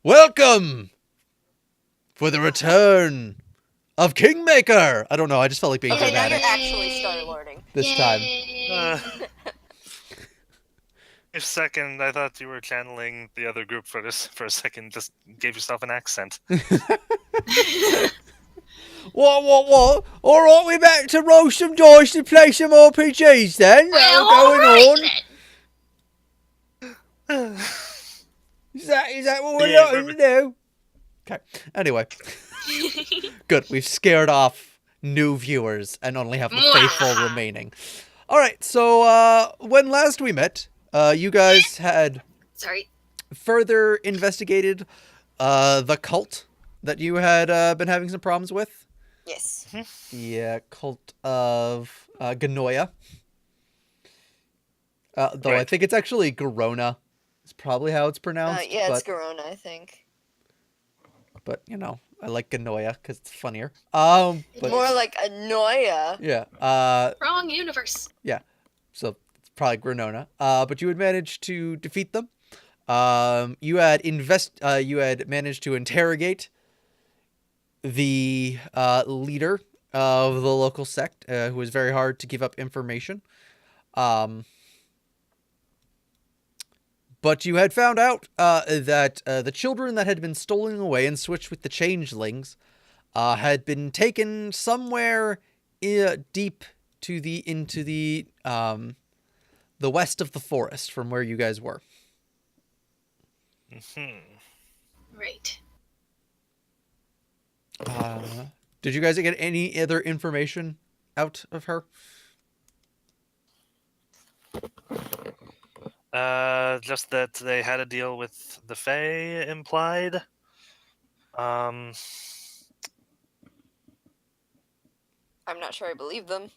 Welcome for the return of Kingmaker. I don't know. I just felt like being Okay, now dramatic you're actually Star-Lording. this time. A second, I thought you were channeling the other group for a second. Just gave yourself an accent. What? All right, we're back to roll some dice and play some RPGs then. Well, Going all on. then. Is that what we're Yeah, going to do? Okay. Anyway, good. We've scared off new viewers and only have the faithful remaining. All right. So when last we met, you guys had further investigated the cult that you had been having some problems with. Yes. The cult of Ganoia. Though Right. I think it's actually Garona. It's probably how it's pronounced. Yeah, it's Garona, I think. But, you know, I like Ganoia because it's funnier. More like Anoia. Yeah. Wrong universe. Yeah. So it's probably Granona. But you had managed to defeat them. You had managed to interrogate the leader of the local sect, who was very hard to give up information. But you had found out that the children that had been stolen away and switched with the changelings had been taken somewhere deep into the west of the forest from where you guys were. Right. Did you guys get any other information out of her? Just that they had a deal with the Fae implied. I'm not sure I believe them.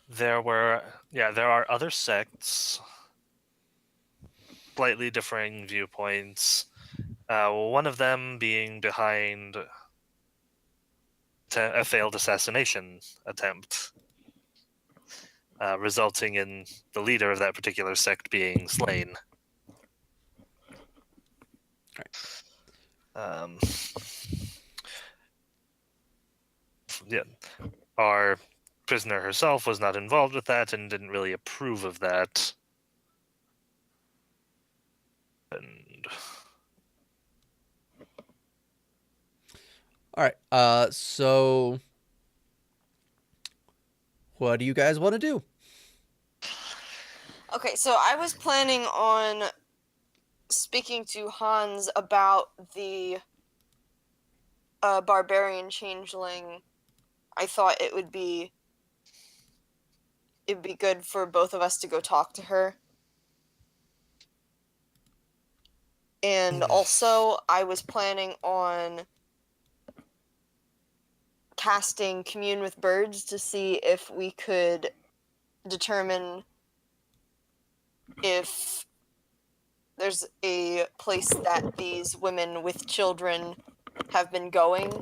There are other sects, slightly differing viewpoints. One of them being behind a failed assassination attempt, resulting in the leader of that particular sect being slain. Yeah, our prisoner herself was not involved with that and didn't really approve of that. And all right. So what do you guys want to do? Okay, so I was planning on speaking to Hans about the barbarian changeling. I thought it'd be good for both of us to go talk to her. And also, I was planning on casting Commune with Birds to see if we could determine if there's a place that these women with children have been going.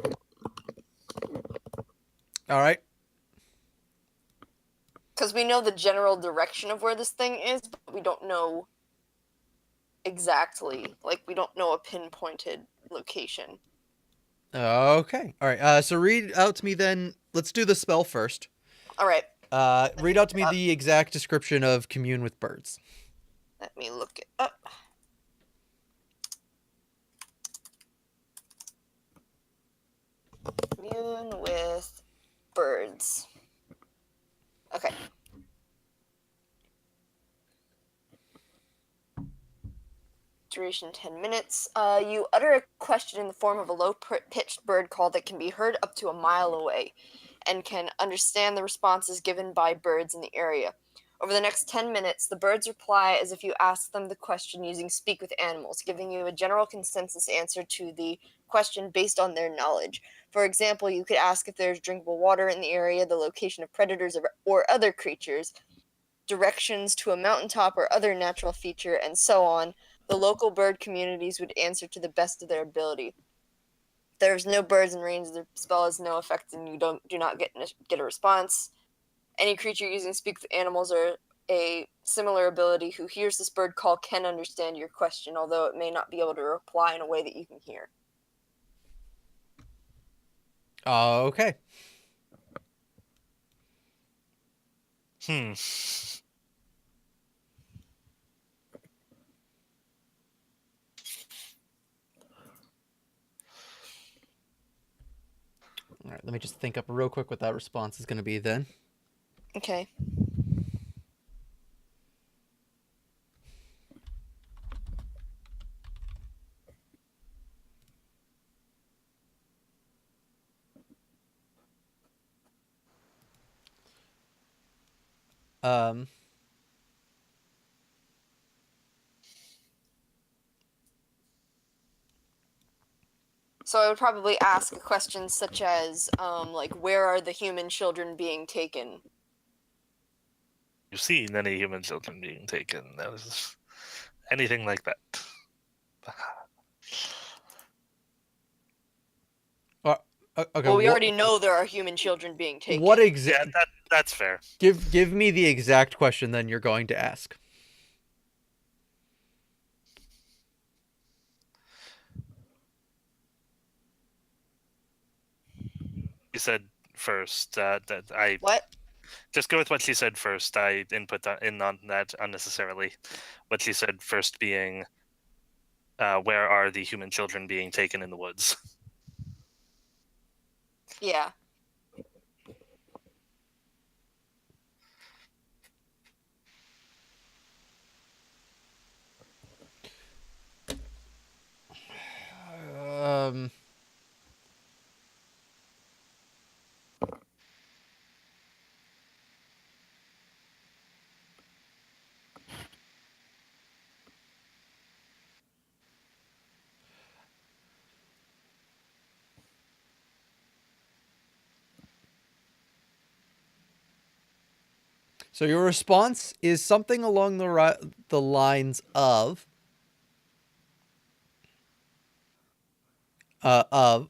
All right. Because we know the general direction of where this thing is, but we don't know exactly. Like, we don't know a pinpointed location. Okay. All right. So read out to me then. Let's do the spell first. All right. Read out to me the exact description of Commune with Birds. Let me look it up. Commune with Birds. Okay. Duration 10 minutes. You utter a question in the form of a low-pitched bird call that can be heard up to a mile away and can understand the responses given by birds in the area. Over the next 10 minutes, the birds reply as if you asked them the question using Speak with Animals, giving you a general consensus answer to the question based on their knowledge. For example, you could ask if there's drinkable water in the area, the location of predators or other creatures, directions to a mountaintop or other natural feature, and so on. The local bird communities would answer to the best of their ability. There's no birds in range, the spell has no effect, and you do not get a response. Any creature using Speak with Animals or a similar ability who hears this bird call can understand your question, although it may not be able to reply in a way that you can hear. Okay. All right, let me just think up real quick what that response is going to be then. Okay. Um, So I would probably ask a question such as, like, where are the human children being taken? You've seen any human children being taken? That is anything like that. okay. Well, we already know there are human children being taken. What Yeah, that's fair. Give me the exact question then you're going to ask. You said first that I What? just go with what she said first. I input in on that unnecessarily. What she said first being, where are the human children being taken in the woods? Yeah. Um. So your response is something along the lines of um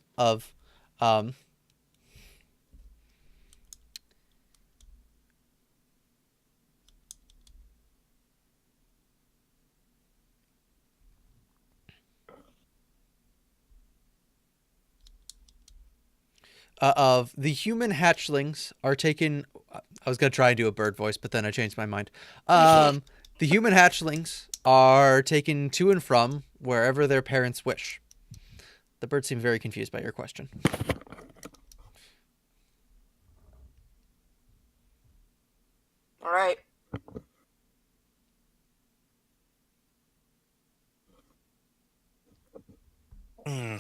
of the human hatchlings are taken. I was gonna try and do a bird voice, but then I changed my mind. The human hatchlings are taken to and from wherever their parents wish. The bird seemed very confused by your question. All right. Hmm.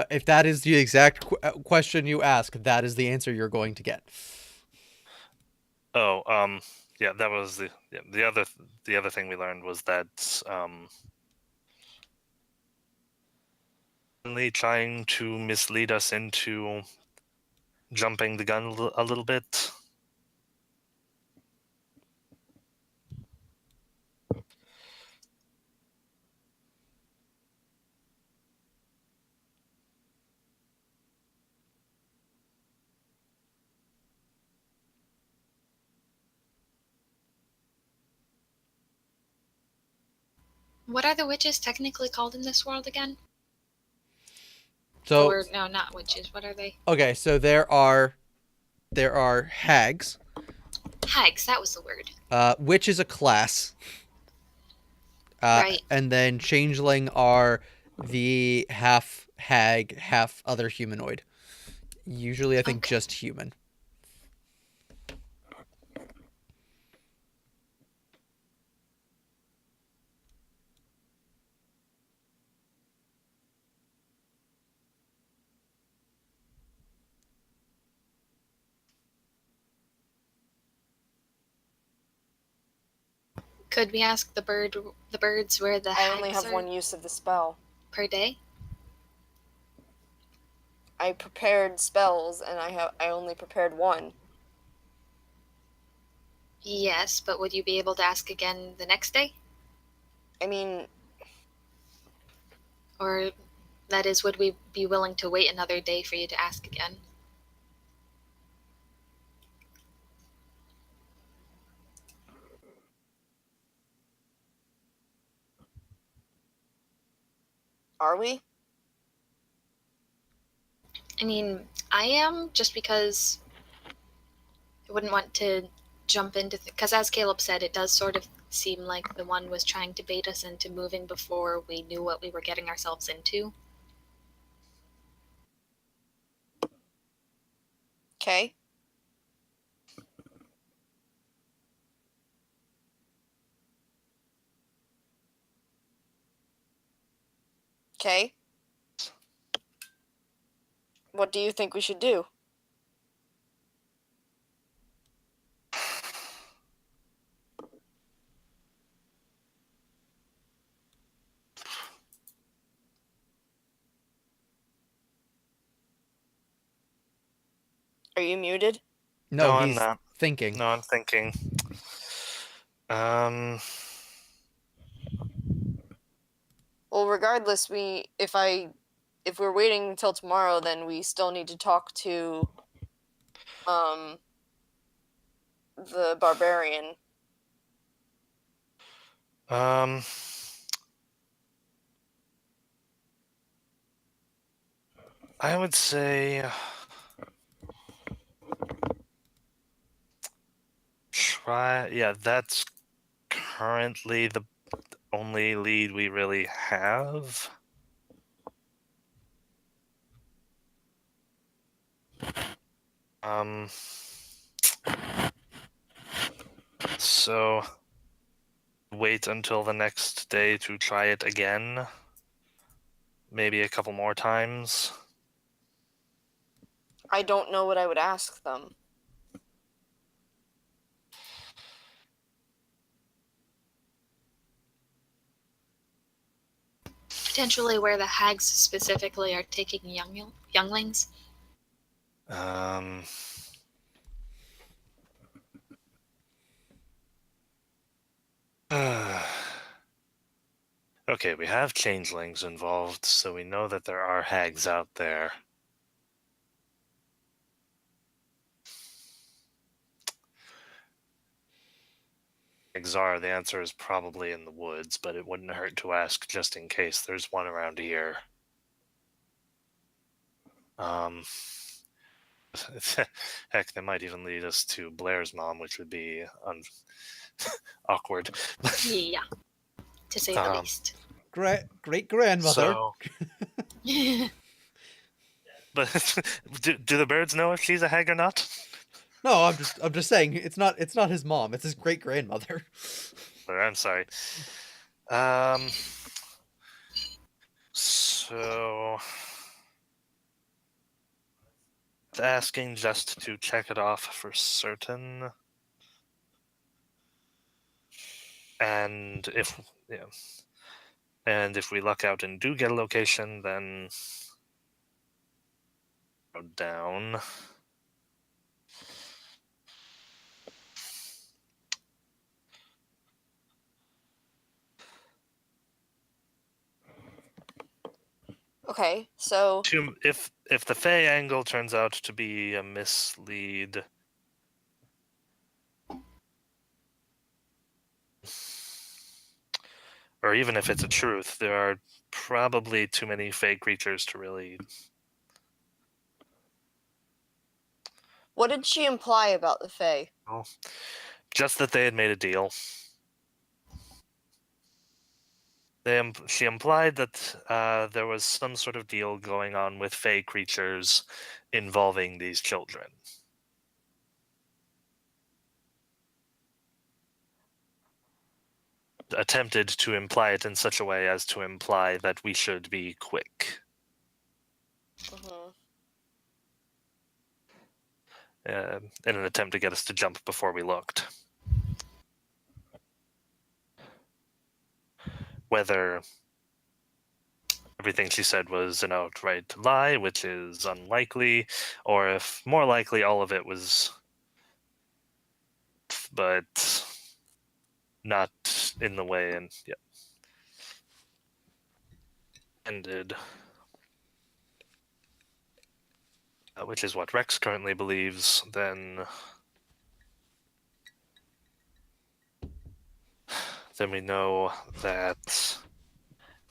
If that is the exact question you ask, that is the answer you're going to get. Oh, yeah, that was the other thing we learned was that trying to mislead us into jumping the gun a little bit. What are the witches technically called in this world again? So Or no, not witches. What are they? okay, so there are hags. Hags. That was the word. Witch is a class. Right. And then changeling are the half hag, half other humanoid. Usually, I think Okay. just human. Could we ask the birds where the I hags only have are one use of the spell. per day? I prepared spells, and I only prepared one. Yes, but would you be able to ask again the next day? I mean, Or That is, would we be willing to wait another day for you to ask again? Are we? I mean, I am, just because I wouldn't want to jump into... Because as Caleb said, it does sort of seem like the one was trying to bait us into moving before we knew what we were getting ourselves into. Okay. Okay. What do you think we should do? Are you muted? No, No, I'm he's not. thinking. No, I'm thinking. Um, Well, regardless, if we're waiting until tomorrow, then we still need to talk to the barbarian. um, I would say try. Yeah, that's currently the only lead we really have. So wait until the next day to try it again. Maybe a couple more times. I don't know what I would ask them. Potentially where the hags specifically are taking younglings. Um, okay, we have changelings involved, so we know that there are hags out there. Exar, the answer is probably in the woods, but it wouldn't hurt to ask just in case there's one around here. Heck, they might even lead us to Blair's mom, which would be awkward. Yeah, to say the least. Great grandmother. So, but do the birds know if she's a hag or not? No, I'm just saying it's not his mom. It's his great grandmother. I'm sorry. So asking just to check it off for certain, and if we luck out and do get a location, then go down. Okay, so If the Fey angle turns out to be a mislead, or even if it's a truth, there are probably too many Fey creatures to really... what did she imply about the Fae? Well, just that they had made a deal. She implied that there was some sort of deal going on with Fey creatures involving these children. Attempted to imply it in such a way as to imply that we should be quick. Mm-hmm. In an attempt to get us to jump before we looked. Whether everything she said was an outright lie, which is unlikely, or if more likely all of it was, but not in the way, and yeah. Ended. which is what Rex currently believes, then we know that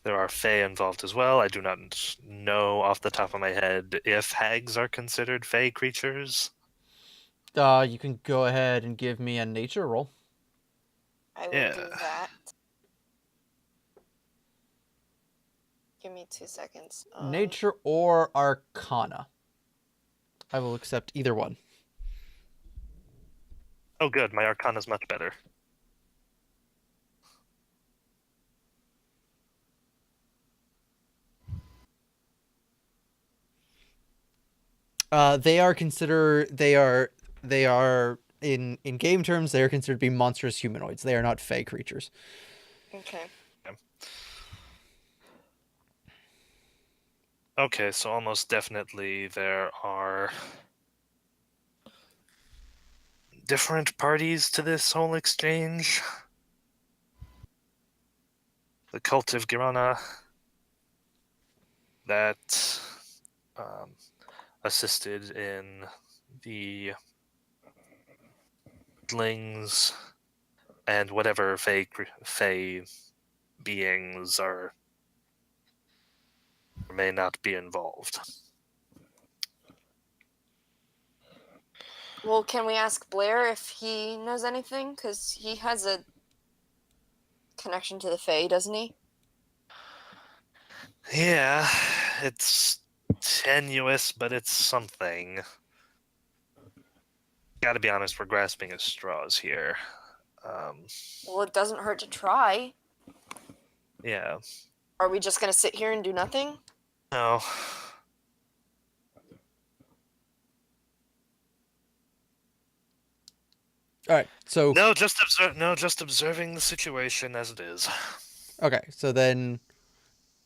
there are Fae involved as well. I do not know off the top of my head if hags are considered Fae creatures. You can go ahead and give me a nature roll. I will Yeah. do that. Give me 2 seconds. Nature or Arcana. I will accept either one. Oh, good. My Arcana's much better. They are in game terms they are considered to be monstrous humanoids. They are not Fae creatures. Okay. Okay, so almost definitely there are different parties to this whole exchange. The cult of Girana that assisted in the Lings and whatever Fae beings are or may not be involved. Well, can we ask Blair if he knows anything? Because he has a connection to the Fae, doesn't he? Yeah, it's tenuous, but it's something. Gotta be honest, we're grasping at straws here. Well, it doesn't hurt to try. Yeah. Are we just gonna sit here and do nothing? No. All right. So No, just observing the situation as it is. okay. So then,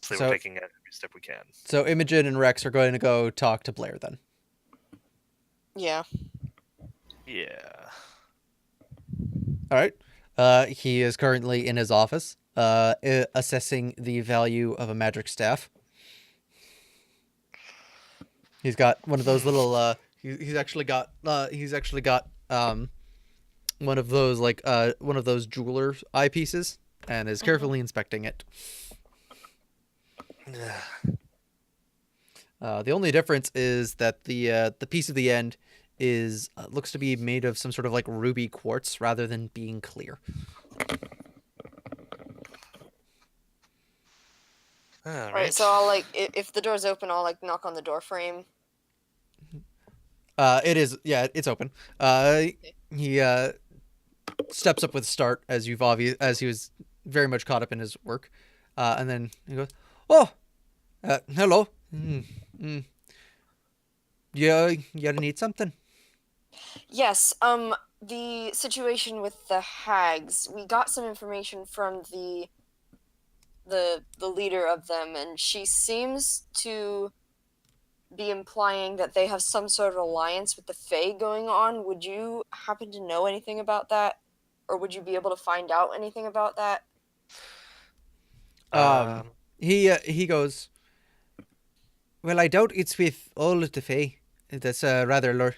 So So- we're taking every step we can. so Imogen and Rex are going to go talk to Blair then. Yeah. Yeah. All right. He is currently in his office, assessing the value of a magic staff. He's got one of those little. He's actually got. One of those one of those jeweler eyepieces, and is carefully inspecting it. The only difference is that the piece of the end is looks to be made of some sort of like ruby quartz rather than being clear. All Alright, so I'll if the door's open, I'll knock on the door frame. It is, yeah, it's open. He steps up with a start as he was very much caught up in his work, and then he goes, "Oh, hello. You need something?" Yes, the situation with the hags. We got some information from the leader of them, and she seems to be implying that they have some sort of alliance with the Fae going on. Would you happen to know anything about that? Or would you be able to find out anything about that? He goes, "Well, I doubt it's with all of the Fae. That's a rather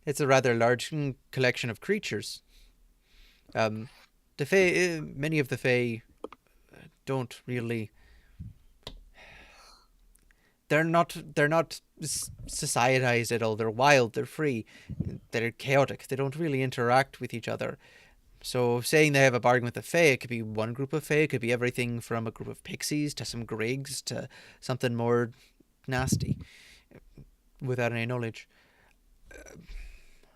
it's a rather large collection of creatures. The Fae, many of the Fae don't really. They're not societized at all. They're wild. They're free. They're chaotic. They don't really interact with each other. So saying they have a bargain with the Fae, it could be one group of Fae. It could be everything from a group of pixies to some Griggs to something more nasty, without any knowledge.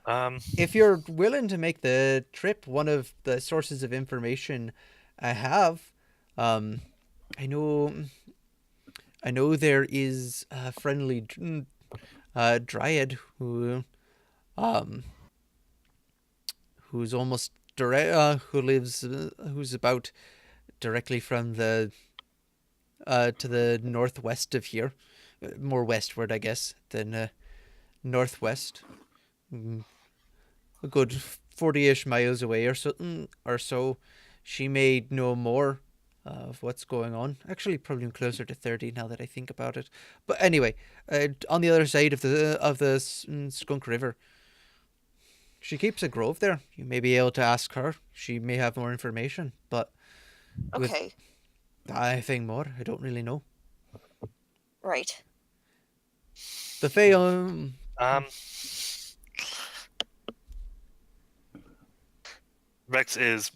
If you're willing to make the trip, one of the sources of information I have, I know there is a friendly dryad who's almost direct, who's about directly from the to the northwest of here, more westward, I guess, than northwest. A good 40-ish miles away or so. She may know more of what's going on. Actually, probably closer to 30 now that I think about it. But anyway, on the other side of the Skunk River, she keeps a grove there. You may be able to ask her. She may have more information, but with Okay, anything more, I don't really know. right. The Fae, Rex is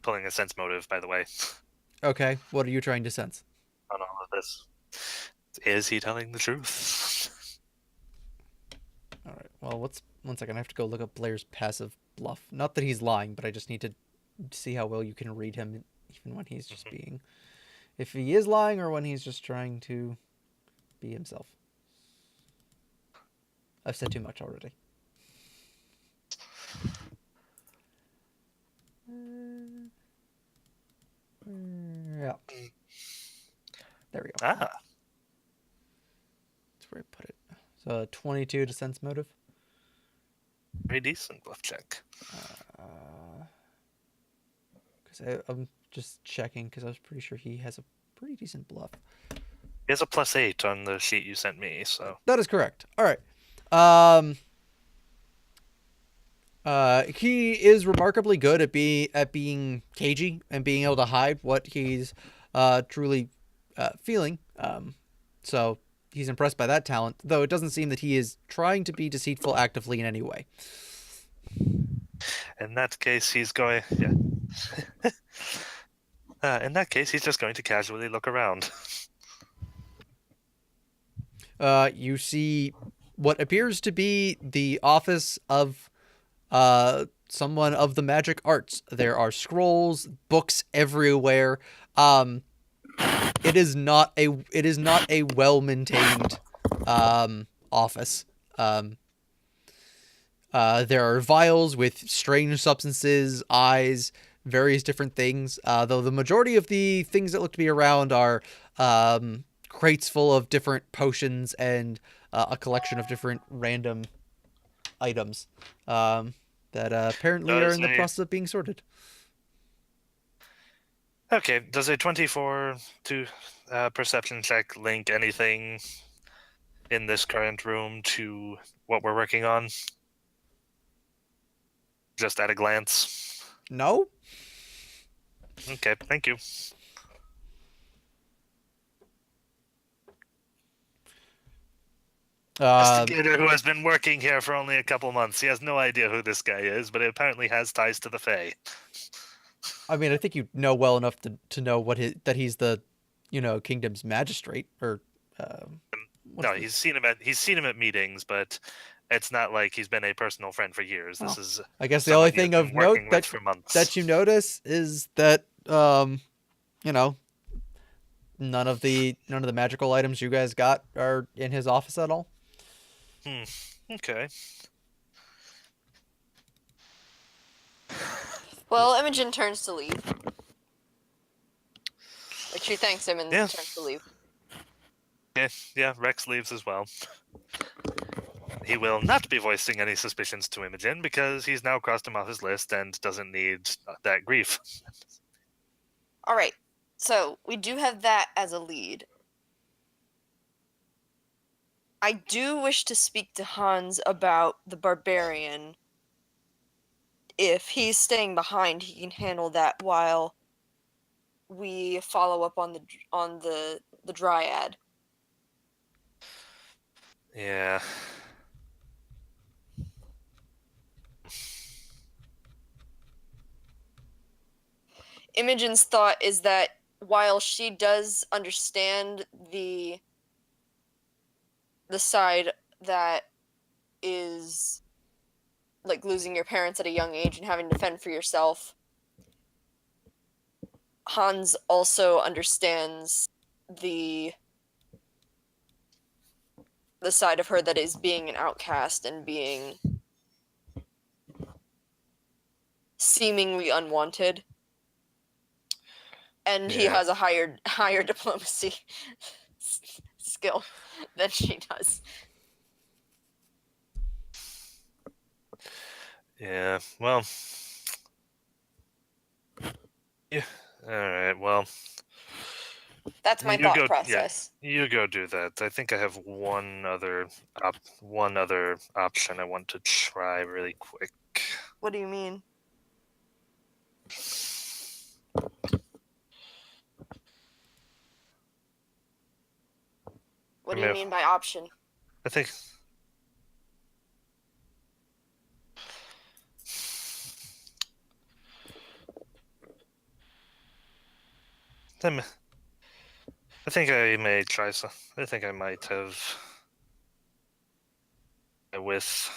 pulling a sense motive, by the way, okay, what are you trying to sense? on all of this. Is he telling the truth? All right. Well, one second. I have to go look up Blair's passive bluff. Not that he's lying, but I just need to see how well you can read him, even when he's just being, if he is lying or when he's just trying to be himself. I've said too much already. Yeah. There we go. Ah, That's where I put it. So 22 to sense motive. very decent bluff check. Because I'm just checking because I was pretty sure he has a pretty decent bluff. He has a +8 on the sheet you sent me, so That is correct. All right. He is remarkably good at being cagey and being able to hide what he's truly feeling. So he's impressed by that talent, though it doesn't seem that he is trying to be deceitful actively in any way. in that case, he's going. Yeah. In that case, he's just going to casually look around. You see what appears to be the office of someone of the magic arts. There are scrolls, books everywhere. It is not a well-maintained office. There are vials with strange substances, eyes, various different things. Though the majority of the things that look to be around are crates full of different potions and a collection of different random items that apparently are in the process of being sorted. Okay, does a 24 to perception check link anything in this current room to what we're working on? Just at a glance. No? Okay, thank you. Investigator who has been working here for only a couple months. He has no idea who this guy is, but he apparently has ties to the Fae. I mean, I think you know well enough to know that he's the, kingdom's magistrate or. No, he's seen him at meetings, but it's not like he's been a personal friend for years. This is. I guess the only thing of note that you notice is that none of the magical items you guys got are in his office at all. Okay. Well, Imogen turns to leave. Like, she thanks him and turns to leave. Yeah, Rex leaves as well. He will not be voicing any suspicions to Imogen because he's now crossed him off his list and doesn't need that grief. Alright, so we do have that as a lead. I do wish to speak to Hans about the barbarian. If he's staying behind, he can handle that while we follow up on the dryad. Yeah. Imogen's thought is that while she does understand the side that is like losing your parents at a young age and having to fend for yourself, Hans also understands the side of her that is being an outcast and being seemingly unwanted. And he has a higher diplomacy skill than she does. Yeah, well, yeah, All right. Well, That's my you thought go. process. Yeah, you go do that. I think I have one other option I want to try really quick. What do you mean? What do you mean by option? I think. I think I may try some. I think I might have with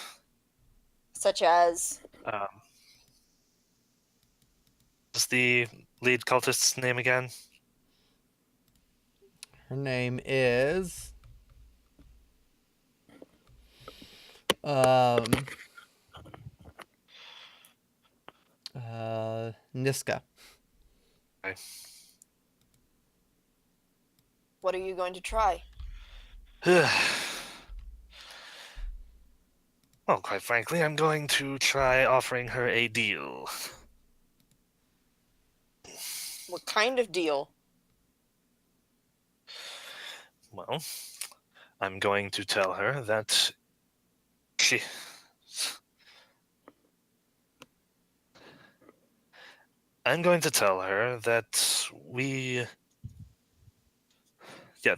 Such as? what's the lead cultist's name again? Her name is Niska. Okay. What are you going to try? Well, quite frankly, I'm going to try offering her a deal. What kind of deal? Well, I'm going to tell her that she. I'm going to tell her that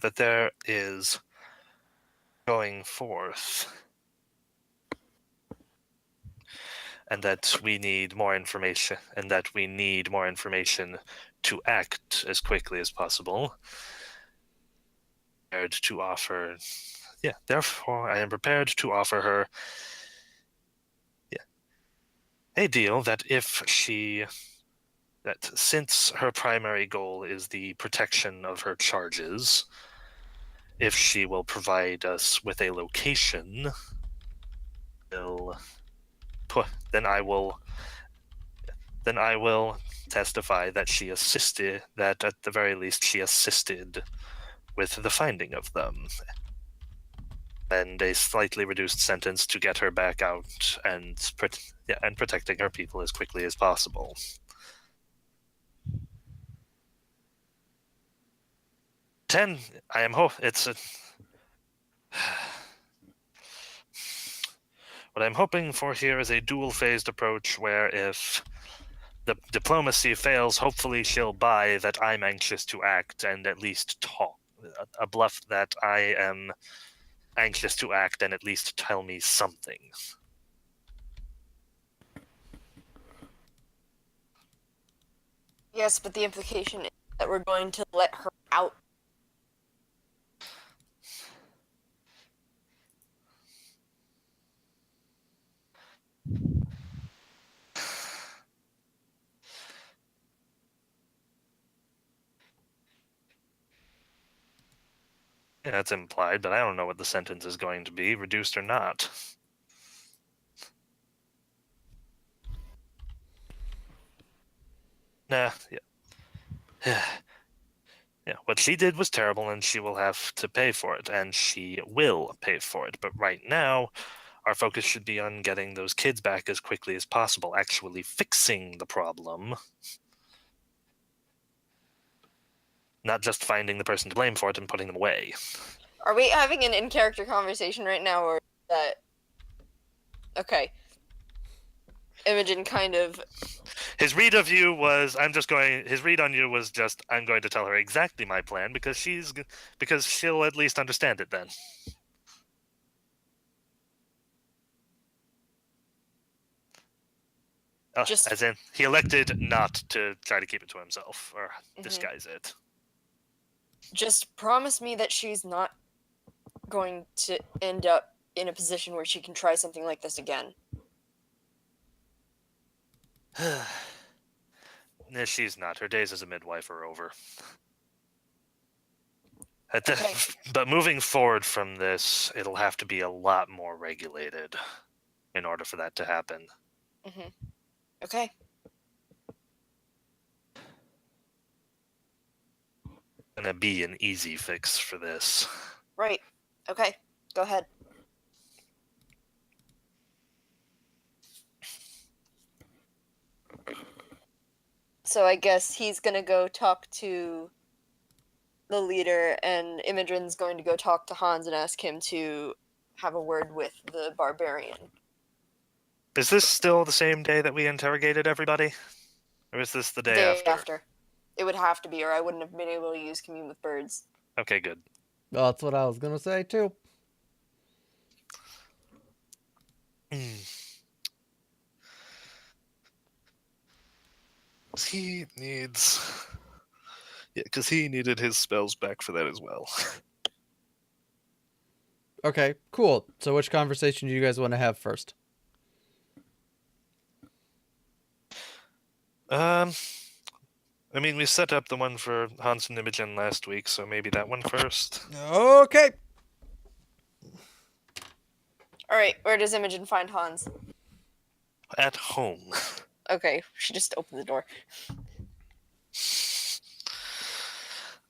that there is going forth, and that we need more information, to act as quickly as possible. To offer, therefore, I am prepared to offer her a deal that since her primary goal is the protection of her charges, if she will provide us with a location, then I will testify that that at the very least she assisted with the finding of them, and a slightly reduced sentence to get her back out and protecting her people as quickly as possible. What I'm hoping for here is a dual-phased approach where if the diplomacy fails, hopefully she'll buy that I'm anxious to act and at least talk. A bluff that I am anxious to act and at least tell me something. Yes, but the implication is that we're going to let her out. Yeah, that's implied, but I don't know what the sentence is going to be, reduced or not. Nah, yeah. Yeah, what she did was terrible, and she will have to pay for it, and she will pay for it. But right now, our focus should be on getting those kids back as quickly as possible, actually fixing the problem. Not just finding the person to blame for it and putting them away. Are we having an in-character conversation right now, or is that... Okay. Imogen kind of... His read on you was just, I'm going to tell her exactly my plan because she'll at least understand it then. As in, he elected not to try to keep it to himself or disguise it. Just promise me that she's not going to end up in a position where she can try something like this again. No, she's not. Her days as a midwife are over. Okay. But moving forward from this, it'll have to be a lot more regulated in order for that to happen. Mm-hmm. Okay. Gonna be an easy fix for this. Right. Okay. Go ahead. So I guess he's gonna go talk to the leader, and Imogen's going to go talk to Hans and ask him to have a word with the barbarian. Is this still the same day that we interrogated everybody? Or is this the day after? It would have to be, or I wouldn't have been able to use Commune with Birds. Okay, good. Well, that's what I was gonna say too. He needs... Yeah, because he needed his spells back for that as well. Okay, cool. So which conversation do you guys want to have first? I mean, we set up the one for Hans and Imogen last week, so maybe that one first. Okay. Alright, where does Imogen find Hans? At home. Okay, she just opened the door.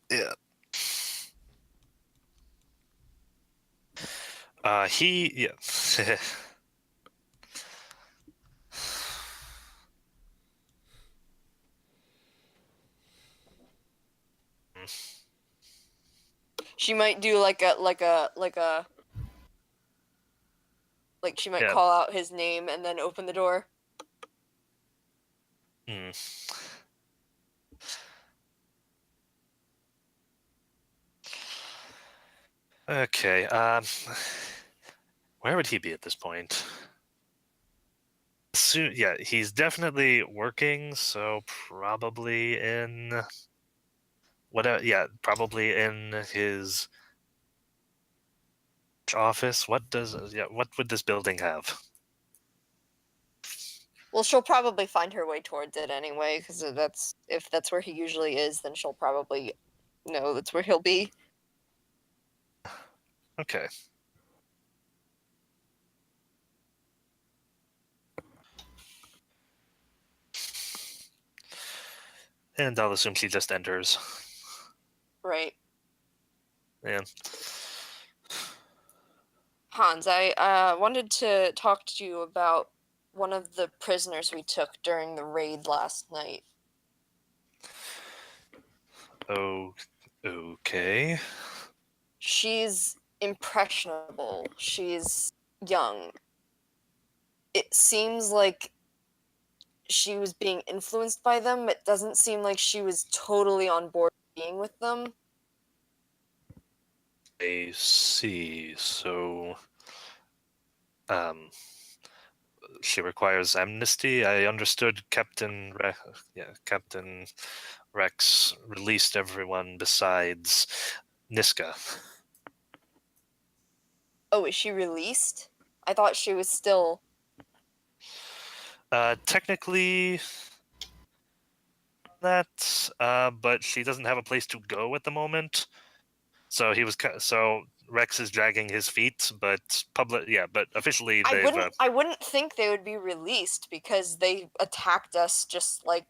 Yeah. Yeah. She might do like she might Yeah. call out his name and then open the door. Hmm. Okay, where would he be at this point? Yeah, he's definitely working, so probably in... probably in his office. What would this building have? Well, she'll probably find her way towards it anyway, because if that's where he usually is, then she'll probably know that's where he'll be. Okay. And I'll assume she just enters. Right. Yeah. Hans, I wanted to talk to you about one of the prisoners we took during the raid last night. Oh, okay. She's impressionable. She's young. It seems like she was being influenced by them. It doesn't seem like she was totally on board being with them. I see. So, she requires amnesty. I understood Captain Rex released everyone besides Niska. Oh, is she released? I thought she was still... Technically, that, but she doesn't have a place to go at the moment. So Rex is dragging his feet, but but officially I wouldn't think they would be released because they attacked us just like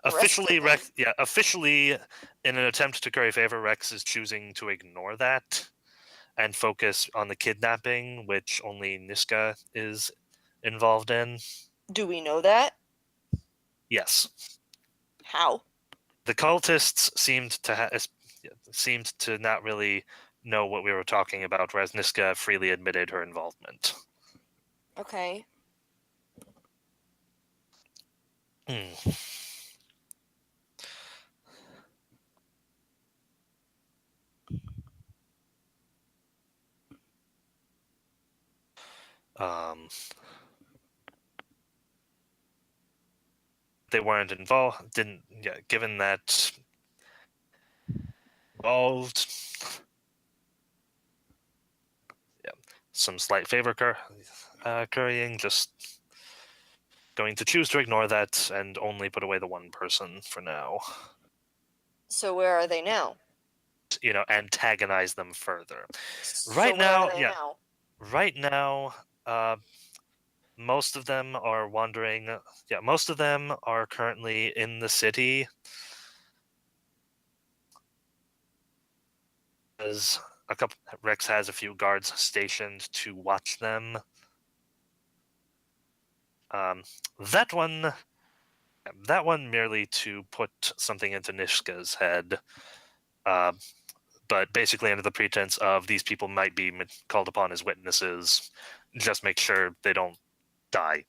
officially officially in an attempt to curry favor, Rex is choosing to ignore that and focus on the kidnapping, which only Niska is involved in. Do we know that? Yes. How? The cultists seemed to not really know what we were talking about, whereas Niska freely admitted her involvement. Okay. Hmm. They weren't involved. Given that involved, some slight favor currying. Just going to choose to ignore that and only put away the one person for now. So where are they now? Antagonize them further. So Right where now, are they now? Right now, most of them are wandering. Yeah, most of them are currently in the city. As Rex has a few guards stationed to watch them. That one merely to put something into Nishka's head, but basically under the pretense of these people might be called upon as witnesses. Just make sure they don't die.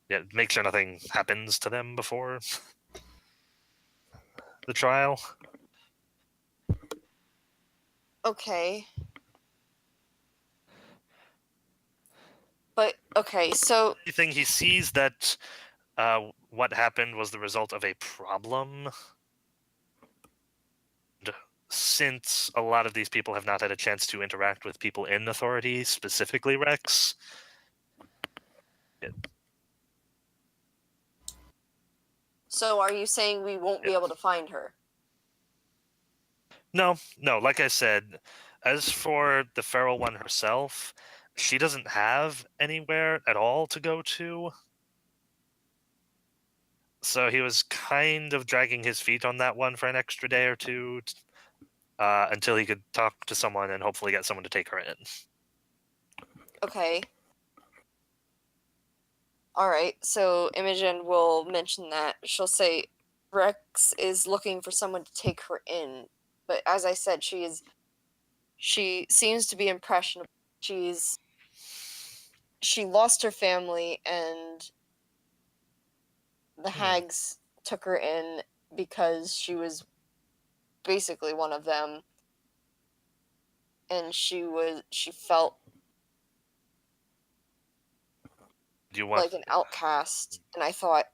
Yeah, make sure nothing happens to them before the trial. Okay. But, okay, so... Anything he sees that what happened was the result of a problem. And since a lot of these people have not had a chance to interact with people in authority, specifically Rex. So are you saying we won't be able to find her? No, like I said, as for the feral one herself, she doesn't have anywhere at all to go to. So he was kind of dragging his feet on that one for an extra day or two until he could talk to someone and hopefully get someone to take her in. Okay. Alright, so Imogen will mention that. She'll say Rex is looking for someone to take her in. But as I said, she seems to be impressionable. She lost her family, and the hags took her in because she was basically one of them, and she felt like an outcast, and I thought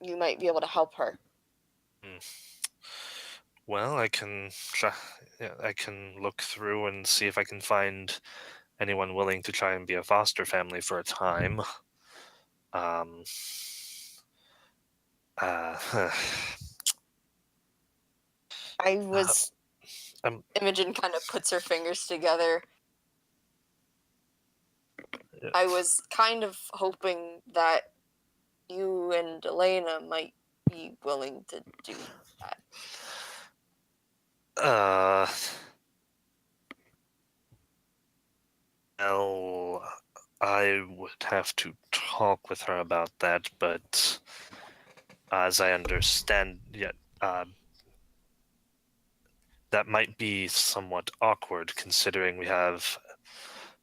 you might be able to help her. Well, I can try. Yeah, I can look through and see if I can find anyone willing to try and be a foster family for a time. Imogen kind of puts her fingers together. Yeah. I was kind of hoping that you and Elena might be willing to do that. Well, I would have to talk with her about that, but as I understand, that might be somewhat awkward considering we have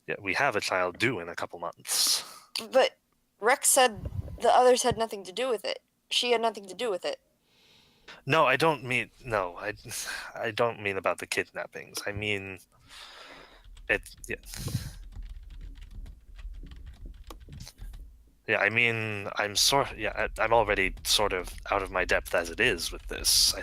a child due in a couple months. But Rex said the others had nothing to do with it. She had nothing to do with it. No, I don't mean I don't mean about the kidnappings. I mean it. Yeah, I mean I'm already sort of out of my depth as it is with this.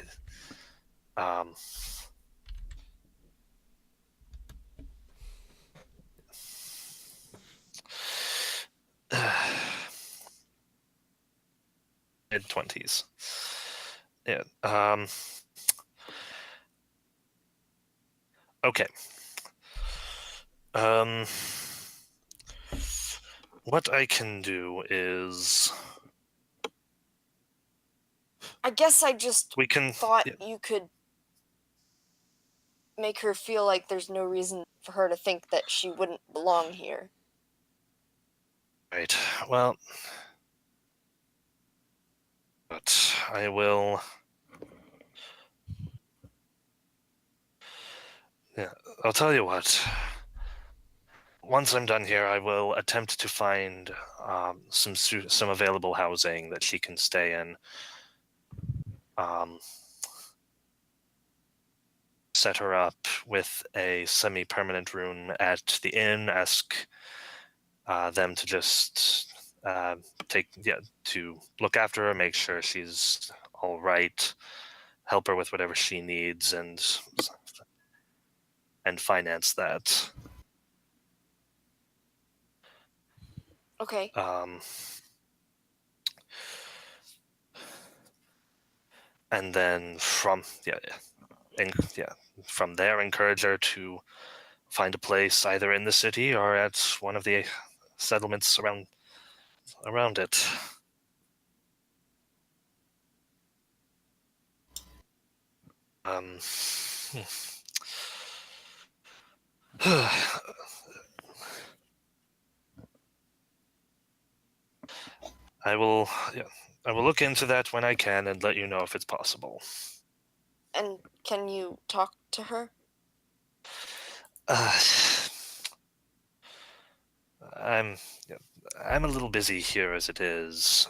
Mid-20s. Yeah. Okay. What I can do is... I guess I just thought yeah. you could make her feel like there's no reason for her to think that she wouldn't belong here. Right. Well... But I will... Yeah, I'll tell you what. Once I'm done here, I will attempt to find some available housing that she can stay in. Set her up with a semi-permanent room at the inn. Ask them to just to look after her, make sure she's all right, help her with whatever she needs, and finance that. Okay. And then from there, encourage her to find a place either in the city or at one of the settlements around it. I will look into that when I can and let you know if it's possible. And can you talk to her? I'm a little busy here as it is.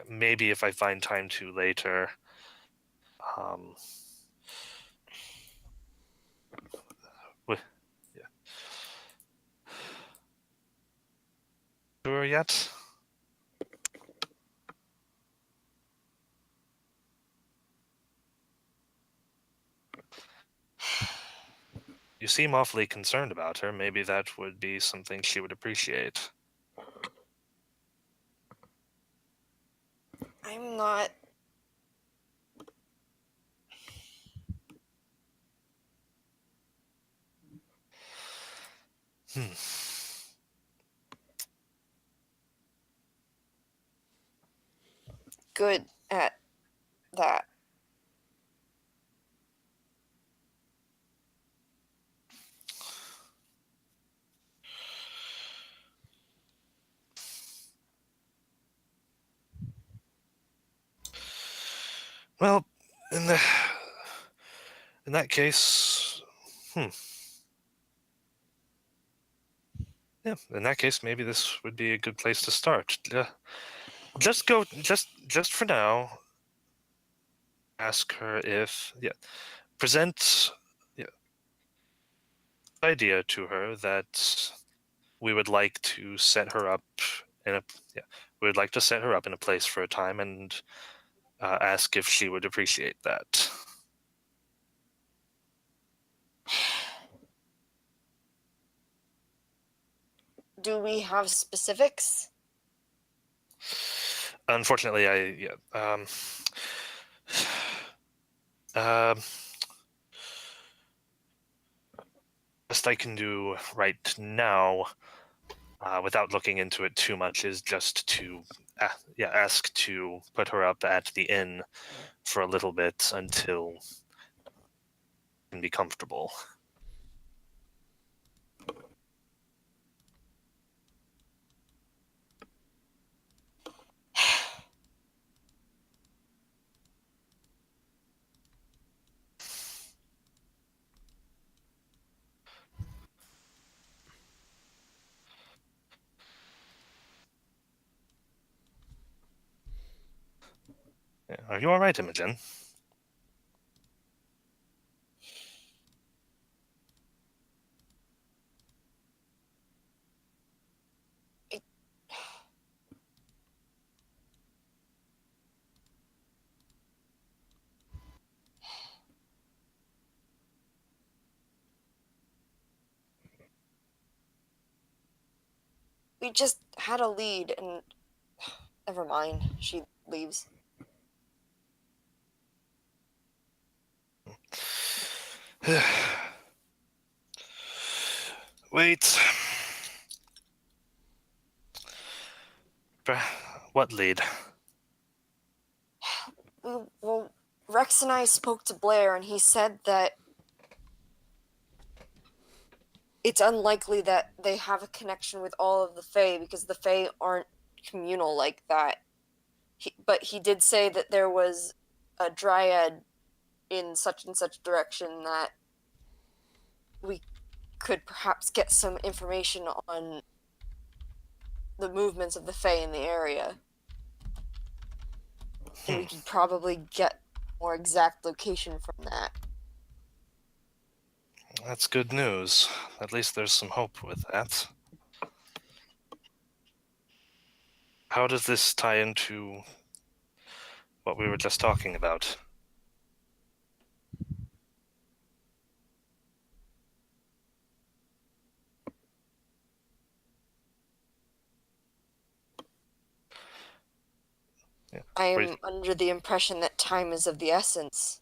Maybe if I find time to later. Yeah. Sure yet? You seem awfully concerned about her. Maybe that would be something she would appreciate. I'm not... good at that. Well, in that case, yeah, in that case, maybe this would be a good place to start. Just for now. Ask her if, present, idea to her that we would like to set her up in a, we would like to set her up in a place for a time, and ask if she would appreciate that. Do we have specifics? Unfortunately, best I can do right now, without looking into it too much, is just to ask to put her up at the inn for a little bit until she can be comfortable. Are you all right, Imogen? We just had a lead and... Never mind. She leaves. Wait. What lead? Well, Rex and I spoke to Blair, and he said that it's unlikely that they have a connection with all of the Fae, because the Fae aren't communal like that. But he did say that there was a dryad in such and such direction that we could perhaps get some information on the movements of the Fae in the area. And we could probably get more exact location from that. That's good news. At least there's some hope with that. How does this tie into what we were just talking about? I am under the impression that time is of the essence.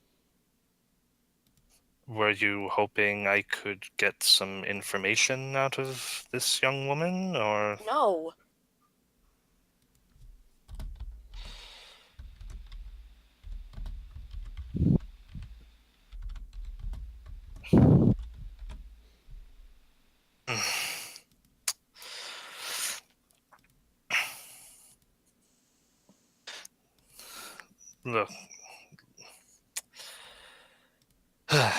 Were you hoping I could get some information out of this young woman, or...? No. Look. I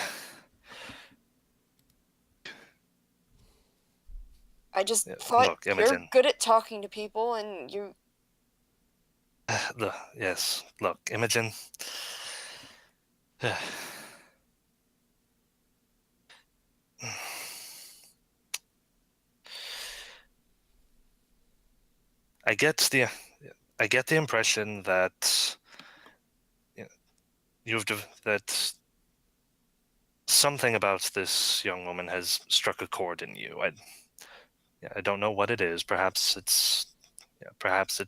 just Yeah, thought look, you're Imogen. good at talking to people, and you. Yes, look, Imogen. I get the impression that that something about this young woman has struck a chord in you. I don't know what it is. Perhaps it's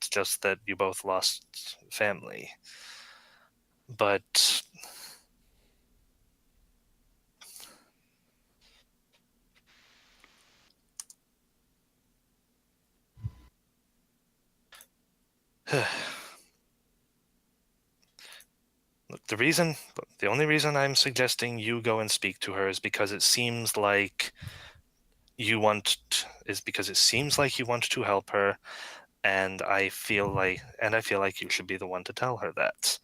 just that you both lost family. But look, the only reason I'm suggesting you go and speak to her is because it seems like you want to help her, and I feel like you should be the one to tell her that.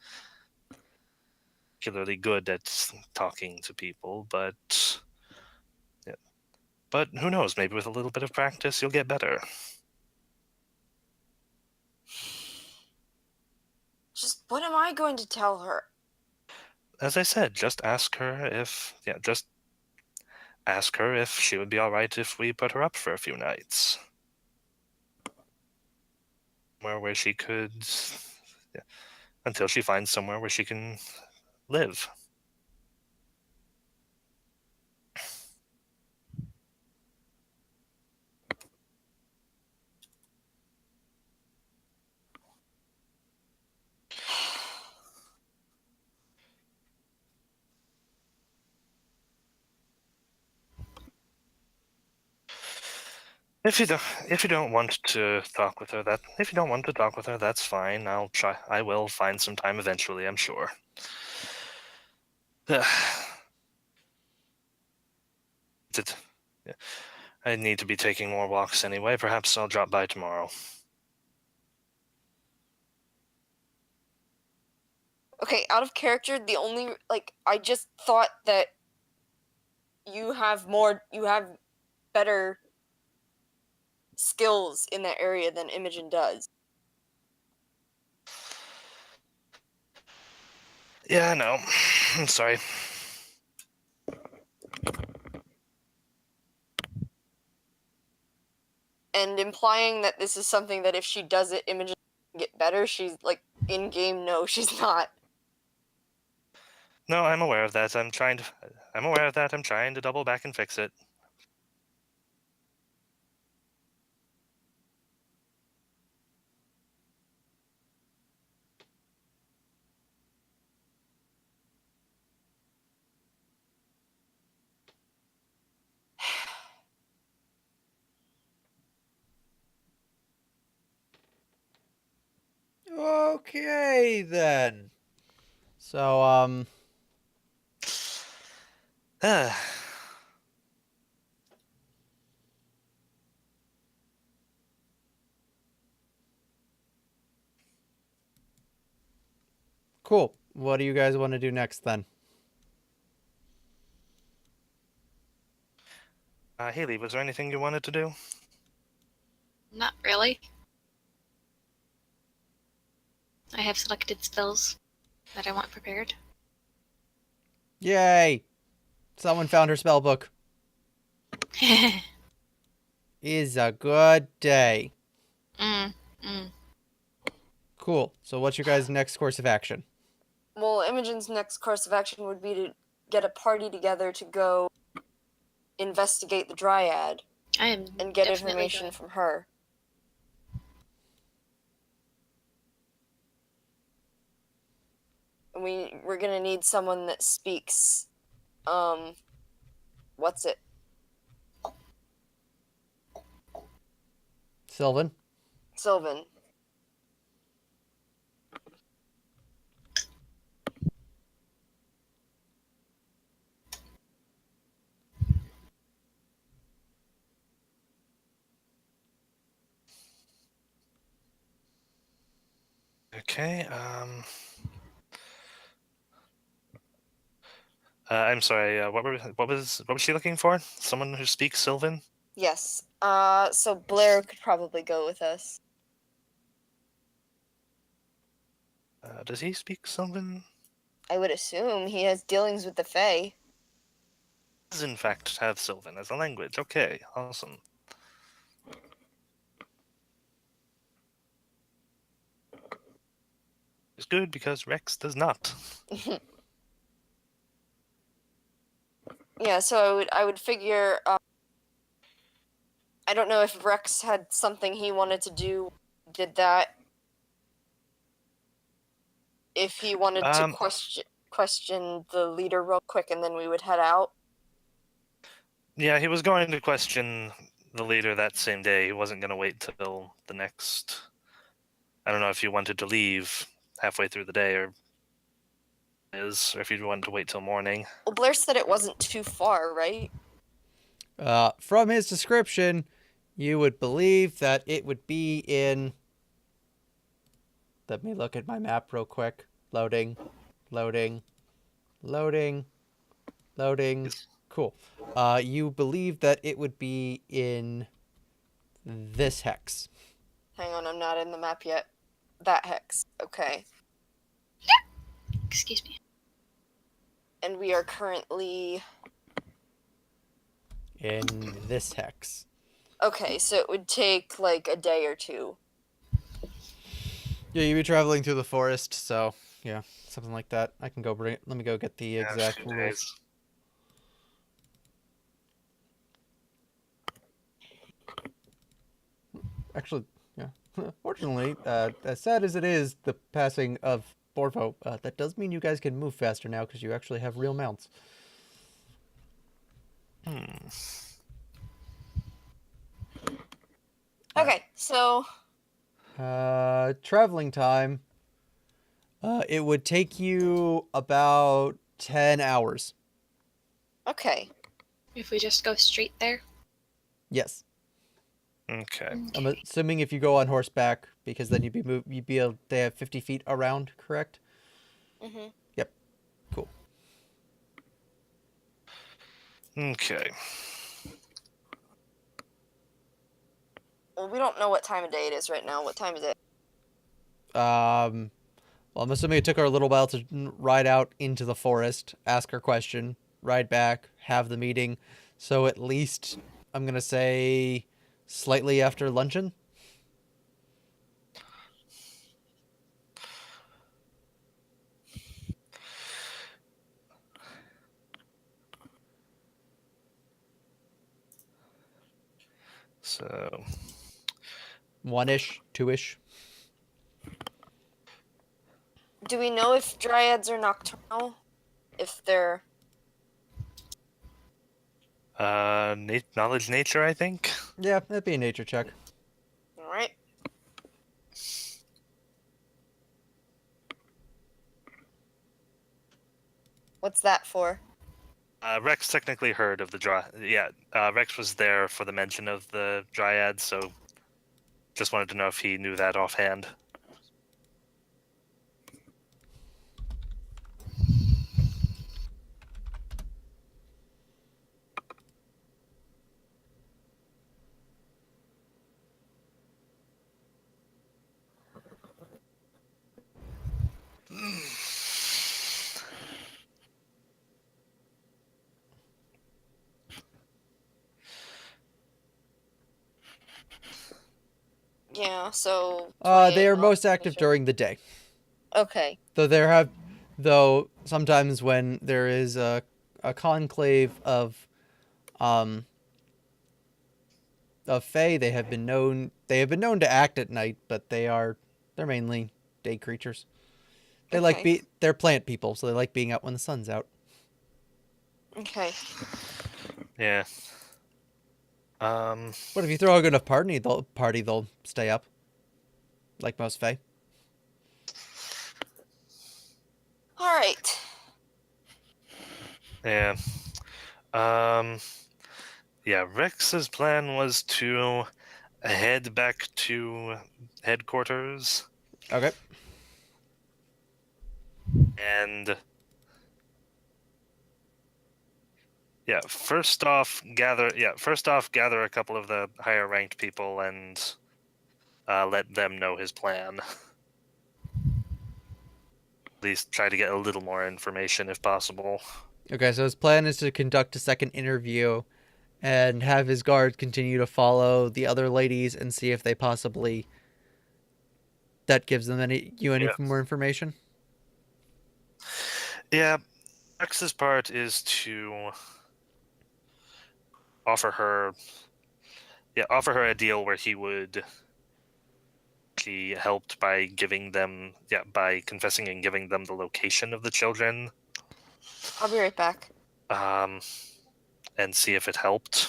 Particularly good at talking to people, but who knows? Maybe with a little bit of practice, you'll get better. Just what am I going to tell her? As I said, just ask her if she would be all right if we put her up for a few nights, where she could, until she finds somewhere where she can live. If you don't want to talk with her, that's fine. I will find some time eventually, I'm sure. It- I need to be taking more walks anyway. Perhaps I'll drop by tomorrow. Okay, out of character, I just thought that you have better skills in that area than Imogen does. Yeah, I know. I'm sorry. And implying that this is something that if she does it, Imogen can get better, she's like, in game, no, she's not. No, I'm aware of that. I'm trying to double back and fix it. Okay, then. So, cool. What do you guys want to do next, then? Haley, was there anything you wanted to do? Not really. I have selected spells that I want prepared. Yay! Someone found her spell book. Is a good day. mm. Cool. So what's your guys' next course of action? Well, Imogen's next course of action would be to get a party together to go investigate the Dryad I am and get definitely information going. from her. And we're gonna need someone that speaks, what's it? Sylvan? Sylvan. Okay, I'm sorry. What was she looking for? Someone who speaks Sylvan? Yes. So Blair could probably go with us. Does he speak Sylvan? I would assume he has dealings with the Fae. Does in fact have Sylvan as a language. Okay, awesome. It's good because Rex does not. Yeah, so I would figure. I don't know if Rex had something he wanted to do, did that. If he wanted to Um, question the leader real quick, and then we would head out. Yeah, he was going to question the leader that same day. He wasn't going to wait till the next. I don't know if he wanted to leave halfway through the day or if he wanted to wait till morning. Well, Blair said it wasn't too far, right? From his description, you would believe that it would be in... Let me look at my map real quick. Loading. Yes. Cool. You believe that it would be in this hex. Hang on, I'm not in the map yet. That hex. Okay. Excuse me. And we are currently... In this hex. Okay, so it would take like a day or two. Yeah, you'd be traveling through the forest, so yeah, something like that. I can go bring it. Let me go get the Yeah, exact 2 rules. days. Actually, yeah. Fortunately, as sad as it is, the passing of Borvo, that does mean you guys can move faster now because you actually have real mounts. Okay, so Traveling time. It would take you about 10 hours. okay. If we just go straight there. Yes. Okay. I'm assuming if you go on horseback, because then you'd be able to have 50 feet around, correct? Mm-hmm. Yep. Cool. Okay. Well, we don't know what time of day it is right now. What time is it? Well, I'm assuming it took her a little while to ride out into the forest, ask her question, ride back, have the meeting. So at least, I'm going to say, slightly after luncheon. So, 1-ish, 2-ish. Do we know if dryads are nocturnal? If they're... knowledge nature, I think. Yeah, that'd be a nature check. Alright. What's that for? Rex technically heard of the Rex was there for the mention of the Dryad, so just wanted to know if he knew that offhand. Yeah, so... They 28 are most knowledge active nature. during the day. Okay. Though sometimes when there is a conclave of Fae, they have been known to act at night, but they're mainly day creatures. They're plant people, so they like being out when the sun's out. Okay. Yeah. But if you throw a good enough party, they'll stay up. Like most Fae. Alright. Yeah. Yeah, Rex's plan was to head back to headquarters Okay. and First off, gather a couple of the higher ranked people and let them know his plan. At least try to get a little more information if possible. Okay, so his plan is to conduct a second interview and have his guards continue to follow the other ladies and see if they possibly... That gives them any more information? Yeah, X's part is to offer her a deal where he would be helped by by confessing and giving them the location of the children. I'll be right back. And see if it helped.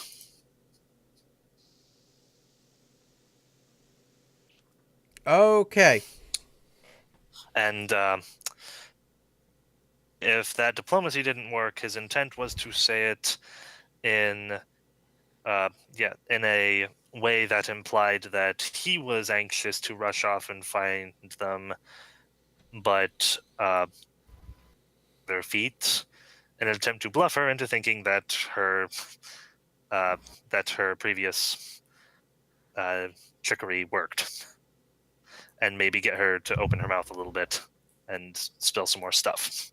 Okay. And if that diplomacy didn't work, his intent was to say it in a way that implied that he was anxious to rush off and find them, but their feet, in an attempt to bluff her into thinking that her previous trickery worked, and maybe get her to open her mouth a little bit and spill some more stuff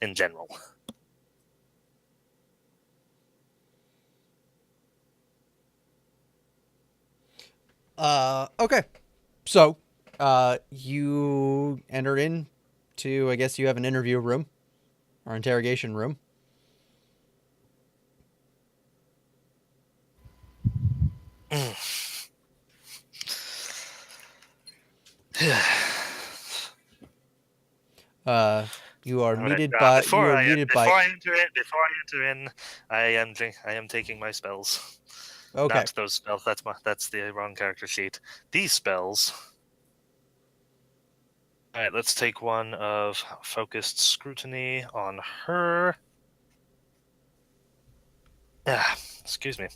in general. Okay. So, you enter into, I guess you have an interview room or interrogation room. You are muted by. Before I enter in, I am taking my spells. Okay. Not those spells. That's the wrong character sheet. These spells. All right, let's take one of focused scrutiny on her. Excuse me.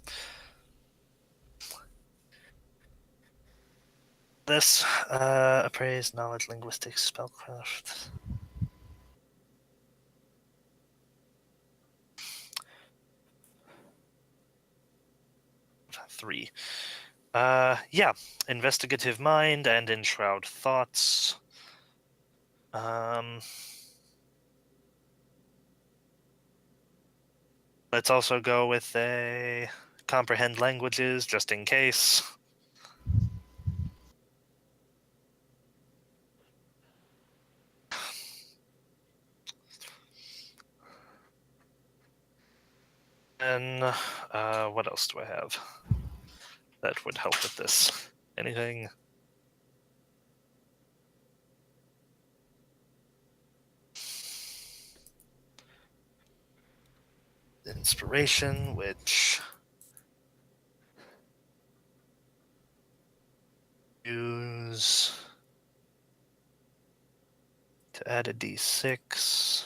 This appraise knowledge, linguistics, spellcraft. Three. Investigative mind and enshroud thoughts. Let's also go with a comprehend languages, just in case. And what else do I have that would help with this? Anything? Inspiration, which use to add a d6.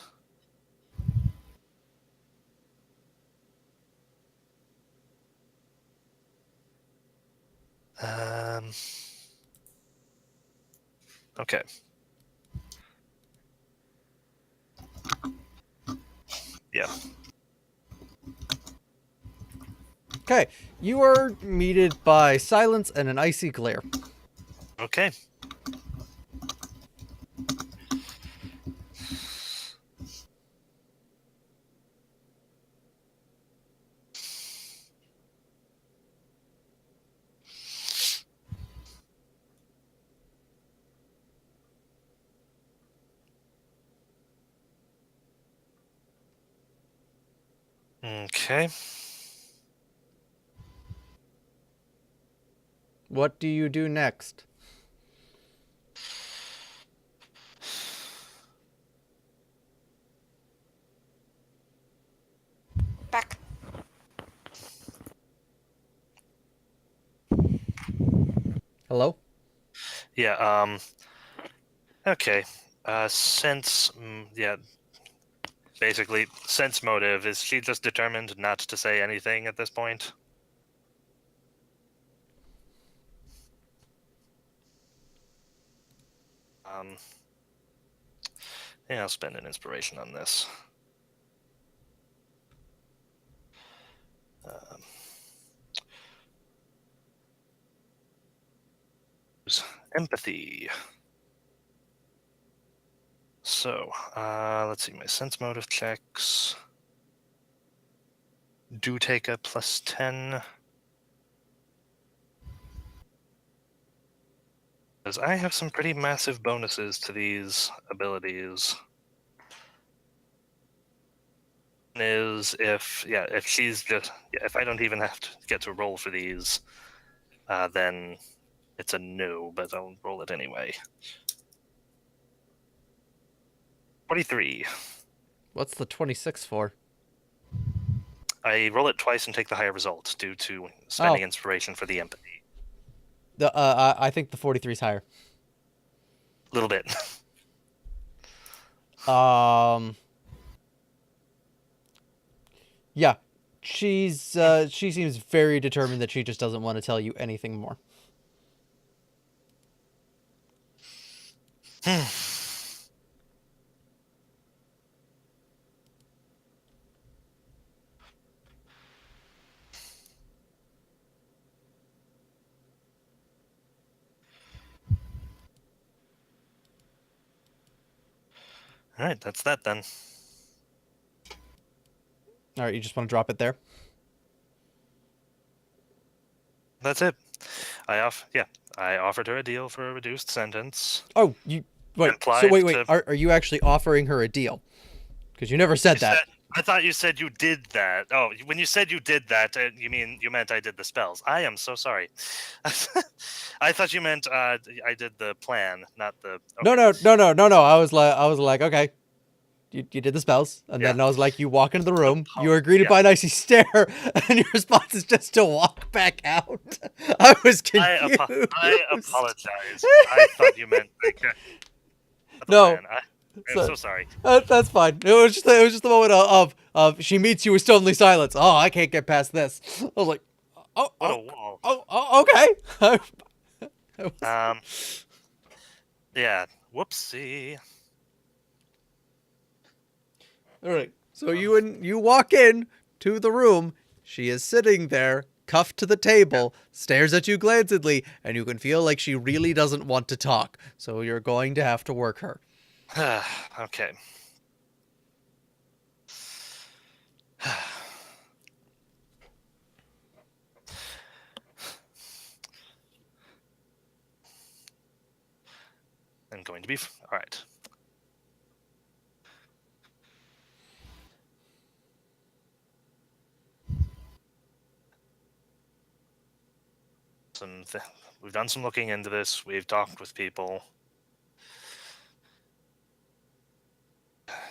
Okay. Yeah. Okay. You are muted by silence and an icy glare. Okay. Okay. What do you do next? Back. Hello? Yeah, okay. Basically, sense motive. Is she just determined not to say anything at this point? Yeah, I'll spend an inspiration on this. empathy. So, let's see, my sense motive checks do take a +10. Because I have some pretty massive bonuses to these abilities. Is if she's just if I don't even have to get to roll for these, then it's a no, but I'll roll it anyway. 43. What's the 26 for? I roll it twice and take the higher result due to spending inspiration for the empathy. I think the 43 is higher. A little bit. Yeah. She seems very determined that she just doesn't want to tell you anything more. All right, that's that then. All right, you just want to drop it there? That's it. I offered her a deal for a reduced sentence. Oh, you wait. So wait. Are you actually offering her a deal? Because you never said that. I thought you said you did that. Oh, when you said you did that, you meant I did the spells. I am so sorry. I thought you meant I did the plan, not the. Okay. No. I was like, okay. You did the spells, and then I was like, you walk into the room, you agree to buy an icy stare, and your response is just to walk back out. I was confused. I apologize. I thought you meant no. I'm so sorry. That's fine. It was just the moment of she meets you with stonely silence. Oh, I can't get past this. I was like, okay. Yeah. Whoopsie. All right. So you walk in to the room. She is sitting there, cuffed to the table, stares at you glancedly, and you can feel like she really doesn't want to talk. So you're going to have to work her. Okay. I'm going to be all right. We've done some looking into this. We've talked with people.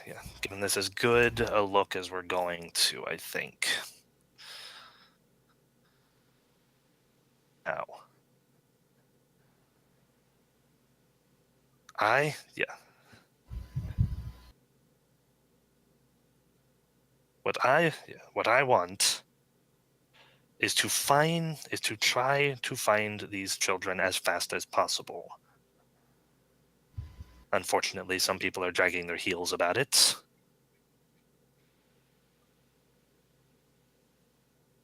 Yeah, given this as good a look as we're going to, I think. Now, what I want is to try to find these children as fast as possible. Unfortunately, some people are dragging their heels about it.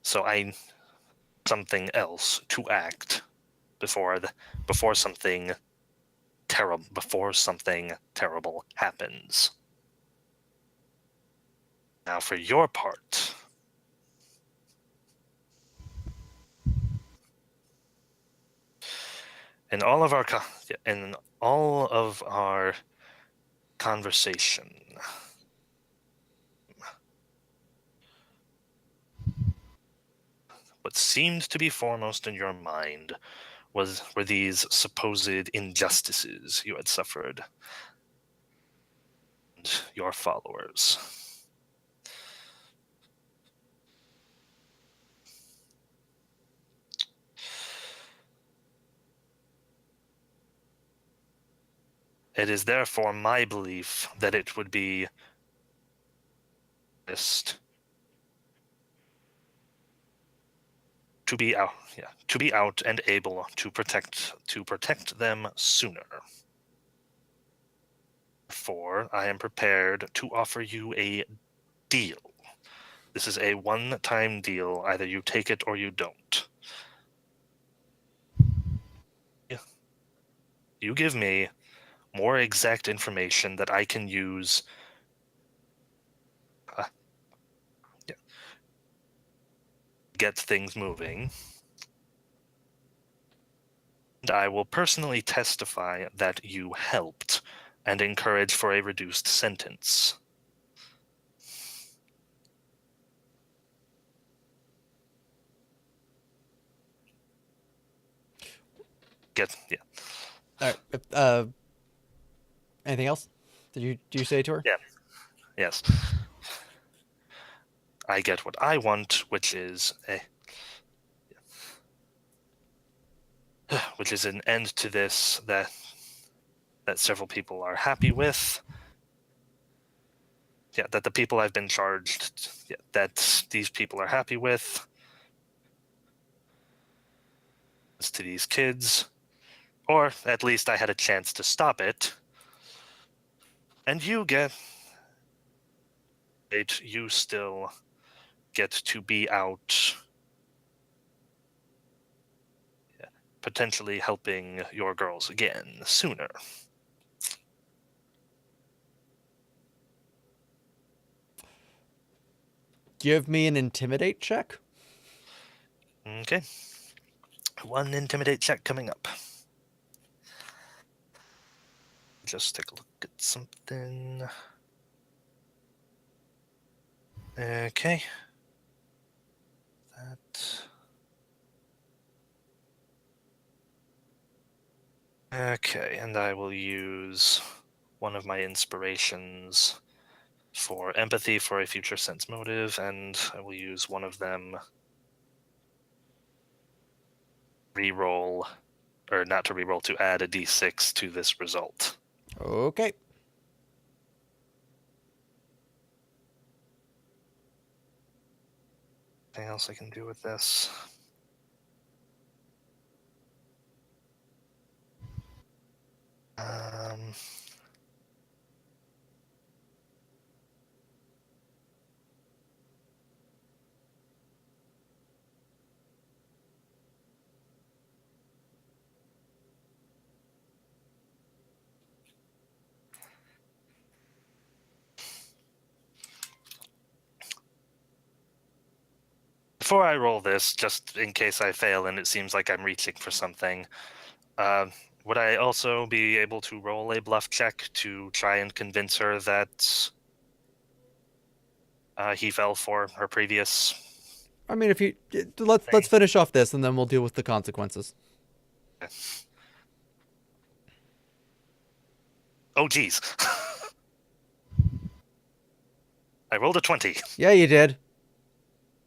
So I something else to act before something terrible happens. Now for your part. In all of our conversation, what seemed to be foremost in your mind were these supposed injustices you had suffered and your followers. It is therefore my belief that it would be best to be out and able to protect them sooner. Therefore, I am prepared to offer you a deal. This is a one-time deal. Either you take it or you don't. you give me more exact information that I can use get things moving, and I will personally testify that you helped and encourage for a reduced sentence. Yeah. All right. Anything else? Do you say to her? Yeah. Yes. I get what I want, which is an end to this that several people are happy with. Yeah, that the people I've been charged, that these people are happy with. As to these kids, or at least I had a chance to stop it. And you still get to be out, potentially helping your girls again sooner. Give me an intimidate check. Okay. One intimidate check coming up. Just take a look at something. Okay. Okay, and I will use one of my inspirations for empathy for a future sense motive, and I will use one of them reroll, or not to reroll, to add a d6 to this result. Okay. Anything else I can do with this? Before I roll this, just in case I fail and it seems like I'm reaching for something, would I also be able to roll a bluff check to try and convince her that he fell for her previous? I mean, if you let's finish off this, and then we'll deal with the consequences. Oh, geez. I rolled a 20. Yeah, you did.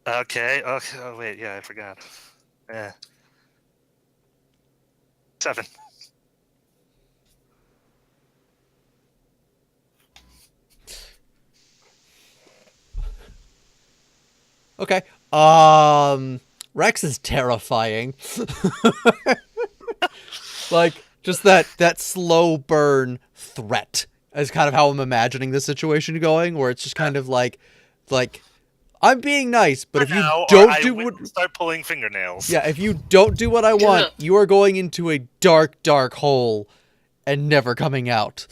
Okay. Oh, wait. Yeah, I forgot. 7. Okay. Rex is terrifying. Like, just that slow burn threat is kind of how I'm imagining this situation going, where it's just kind of like I'm being nice, but if you don't do what, start pulling fingernails. yeah, if you don't do what I want, you are going into a dark, dark hole and never coming out.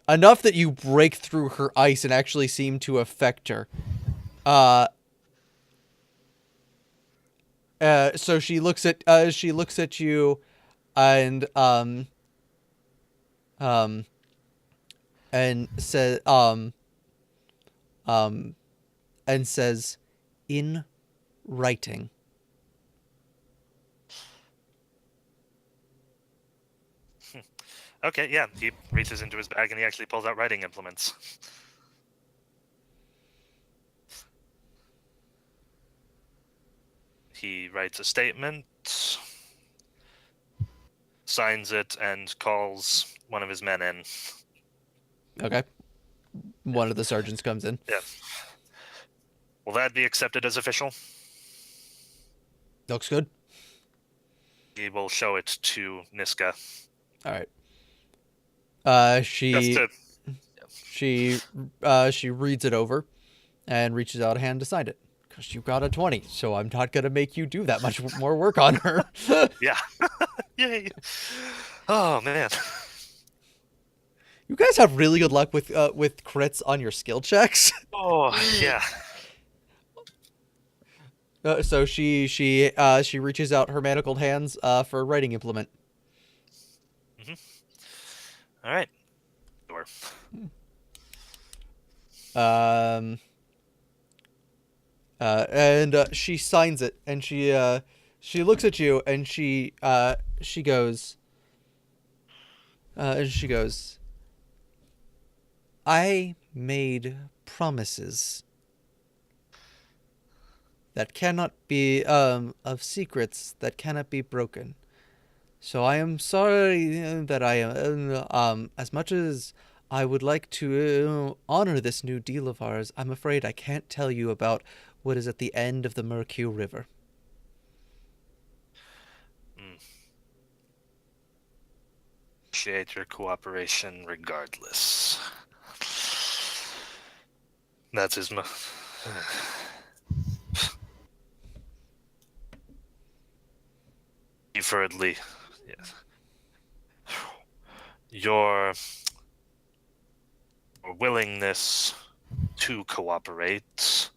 Enough that you break through her ice and actually seem to affect her. So she looks at you, and and says and says, in writing. Okay, yeah. He reaches into his bag and he actually pulls out writing implements. He writes a statement, signs it, and calls one of his men in. Okay. One of the sergeants comes in. Yeah. Will that be accepted as official? Looks good. He will show it to Niska. All right. She reads it over and reaches out a hand to sign it. Because you got a 20, so I'm not gonna make you do that much more work on her. Yeah. Yay. Oh man. You guys have really good luck with crits on your skill checks. Oh yeah. So she reaches out her manacled hands for a writing implement. All right. Sure. And she signs it, and she looks at you, and she goes, I made promises that cannot be, of secrets that cannot be broken. So I am sorry that I am, as much as I would like to honor this new deal of ours, I'm afraid I can't tell you about what is at the end of the Mercure River. Appreciate your cooperation regardless. That is my... Deferredly, yes. Your willingness to cooperate...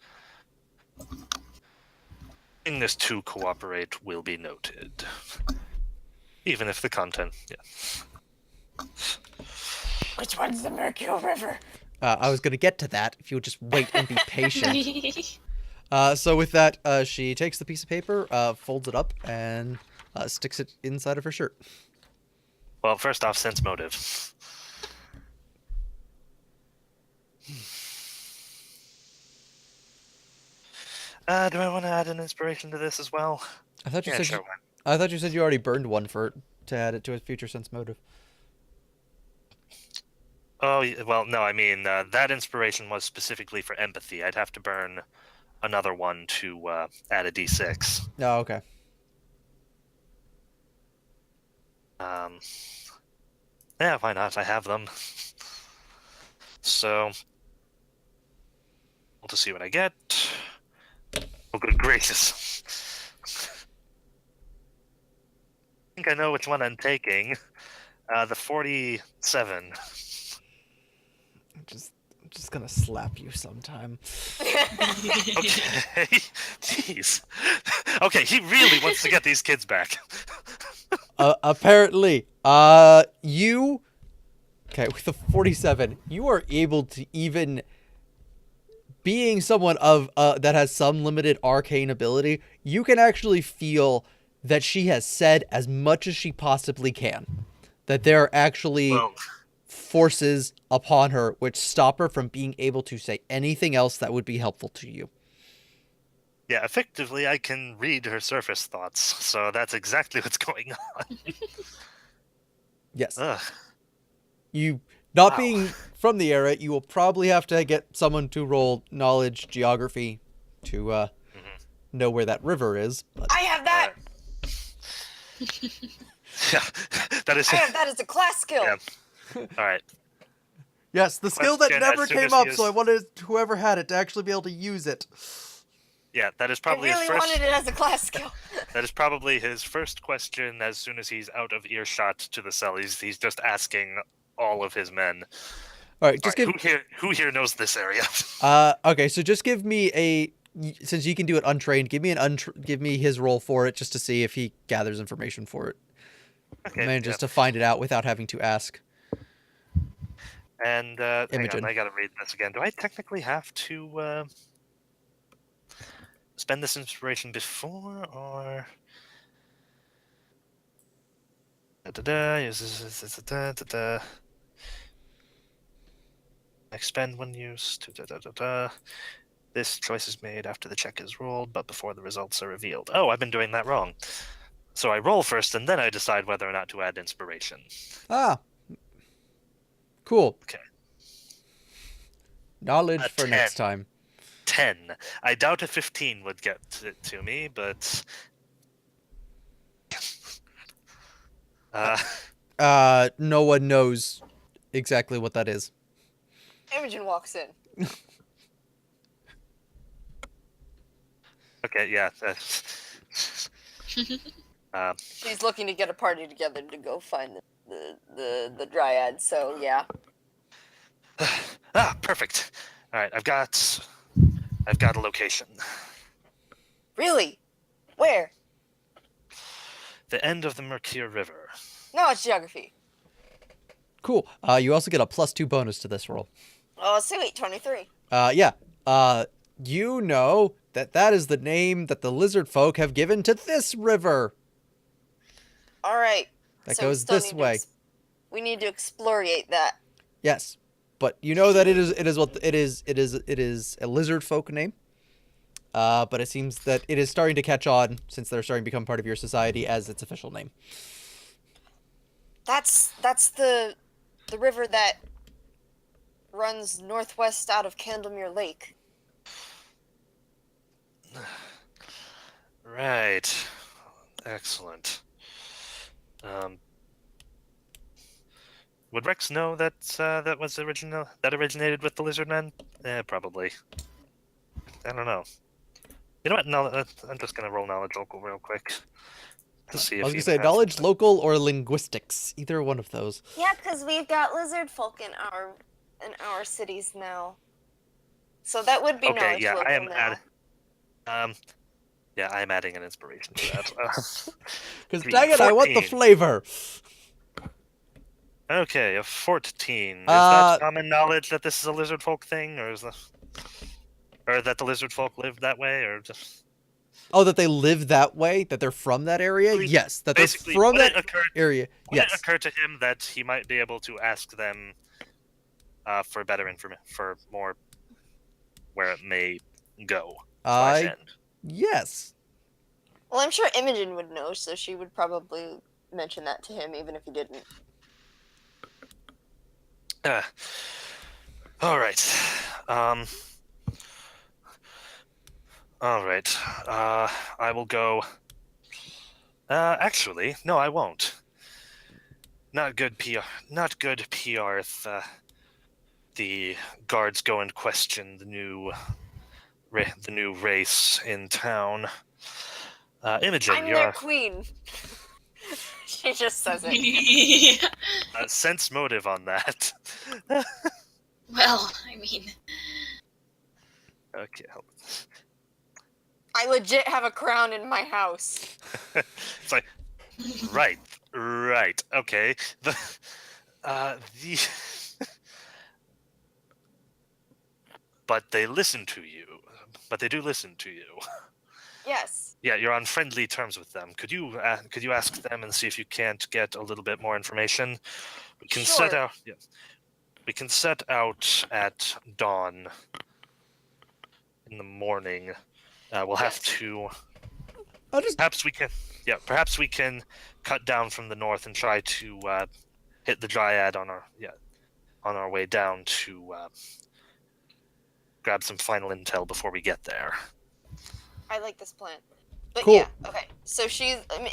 Willingness to cooperate will be noted. Even if the content... Yeah. Which one's the Mercure River? I was going to get to that if you would just wait and be patient. So with that, she takes the piece of paper, folds it up, and sticks it inside of her shirt. Well, first off, sense motive. Do I want to add an inspiration to this as well? I thought you Yeah, said sure. I thought you said you already burned one to add it to a future sense motive. Oh, well, no, I mean, that inspiration was specifically for empathy. I'd have to burn another one to add a d6. Oh, okay. Yeah, why not? I have them. So, we'll just see what I get. Oh, good gracious. I think I know which one I'm taking. The 47. I'm just gonna slap you sometime. Okay. Jeez. Okay, he really wants to get these kids back. Apparently, you... Okay, with the 47, you are able to even... Being someone of that has some limited arcane ability, you can actually feel that she has said as much as she possibly can. That there are actually... Well, forces upon her which stop her from being able to say anything else that would be helpful to you. yeah, effectively, I can read her surface thoughts, so that's exactly what's going on. Yes. Ugh. You, not Wow. being from the area, you will probably have to get someone to roll knowledge, geography, to know where that river is. But... I have that! Yeah, that is... I have that as a class skill! Yeah. All right. Yes, the skill that Question, never as soon came as he up, is- so I wanted whoever had it to actually be able to use it. Yeah, that is I probably really his first... wanted it as a class skill. That is probably his first question as soon as he's out of earshot to the cell. He's just asking all of his men. All right, just All right, who here knows this area? Okay, so just give me a... Since you can do it untrained, give me his roll for it just to see if he gathers information for it. Okay, Manages yeah. to find it out without having to ask. And hang Imogen. on, I gotta read this again. Do I technically have to spend this inspiration before, or... Expend when used. This choice is made after the check is rolled, but before the results are revealed. Oh, I've been doing that wrong. So I roll first, and then I decide whether or not to add inspiration. Ah. Cool. Okay. Knowledge A for 10. next time. 10. I doubt a 15 would get it to me, but... No one knows exactly what that is. Imogen walks in. Okay, yeah. She's looking to get a party together to go find the dryad. So yeah. Perfect. All right, I've got a location. Really? Where? The end of the Mercure River. No, it's geography. Cool. You also get a +2 bonus to this roll. Oh, sweet, 23. Yeah. You know that is the name that the lizard folk have given to this river. All right. That So we goes still this need way. We need to exploriate that. Yes, but you know that it is a lizard folk name. But it seems that it is starting to catch on since they're starting to become part of your society as its official name. That's the river that runs northwest out of Candlemere Lake. Right. Excellent. Would Rex know that that originated with the lizard men? Probably. I don't know. You know what? No, I'm just gonna roll knowledge local real quick to see if I was he gonna say has knowledge, something. local, or linguistics. Either one of those. Yeah, because we've got lizard folk in our cities now. So that would be Okay, knowledge yeah, local I am now. yeah, I'm adding an inspiration to that. Because dang it, I want the 14. flavor. Okay, a 14. Is that common knowledge that this is a lizard folk thing, or that the lizard folk live that way, or just? Oh, that they live that way? That they're from that area? Yes, that they're Basically, from would it that occur- area. Would it Yes. occur to him that he might be able to ask them for better information, for more where it may go? /end? Yes. Well, I'm sure Imogen would know, so she would probably mention that to him, even if he didn't. All right. All right. I will go. Actually, no, I won't. Not good PR. Not good PR if the guards go and question the new race in town. Imogen, I'm you're their queen. She just says it. sense motive on that. Well, I mean, Okay. I legit have a crown in my house. It's like, right. Okay. The but they listen to you. But they do listen to you. Yes. Yeah, you're on friendly terms with them. Could you ask them and see if you can't get a little bit more information? We can set Sure. out. Yeah, we can set out at dawn in the morning. We'll have Yes. to. I'll just. Perhaps we can. Yeah, perhaps we can cut down from the north and try to hit the Dryad on our way down to grab some final intel before we get there. I like this plan. But Cool. yeah, okay. So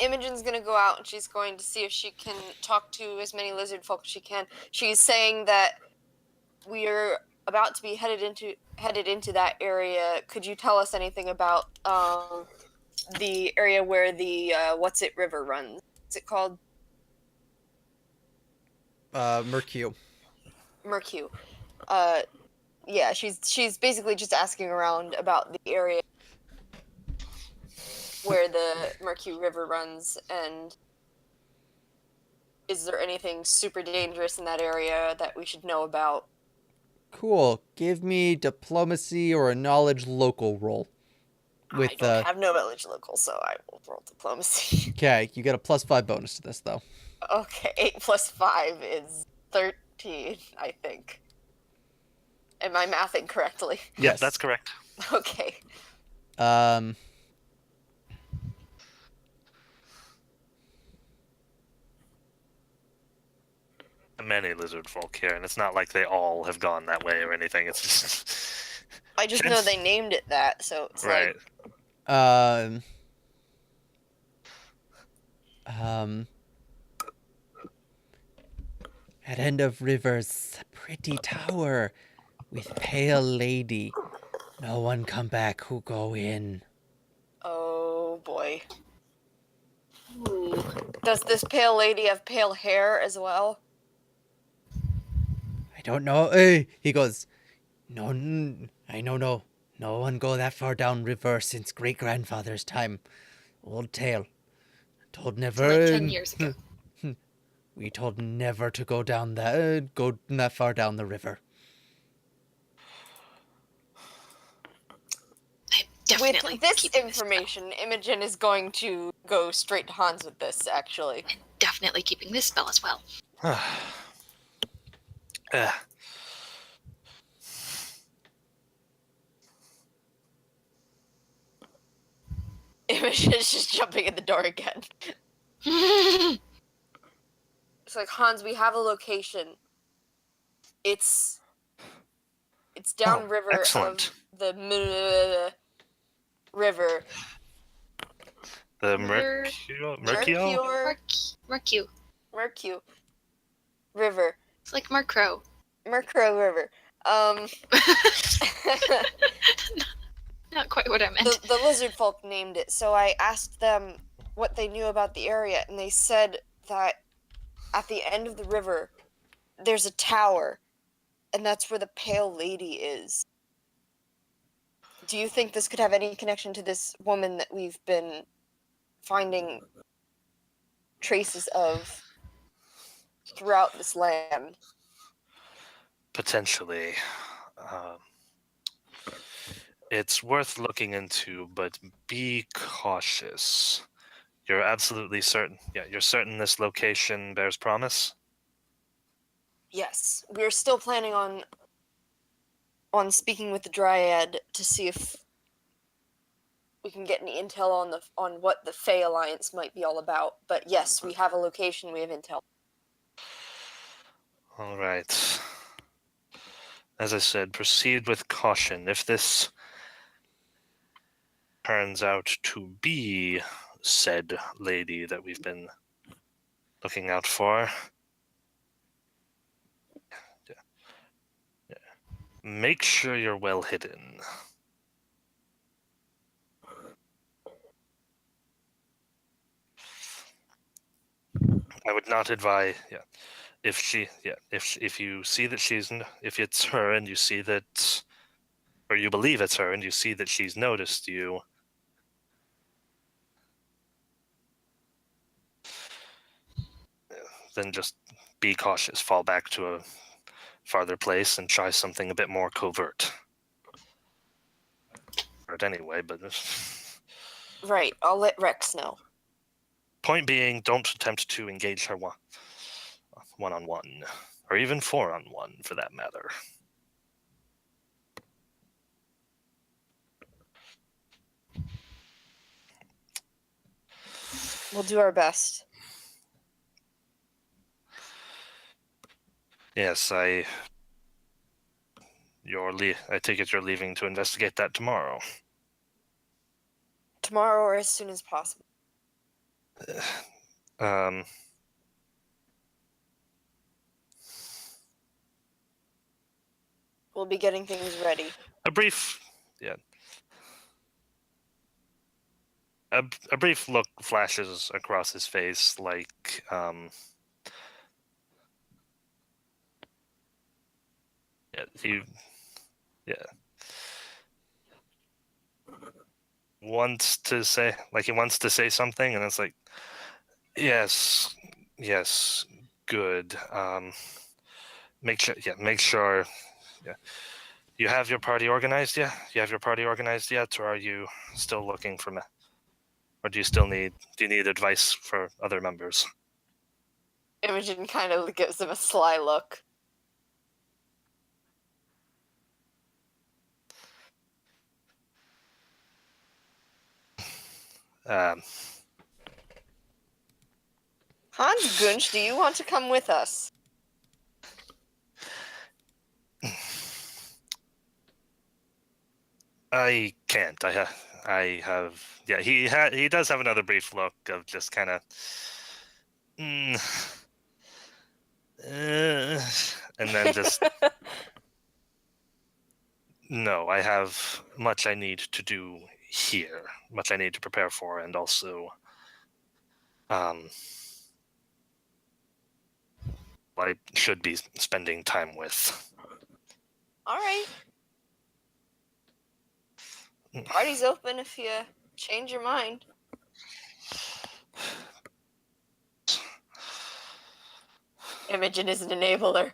Imogen's gonna go out and she's going to see if she can talk to as many lizard folk as she can. She's saying that we're about to be headed into that area. Could you tell us anything about the area where the What's It River runs? What's it called? Mercure. Mercure. Yeah, she's basically just asking around about the area where the Mercure River runs, and is there anything super dangerous in that area that we should know about? Cool. Give me diplomacy or a knowledge local roll. I don't have no knowledge local, so I will roll diplomacy. Okay, you get a +5 bonus to this though. Okay, 8 plus 5 is 13, I think. Am I mathing correctly? Yeah, Yes. that's correct. Okay. Many lizard folk here, and it's not like they all have gone that way or anything. It's just I just know they named it that, so it's right. like... At end of rivers, a pretty tower with pale lady. No one come back who go in. Does this pale lady have pale hair as well? I don't know. He goes, no, I know no. No one go that far down river since great-grandfather's time. Old tale. Told So never... like 10 years ago. We told never to go down that far down the river. I'm definitely With this keeping information, Imogen is going to go straight to Hans with this, actually. This spell. Definitely keeping this spell as well. Imogen is just jumping in the door again. It's like, Hans, we have a location. It's downriver excellent. of the river. The River- Mercure? Mercu. River. It's like Murkrow. Mercro River. Not quite what I meant. The lizard folk named it, so I asked them what they knew about the area, and they said that at the end of the river, there's a tower, and that's where the Pale Lady is. Do you think this could have any connection to this woman that we've been finding traces of throughout this land? Potentially. It's worth looking into, but be cautious. You're absolutely certain. Yeah, you're certain this location bears promise? Yes, we're still planning on speaking with the Dryad to see if we can get any intel on what the Fey Alliance might be all about. But yes, we have a location, we have intel. All right. As I said, proceed with caution. If this turns out to be said lady that we've been looking out for, make sure you're well hidden. I would not advise. Yeah, if you see that if it's her and you see that, or you believe it's her and you see that she's noticed you, then just be cautious. Fall back to a farther place and try something a bit more covert. Anyway, but Right, I'll let Rex know. point being, don't attempt to engage her one-on-one, or even four-on-one for that matter. We'll do our best. Yes, I take it you're leaving to investigate that tomorrow. Tomorrow or as soon as possible. We'll be getting things ready. A brief look flashes across his face, like he wants to say something, and it's like, yes, good. Make sure. Yeah. You have your party organized yet? Or are you still looking for me? Or do you need advice for other members? Imogen kind of gives him a sly look. Hans Gunch, do you want to come with us? I can't. I have. Yeah, he does have another brief look of just kind of. And then just. No, I have much I need to do here, much I need to prepare for, and also, I should be spending time with. All right. Party's open if you change your mind. Imogen is an enabler.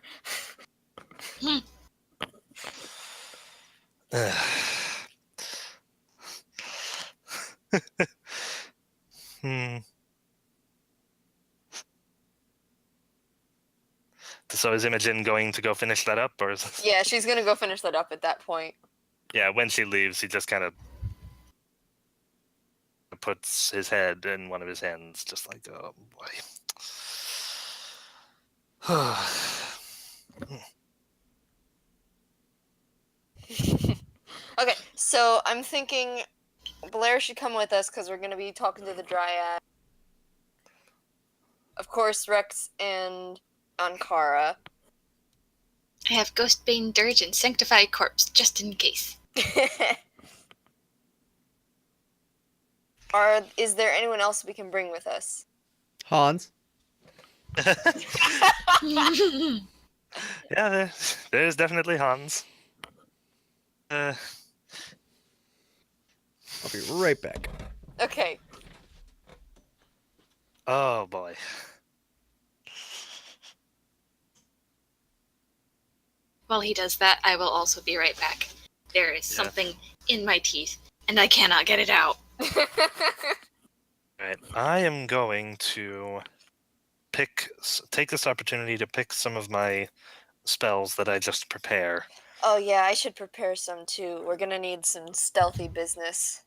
So is Imogen going to go finish that up, or is... Yeah, she's gonna go finish that up at that point. Yeah, when she leaves, he just kind of puts his head in one of his hands, just like, oh boy. Okay, so I'm thinking Blair should come with us because we're gonna be talking to the Dryad. Of course, Rex and Ankara. I have Ghostbane Dirge and Sanctify Corpse, just in case. Is there anyone else we can bring with us? Hans. Yeah, there's definitely Hans. I'll be right back. Okay. Oh boy. While he does that, I will also be right back. There is something in my teeth, and I cannot get it out. Right. I am going to take this opportunity to pick some of my spells that I just prepare. Oh yeah, I should prepare some too. We're gonna need some stealthy business.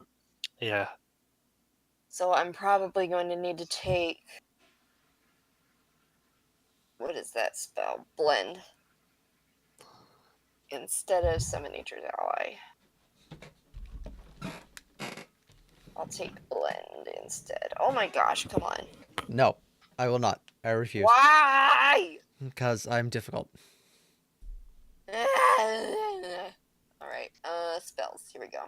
Yeah. So I'm probably going to need to take... What is that spell? Blend. Instead of Summon Nature's Ally. I'll take Blend instead. Oh my gosh, come on. No, I will not. I refuse. Why? Because I'm difficult. Alright, spells. Here we go.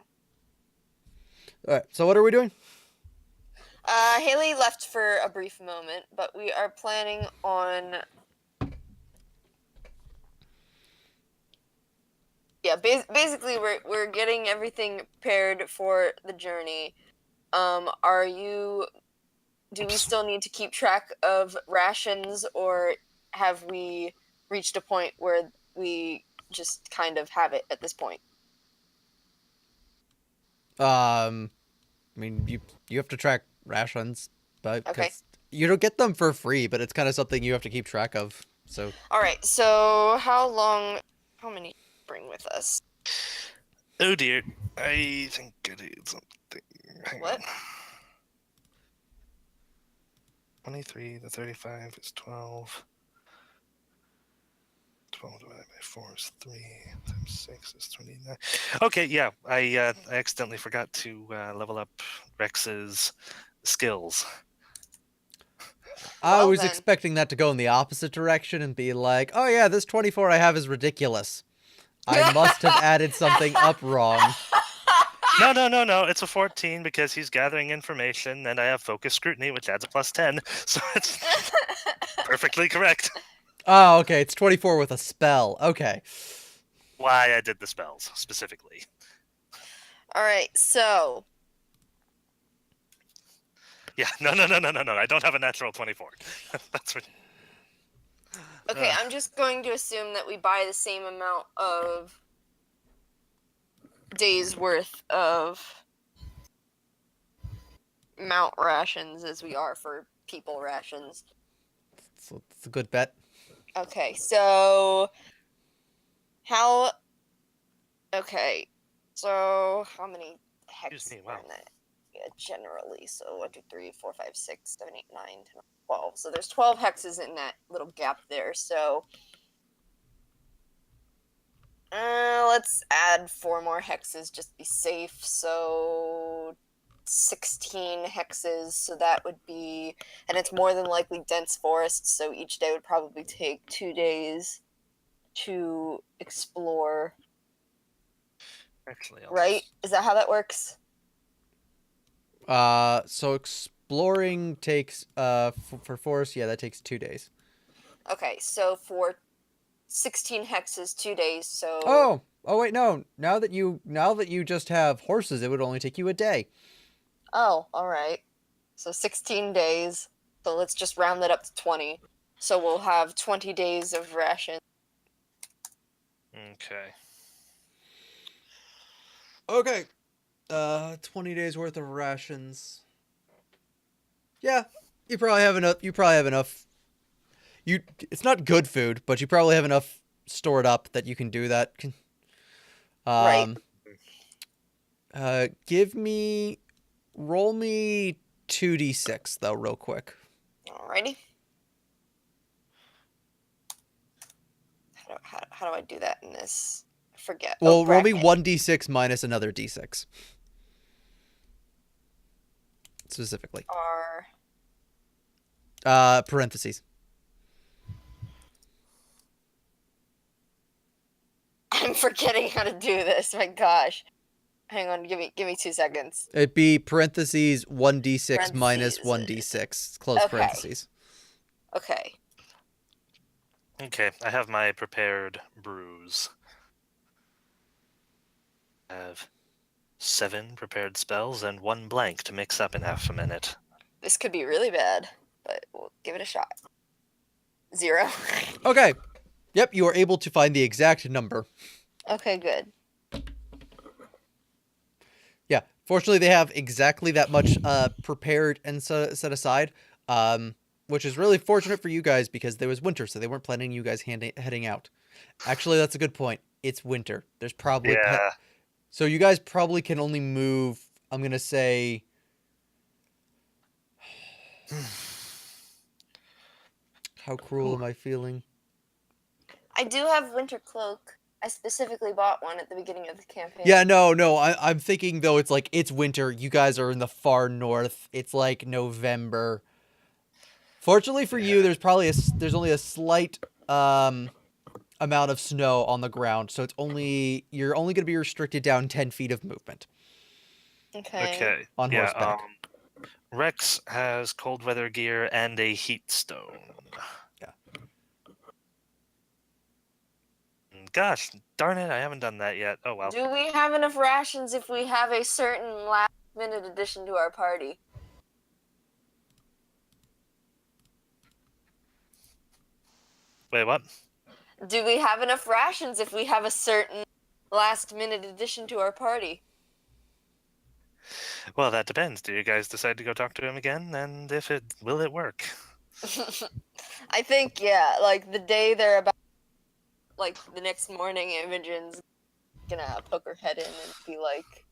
Alright, so what are we doing? Haley left for a brief moment, but we are planning on... Yeah, basically we're getting everything prepared for the journey. Do we still need to keep track of rations, or have we reached a point where we just kind of have it at this point? I mean, you have to track rations, but Okay. you don't get them for free, but it's kind of something you have to keep track of. So. All right. So how many bring with us? Oh dear. I think I did something. Hang What? on. 23 to 35 is 12. 12 divided by 4 is 3 times 6 is 29. Okay, yeah, I accidentally forgot to level up Rex's skills. I Well, was then. expecting that to go in the opposite direction and be like, oh yeah, this 24 I have is ridiculous. I must have added something up wrong. No, it's a 14 because he's gathering information, and I have focus scrutiny, which adds a plus 10, so it's perfectly correct. Oh, okay, it's 24 with a spell. Okay. Why I did the spells, specifically. All right. So. Yeah, no, I don't have a natural 24. That's what... Okay, I'm just going to assume that we buy the same amount of days worth of mount rations as we are for people rations. So it's a good bet. Okay, so Okay, so how many hex Excuse me, are wow. in that? Yeah, generally, so 1, 2, 3, 4, 5, 6, 7, 8, 9, 10, 12. So there's 12 hexes in that little gap there. So let's add 4 more hexes just to be safe. So 16 hexes. So that would be, and it's more than likely dense forest. So each day would probably take 2 days to explore. Actually, Right? Is that how that works? So exploring takes, for forest, yeah, that takes 2 days. Okay, so for 16 hexes, 2 days, so... Oh wait, no. Now that you just have horses, it would only take you a day. Oh, alright. So 16 days. So let's just round that up to 20. So we'll have 20 days of ration. Okay. Okay. 20 days worth of rations. Yeah, you probably have enough. It's not good food, but you probably have enough stored up that you can do that. Right. Roll me 2d6 though, real quick. Alrighty. How do I do that in this? I forget. Well, roll me bracket. 1d6 minus another d6. Specifically. Parentheses. I'm forgetting how to do this. My gosh. Hang on, give me 2 seconds. It'd be parentheses 1d6 minus Parentheses. 1d6. Close Okay. parentheses. Okay. Okay, I have my prepared brews. I have 7 prepared spells and 1 blank to mix up in half a minute. This could be really bad, but we'll give it a shot. 0. Okay. Yep, you are able to find the exact number. Okay, good. Yeah, fortunately they have exactly that much prepared and set aside, which is really fortunate for you guys because there was winter, so they weren't planning you guys heading out. Actually, that's a good point. It's winter. There's probably Yeah. so you guys probably can only move, I'm going to say how cruel am I feeling? I do have winter cloak. I specifically bought one at the beginning of the campaign. Yeah, no. I'm thinking though it's winter. You guys are in the far north. It's like November. Fortunately for you, there's only a slight amount of snow on the ground, so you're only going to be restricted down 10 feet of movement. Okay. On horseback. Rex has cold weather gear and a heat stone. Yeah. Gosh, darn it, I haven't done that yet. Oh well. Do we have enough rations if we have a certain last-minute addition to our party? Wait, what? Do we have enough rations if we have a certain last-minute addition to our party? Well, that depends. Do you guys decide to go talk to him again? And will it work? I think, yeah, like the day they're about, like the next morning, Imogen's gonna poke her head in and be like,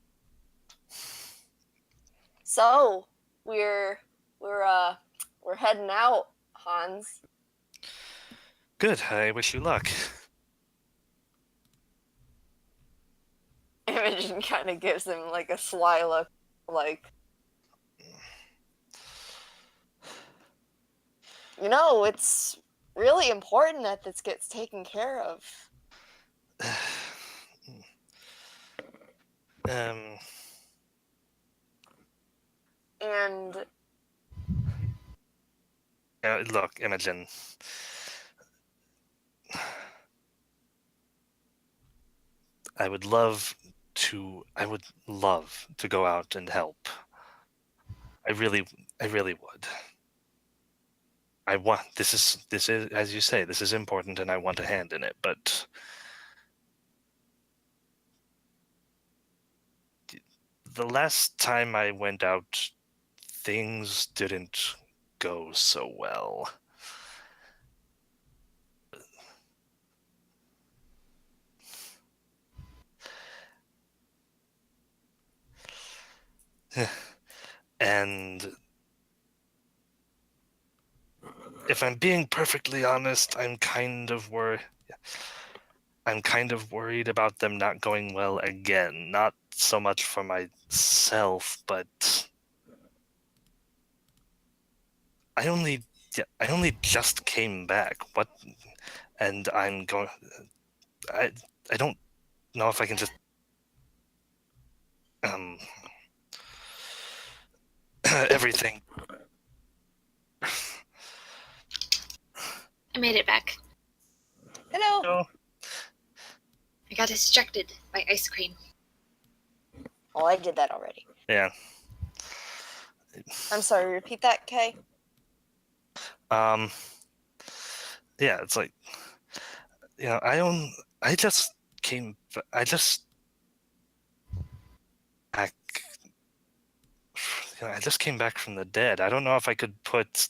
"So, we're heading out, Hans." Good. I wish you luck. Imogen kind of gives him like a sly look, like, it's really important that this gets taken care of. And Look, Imogen. I would love to go out and help. I really would. This is, as you say, this is important and I want a hand in it, but the last time I went out, things didn't go so well. And if I'm being perfectly honest, I'm kind of worried about them not going well again. Not so much for myself, but I only just came back. And I'm going. I don't know if I can just everything. I made it back. Hello. No. I got distracted by ice cream. Well, I did that already. Yeah. I'm sorry, repeat that, Kay? Yeah, it's like, I just back, I just came back from the dead. I don't know if I could put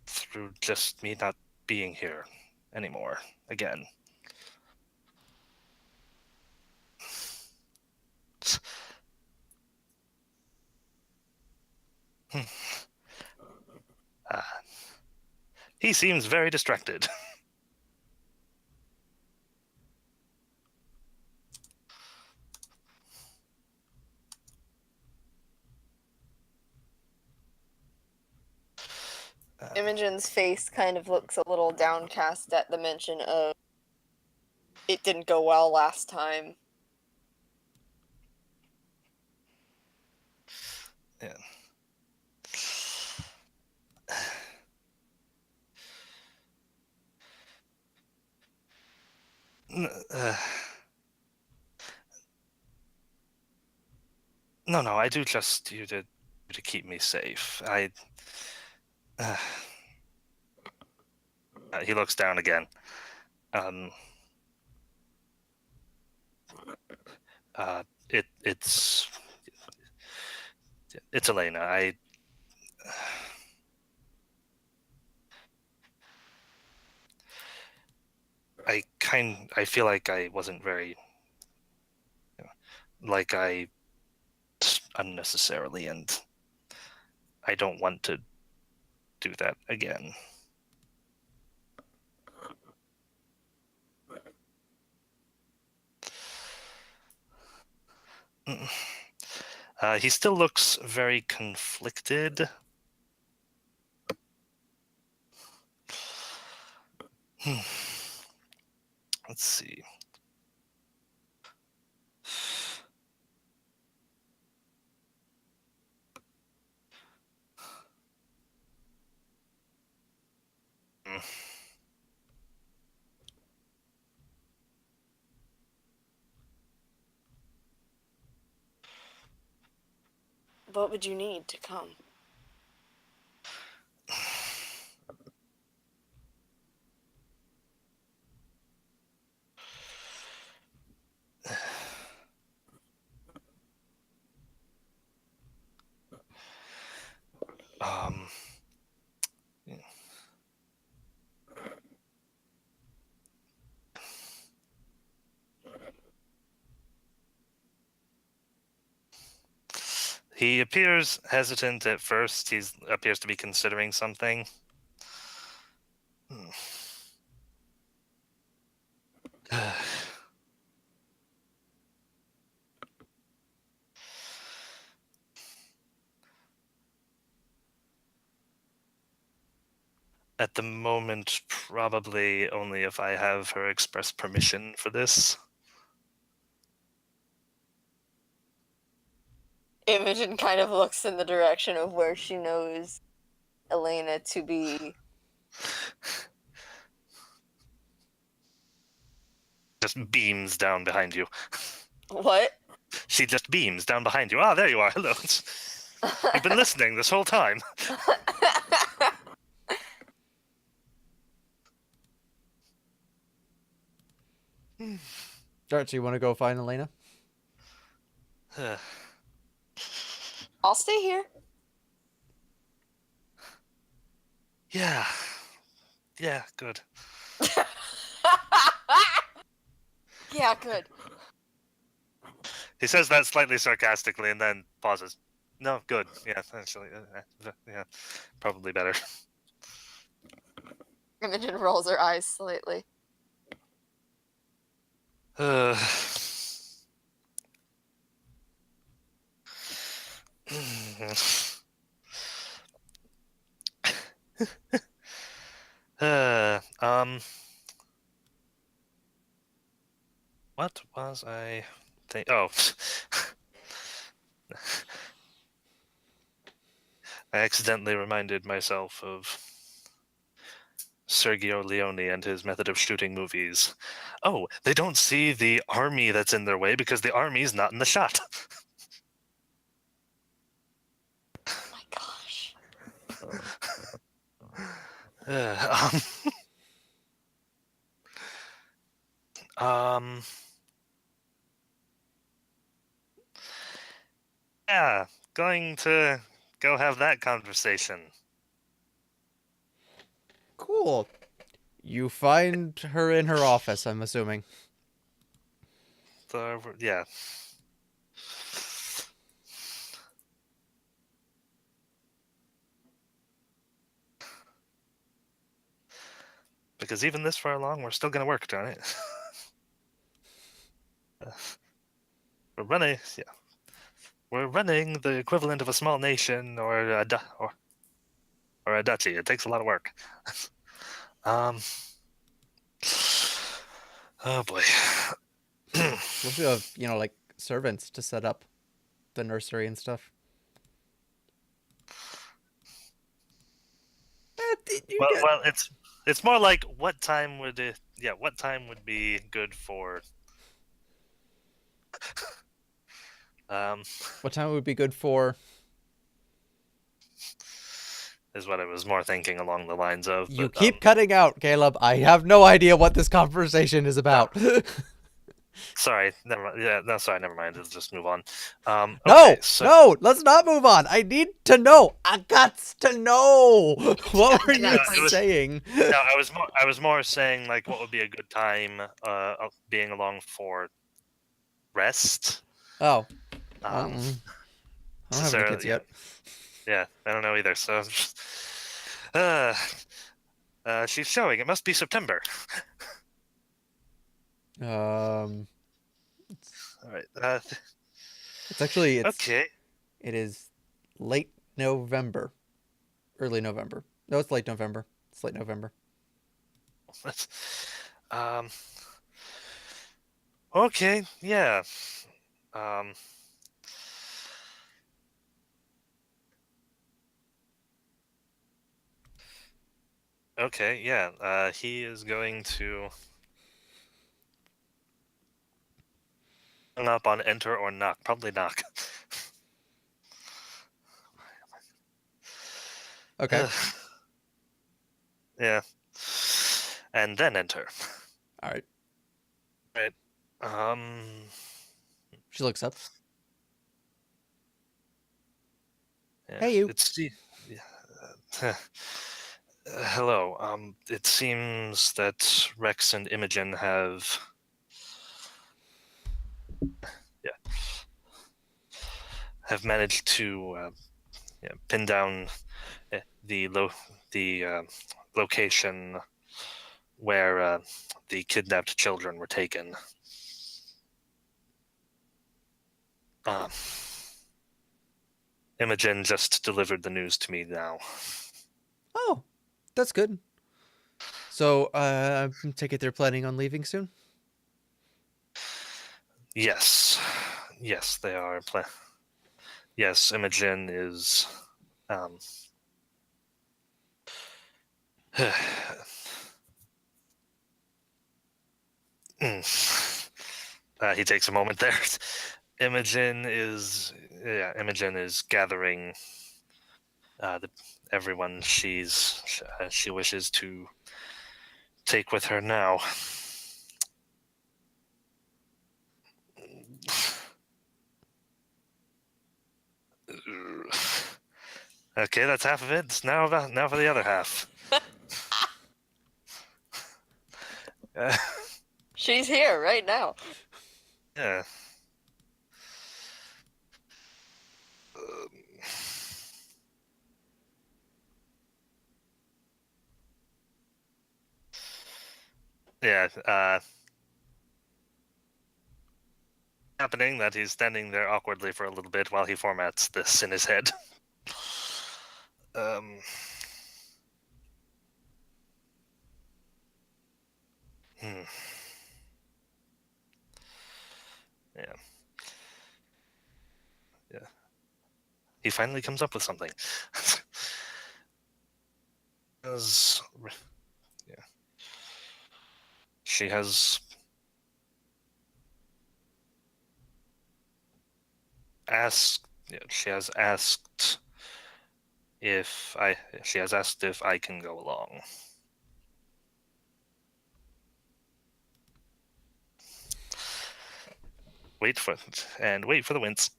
through just me not being here anymore again. Uh, he seems very distracted. Imogen's face kind of looks a little downcast at the mention of it didn't go well last time. Yeah. No, I do trust you to keep me safe. He looks down again. It's Elena. I feel like I wasn't very, like I unnecessarily, and I don't want to do that again. He still looks very conflicted. Let's see. What would you need to come? Yeah. He appears hesitant at first. He appears to be considering something. At the moment, probably only if I have her express permission for this. Imogen kind of looks in the direction of where she knows Elena to be. Just beams down behind you. What? She just beams down behind you. Ah, there you are. Hello. You've been listening this whole time. Darth, you want to go find Elena? I'll stay here. Yeah. Yeah, good. Yeah, good. He says that slightly sarcastically and then pauses. No, good. Yeah, actually. Yeah, probably better. Imogen rolls her eyes slightly. What was I think? Oh. I accidentally reminded myself of Sergio Leone and his method of shooting movies. Oh, they don't see the army that's in their way because the army's not in the shot. Oh my gosh. Uh, um, yeah, going to go have that conversation. Cool. You find her in her office, I'm assuming. Yeah. Because even this far along, we're still going to work, darn it. We're running the equivalent of a small nation or a duchy. It takes a lot of work. Oh boy. Plus you have, like servants to set up the nursery and stuff. Well, it's more like what time would be good for What time would be good for? is what I was more thinking along the lines of. You But, keep cutting out, Caleb. I have no idea what this conversation is about. sorry, never mind. Yeah, no, sorry, never mind. Let's just move on. No, Okay, so no, let's not move on. I need to know. I got to know. What were you Exactly. saying? no, I was more saying like what would be a good time of being along for rest. Oh, I Um, don't have any necessarily- kids yet. Yeah, I don't know either. So, she's showing. It must be September. All All right. it's Okay. it is late November, early November. No, it's late November. It's late November. um. Okay. Yeah. Um. Okay. Yeah. He is going to hang up on enter or knock. Probably knock. Okay. Yeah. And then enter. All right. Right. She looks up. Yeah, Hey, you. It's the. Hello. It seems that Rex and Imogen have. Yeah. Have managed to pin down the location where the kidnapped children were taken. Imogen just delivered the news to me now. Oh, that's good. So, take it they're planning on leaving soon? Yes. Yes, they are. Yes, Imogen is. He takes a moment there. Imogen is gathering everyone she wishes to take with her now. Okay, that's half of it. Now for the other half. She's here right now. Yeah. Yeah. Happening that he's standing there awkwardly for a little bit while he formats this in his head. Hmm. Yeah. Yeah. he finally comes up with something. She has asked. She has asked if I. She has asked if I can go along. Wait for the wince.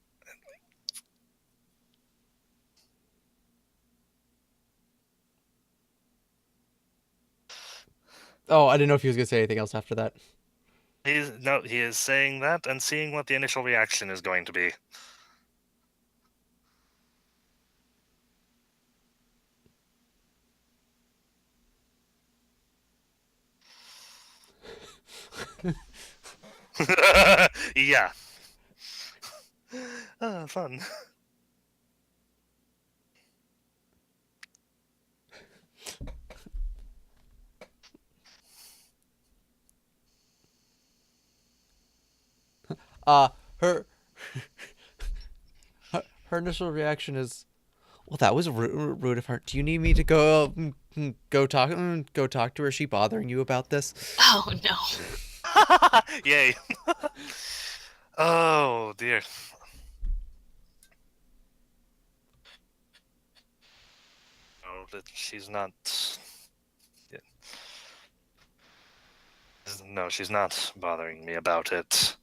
Oh, I didn't know if he was going to say anything else after that. He is saying that and seeing what the initial reaction is going to be. Yeah. Fun. Her her initial reaction is, well, that was rude of her. Do you need me to go talk to her? Is she bothering you about this? Oh no. Yay. Oh dear. Oh, that she's not. No, she's not bothering me about it.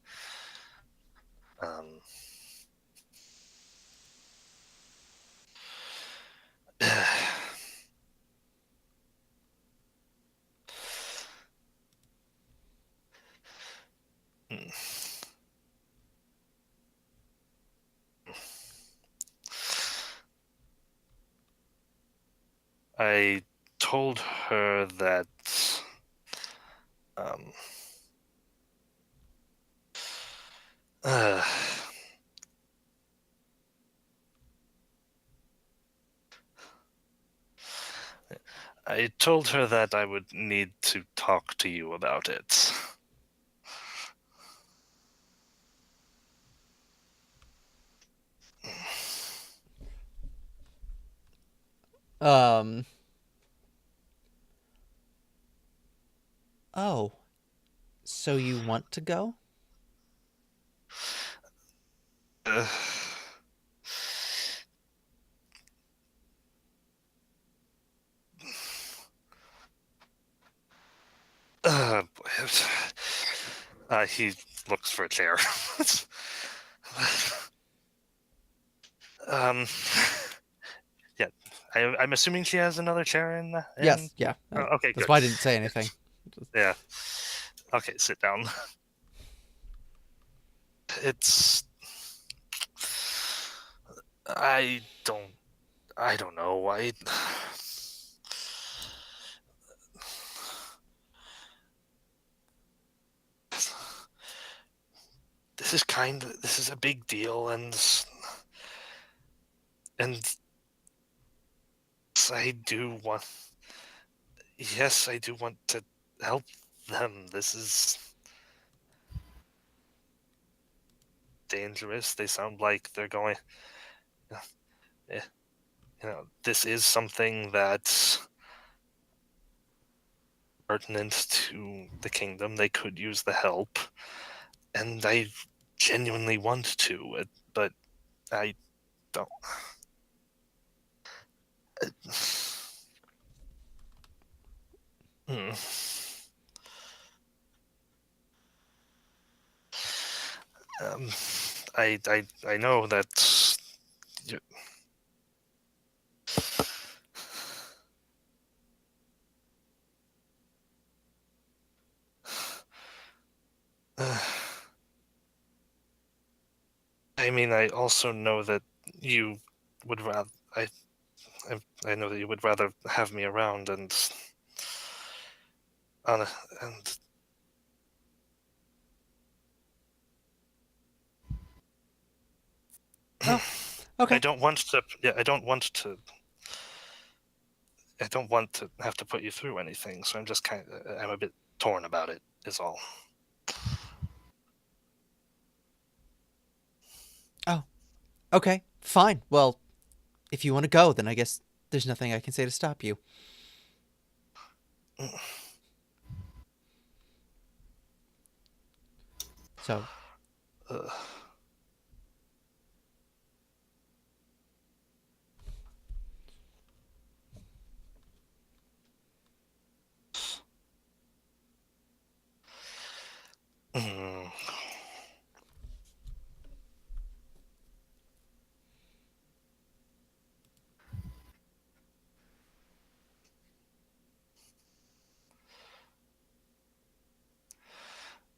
I told her that I told her that I would need to talk to you about it. Oh, so you want to go? He looks for a chair. Yeah, I'm assuming she has another chair in. Yes, yeah. Okay, that's good. why I didn't say anything. Yeah. Okay, sit down. It's. I don't know. This is a big deal, and I do want. Yes, I do want to help them. This is dangerous. They sound like they're going. This is something that's pertinent to the kingdom. They could use the help, and I genuinely want to, but I don't. Hmm. I know that. I mean, I also know that you would rather. I know that you would rather have me around and and Oh, okay. I don't want to. Yeah, I don't want to. I don't want to have to put you through anything. So I'm a bit torn about it. Is all. Oh, okay, fine. Well, if you want to go, then I guess there's nothing I can say to stop you. So, Ugh. Mm.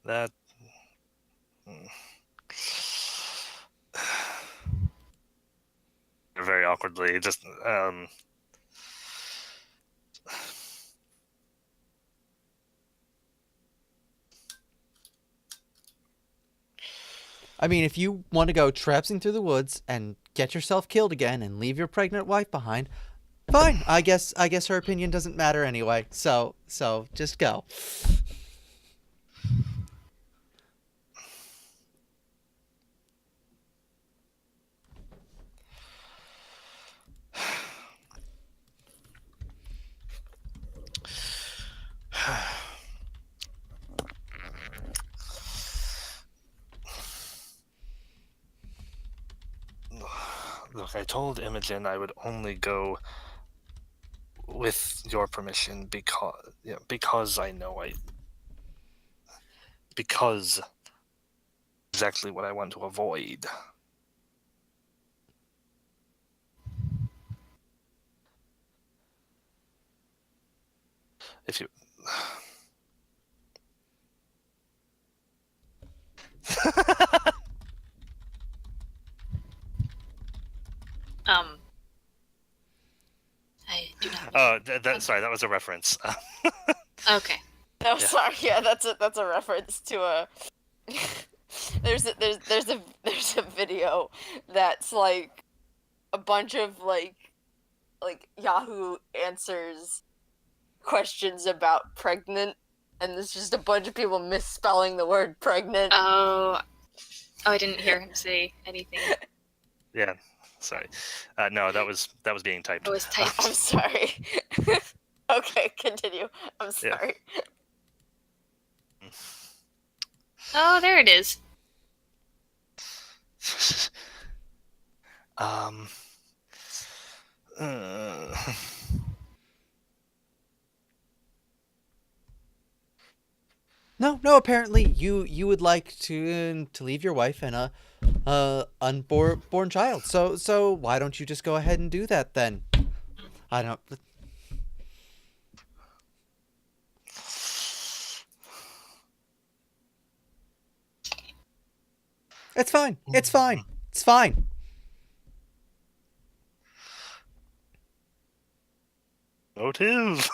That. Mm. Very awkwardly, just I mean, if you want to go traipsing through the woods and get yourself killed again and leave your pregnant wife behind, fine. I guess her opinion doesn't matter anyway. So just go. Look, I told Imogen I would only go with your permission because I know because exactly what I want to avoid. If you I do not. Oh, sorry, that was a reference. Okay. No, Yeah. sorry. Yeah, that's a reference to a. there's a video that's like a bunch of like Yahoo answers questions about pregnant, and there's just a bunch of people misspelling the word pregnant. Oh, I didn't hear him say anything. Yeah, sorry. No, that was being typed. I was typed. I'm sorry. Okay, continue. I'm Yeah. sorry. Oh, there it is. um. uh, No. Apparently, you would like to leave your wife and a unborn child. So why don't you just go ahead and do that then? I don't. It's fine. It's fine. It's fine. Motive.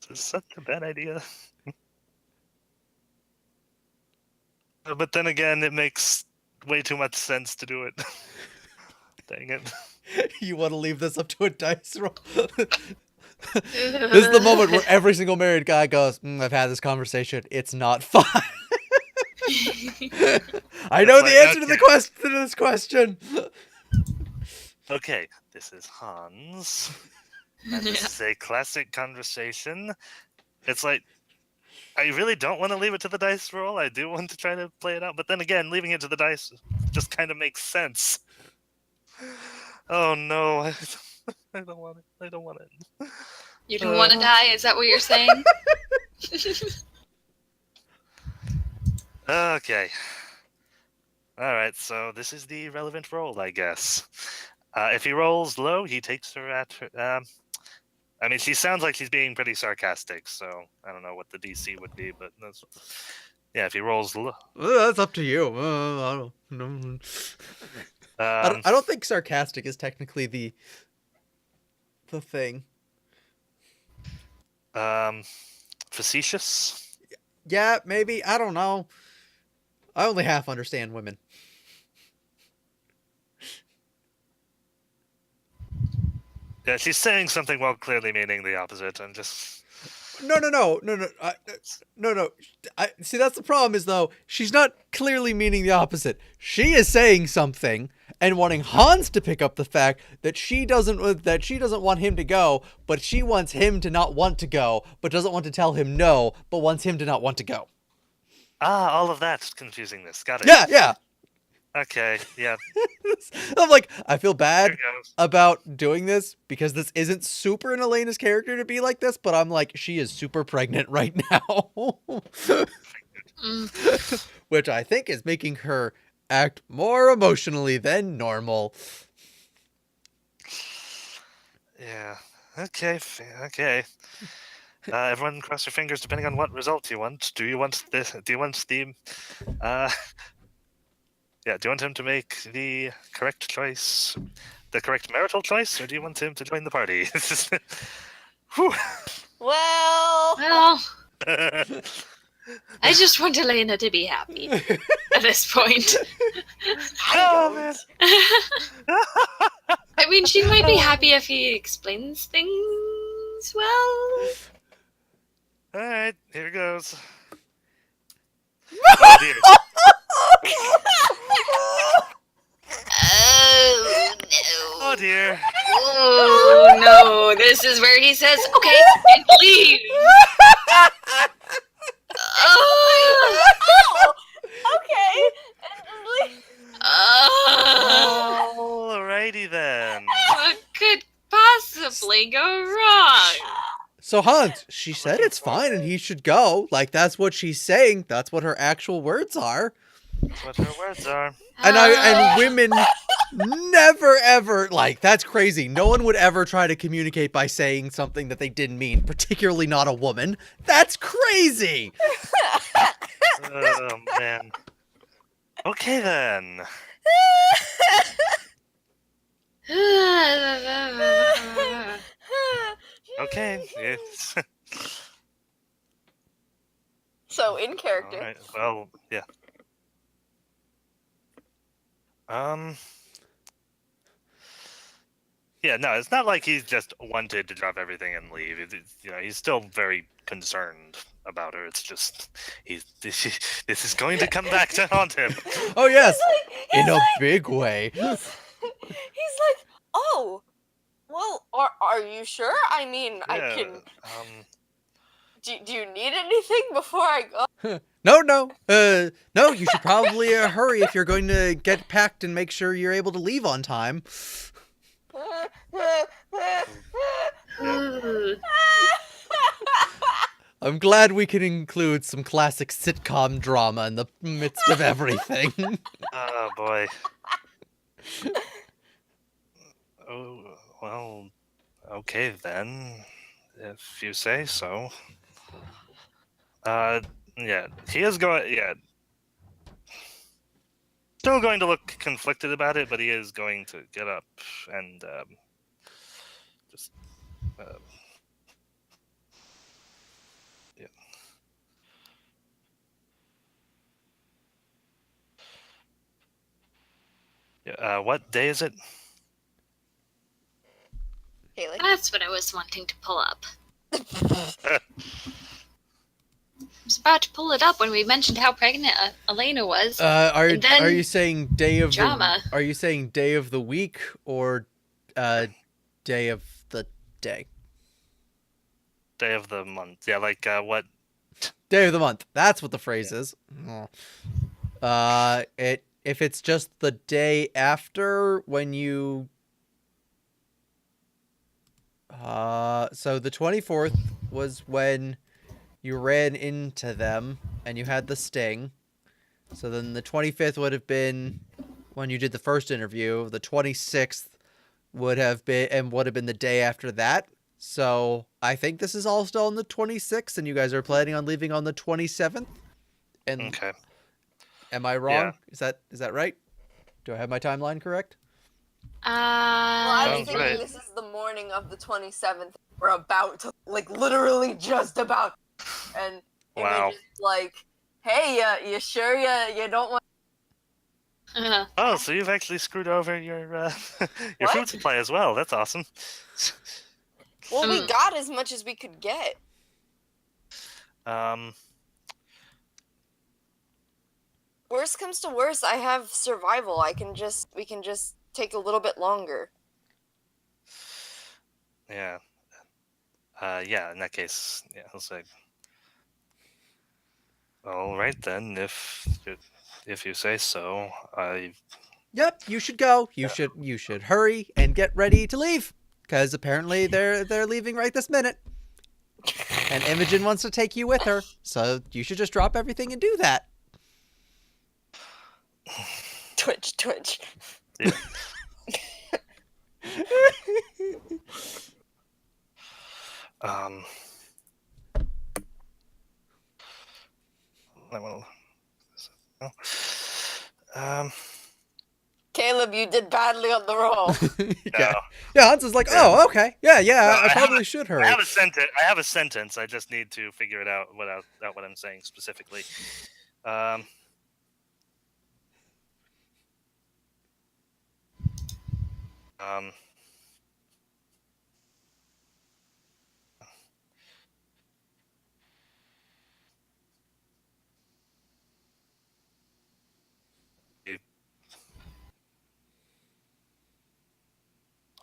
This is such a bad idea. But then again, it makes way too much sense to do it. Dang it. You want to leave this up to a dice roll? This is the moment where every single married guy goes, I've had this conversation. It's not fun. I know the answer to this question. Okay, this is Hans. And this is a classic conversation. It's like, I really don't want to leave it to the dice roll. I do want to try to play it out. But then again, leaving it to the dice just kind of makes sense. Oh no. I don't want it. I don't want it. You don't want to die? Is that what you're saying? Okay. Alright, so this is the relevant roll, I guess. If he rolls low, he takes her at her... I mean, she sounds like she's being pretty sarcastic, so I don't know what the DC would be, but that's... Yeah, if he rolls low... That's up to you. I don't know. I don't think sarcastic is technically the thing. Facetious? Yeah, maybe. I don't know. I only half understand women. Yeah, she's saying something while clearly meaning the opposite. I'm just... No. See, that's the problem is, though, she's not clearly meaning the opposite. She is saying something and wanting Hans to pick up the fact that she doesn't want him to go, but she wants him to not want to go, but doesn't want to tell him no, but wants him to not want to go. Ah, all of that's confusing this. Got it. Yeah. Okay, yeah. I'm like, I feel Here bad goes. about doing this because this isn't super in Elena's character to be like this, but I'm like, she is super pregnant right now. Which I think is making her act more emotionally than normal. Yeah. Okay. Everyone cross your fingers depending on what result you want. Do you want this? Do you want the... Yeah, do you want him to make the correct choice? The correct marital choice? Or do you want him to join the party? Whew. Well, Well, I just want Elena to be happy at this point. Oh, man. I mean, she might be happy if he explains things well. Alright, here goes. Oh, dear. Oh, no. Oh, dear. Oh, no. This is where he says, okay, and leave. Oh. okay. Alrighty then. What could possibly go wrong? So Hans, she said it's fine and he should go. Like, that's what she's saying. That's what her actual words are. That's what her words are. And women never ever, like, that's crazy. No one would ever try to communicate by saying something that they didn't mean, particularly not a woman. That's crazy. Oh, man. Okay, then. Okay. Yes. So, in character. Alright, well, yeah. Yeah, no, it's not like he's just wanted to drop everything and leave. He's still very concerned about her. It's just this is going to come back to haunt him. Oh, yes. He's In a like- big way. He's like, oh, well, are you sure? I mean, I Yeah, can. Do you need anything before I go? No. No, you should probably hurry if you're going to get packed and make sure you're able to leave on time. I'm glad we can include some classic sitcom drama in the midst of everything. Oh boy. Oh well. Okay then, if you say so. Yeah, he is going. Yeah, still going to look conflicted about it, but he is going to get up and just. Yeah. Yeah. What day is it? Haley? That's what I was wanting to pull up. I was about to pull it up when we mentioned how pregnant Elena was. Are then you saying day of drama. Are you saying day of the week or day of the day? Day of the month. Yeah, like what? Day of the month. That's what the phrase is. Oh. If it's just the day after when you so the 24th was when you ran into them and you had the sting. So then the 25th would have been when you did the first interview. The 26th would have been the day after that. So I think this is all still on the 26th and you guys are planning on leaving on the 27th. And Okay. am I wrong? Yeah. Is that right? Do I have my timeline correct? Well, I was Sounds thinking right. this is the morning of the 27th. We're about to, like, literally just about. And Wow. Imogen's like, hey, you sure you don't want. Oh, so you've actually screwed over your your What? food supply as well. That's awesome. Well, we got as much as we could get. Worst comes to worst, I have survival. We can just take a little bit longer. Yeah. Yeah, in that case, yeah, I'll say. All right then, if you say so, Yep, you should go. You should hurry and get ready to leave, because apparently they're leaving right this minute. And Imogen wants to take you with her, so you should just drop everything and do that. Twitch. Yeah. I will. Caleb, you did badly on the roll. Yeah. Yeah, Hans is like, oh, okay. Yeah, No, I probably should hurry. I have a sentence. I just need to figure it out what I'm saying specifically.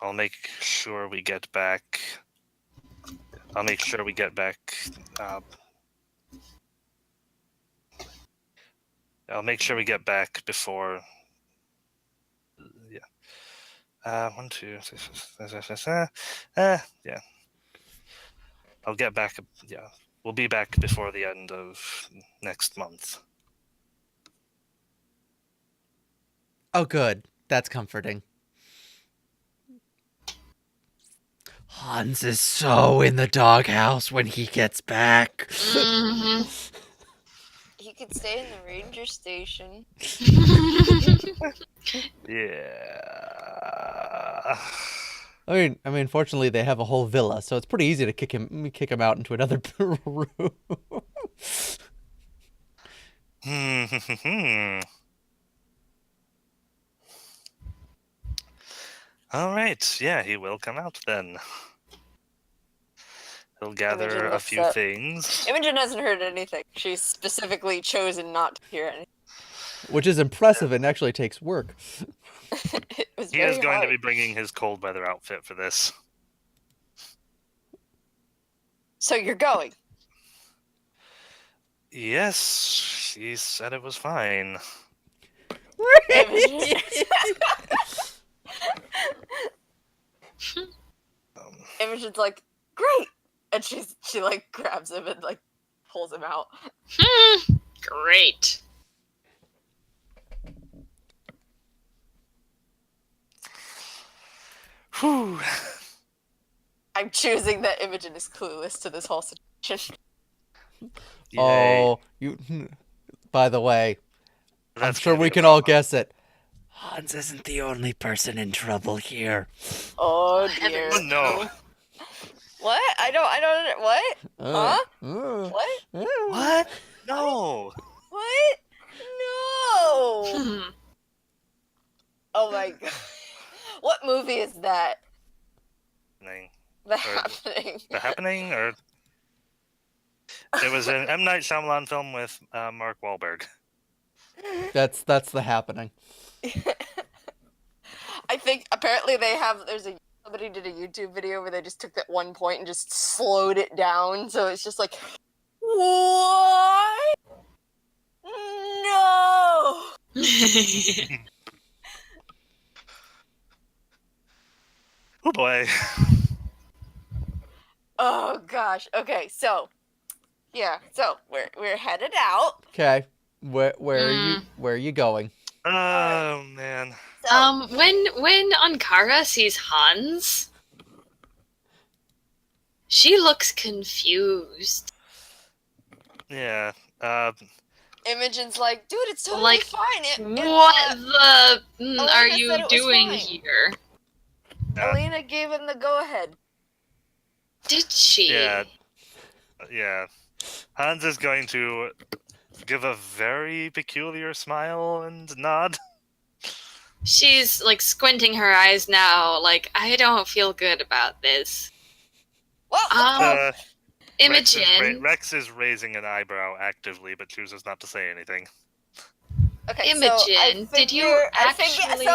I'll make sure we get back. I'll make sure we get back. I'll make sure we get back before. Yeah. 1, 2. Yeah. I'll get back. Yeah. We'll be back before the end of next month. Oh, good. That's comforting. Hans is so in the doghouse when he gets back. Mm-hmm. He could stay in the ranger station. Yeah. I mean, fortunately, they have a whole villa, so it's pretty easy to kick him out into another room. All right. Yeah, he will come out then. He'll gather Imogen a looks few up. things. Imogen hasn't heard anything. She's specifically chosen not to hear anything. Which is impressive and actually takes work. It was He very is going hard. to be bringing his cold weather outfit for this. So you're going. Yes, he said it was fine. Imogen. Imogen's like, great, and she like grabs him and like pulls him out. Great. Whew. I'm choosing that Imogen is clueless to this whole situation. Yay. Oh, you. By the way, I'm That's sure gonna we be a can all problem. guess it. Hans isn't the only person in trouble here. Oh dear. Heavens. Oh no. What? I don't. What? Huh? What? What? No. What? No. Oh my god. What movie is that? Happening. The Happening. The Happening, or it was an M. Night Shyamalan film with Mark Wahlberg. That's the happening. I think apparently somebody did a YouTube video where they just took that one point and just slowed it down, so it's just like, what? No. Oh boy. Oh gosh. Okay, so yeah, so we're headed out. Okay, where are you going? Oh man. So, when Ankara sees Hans, she looks confused. Yeah. Imogen's like, dude, it's totally Like, fine. What the Elena are said you it was doing fine. here? Elena gave him the go-ahead. Did she? Yeah. Yeah. Hans is going to give a very peculiar smile and nod. She's like squinting her eyes now, like, I don't feel good about this. Well, let's go. Imogen. Rex is raising an eyebrow actively, but chooses not to say anything. Okay, Imogen, did you actually? So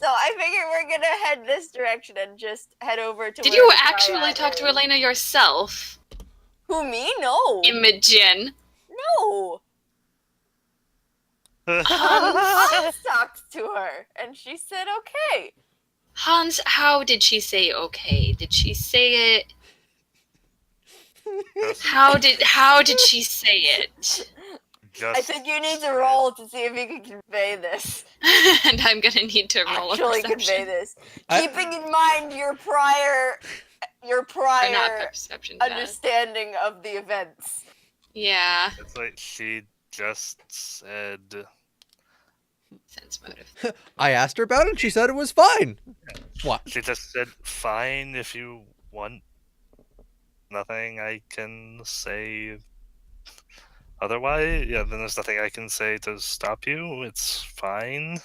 I figure we're gonna head this direction and just head over to. Did where you the actually Dryad talk to is. Elena yourself? Who, me? No. Imogen. No. Hans. Hans talked to her, and she said okay. Hans, how did she say okay? Did she say it? How did she say it? Just I think you need to roll to see if you can convey this. And I'm gonna need to roll a Actually perception. convey this. Keeping in mind your prior Or not perception. understanding of the events. Yeah. It's like she just said. Sense motive. I asked her about it, and she said it was fine. What? She just said, "Fine, if you want." Nothing I can say. Otherwise, yeah, then there's nothing I can say to stop you. It's fine.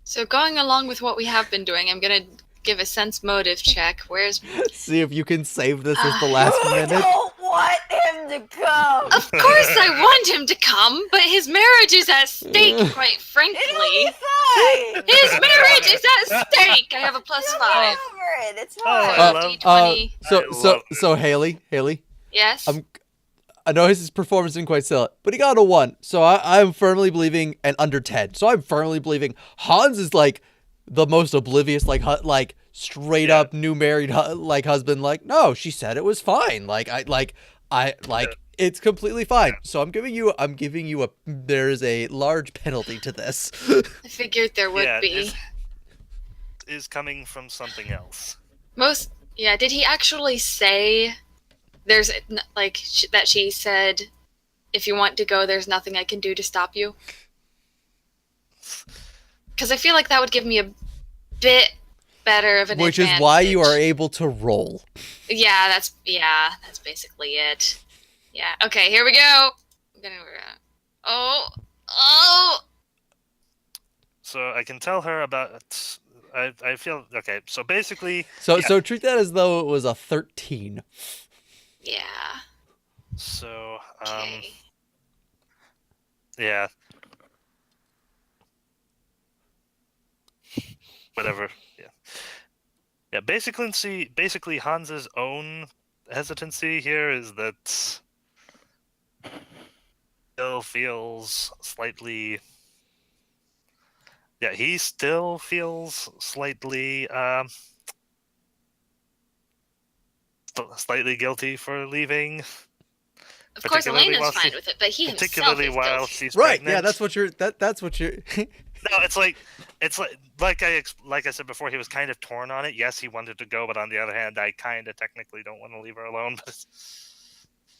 So going along with what we have been doing, I'm gonna give a sense motive check. Where's? See if you can save this as the last You minute. don't want him to come. Of course I want him to come, but his marriage is at stake, quite frankly. It'll be fine. His marriage is at stake! I have a +5. Get over it. It's Oh, fine. I love- D20. So Haley, Yes? I know his performance isn't quite stellar, but he got a 1. So I'm firmly believing, and under 10. So I'm firmly believing Hans is like the most oblivious, like straight up new married husband. Like, no, she said it was fine. It's completely fine. So I'm giving you there's a large penalty to this. I figured there would be. Is coming from something else. Did he actually say there's that she said, if you want to go, there's nothing I can do to stop you? Because I feel like that would give me a bit better of an Which advantage. is why you are able to roll. Yeah, that's basically it. Yeah. Okay, here we go. Oh. So I can tell her about. I feel okay. So basically. So treat that as though it was a 13. Yeah. So Okay. yeah. Whatever. Yeah. Yeah. Basically, Hans's own hesitancy here is that still feels slightly. Yeah, he still feels slightly guilty for leaving. Of course, Elena's fine with it, but he himself is while guilty. she's Right? pregnant. Yeah, that's what you're. That's what you're. No, it's like I said before, he was kind of torn on it. Yes, he wanted to go, but on the other hand, I kind of technically don't want to leave her alone.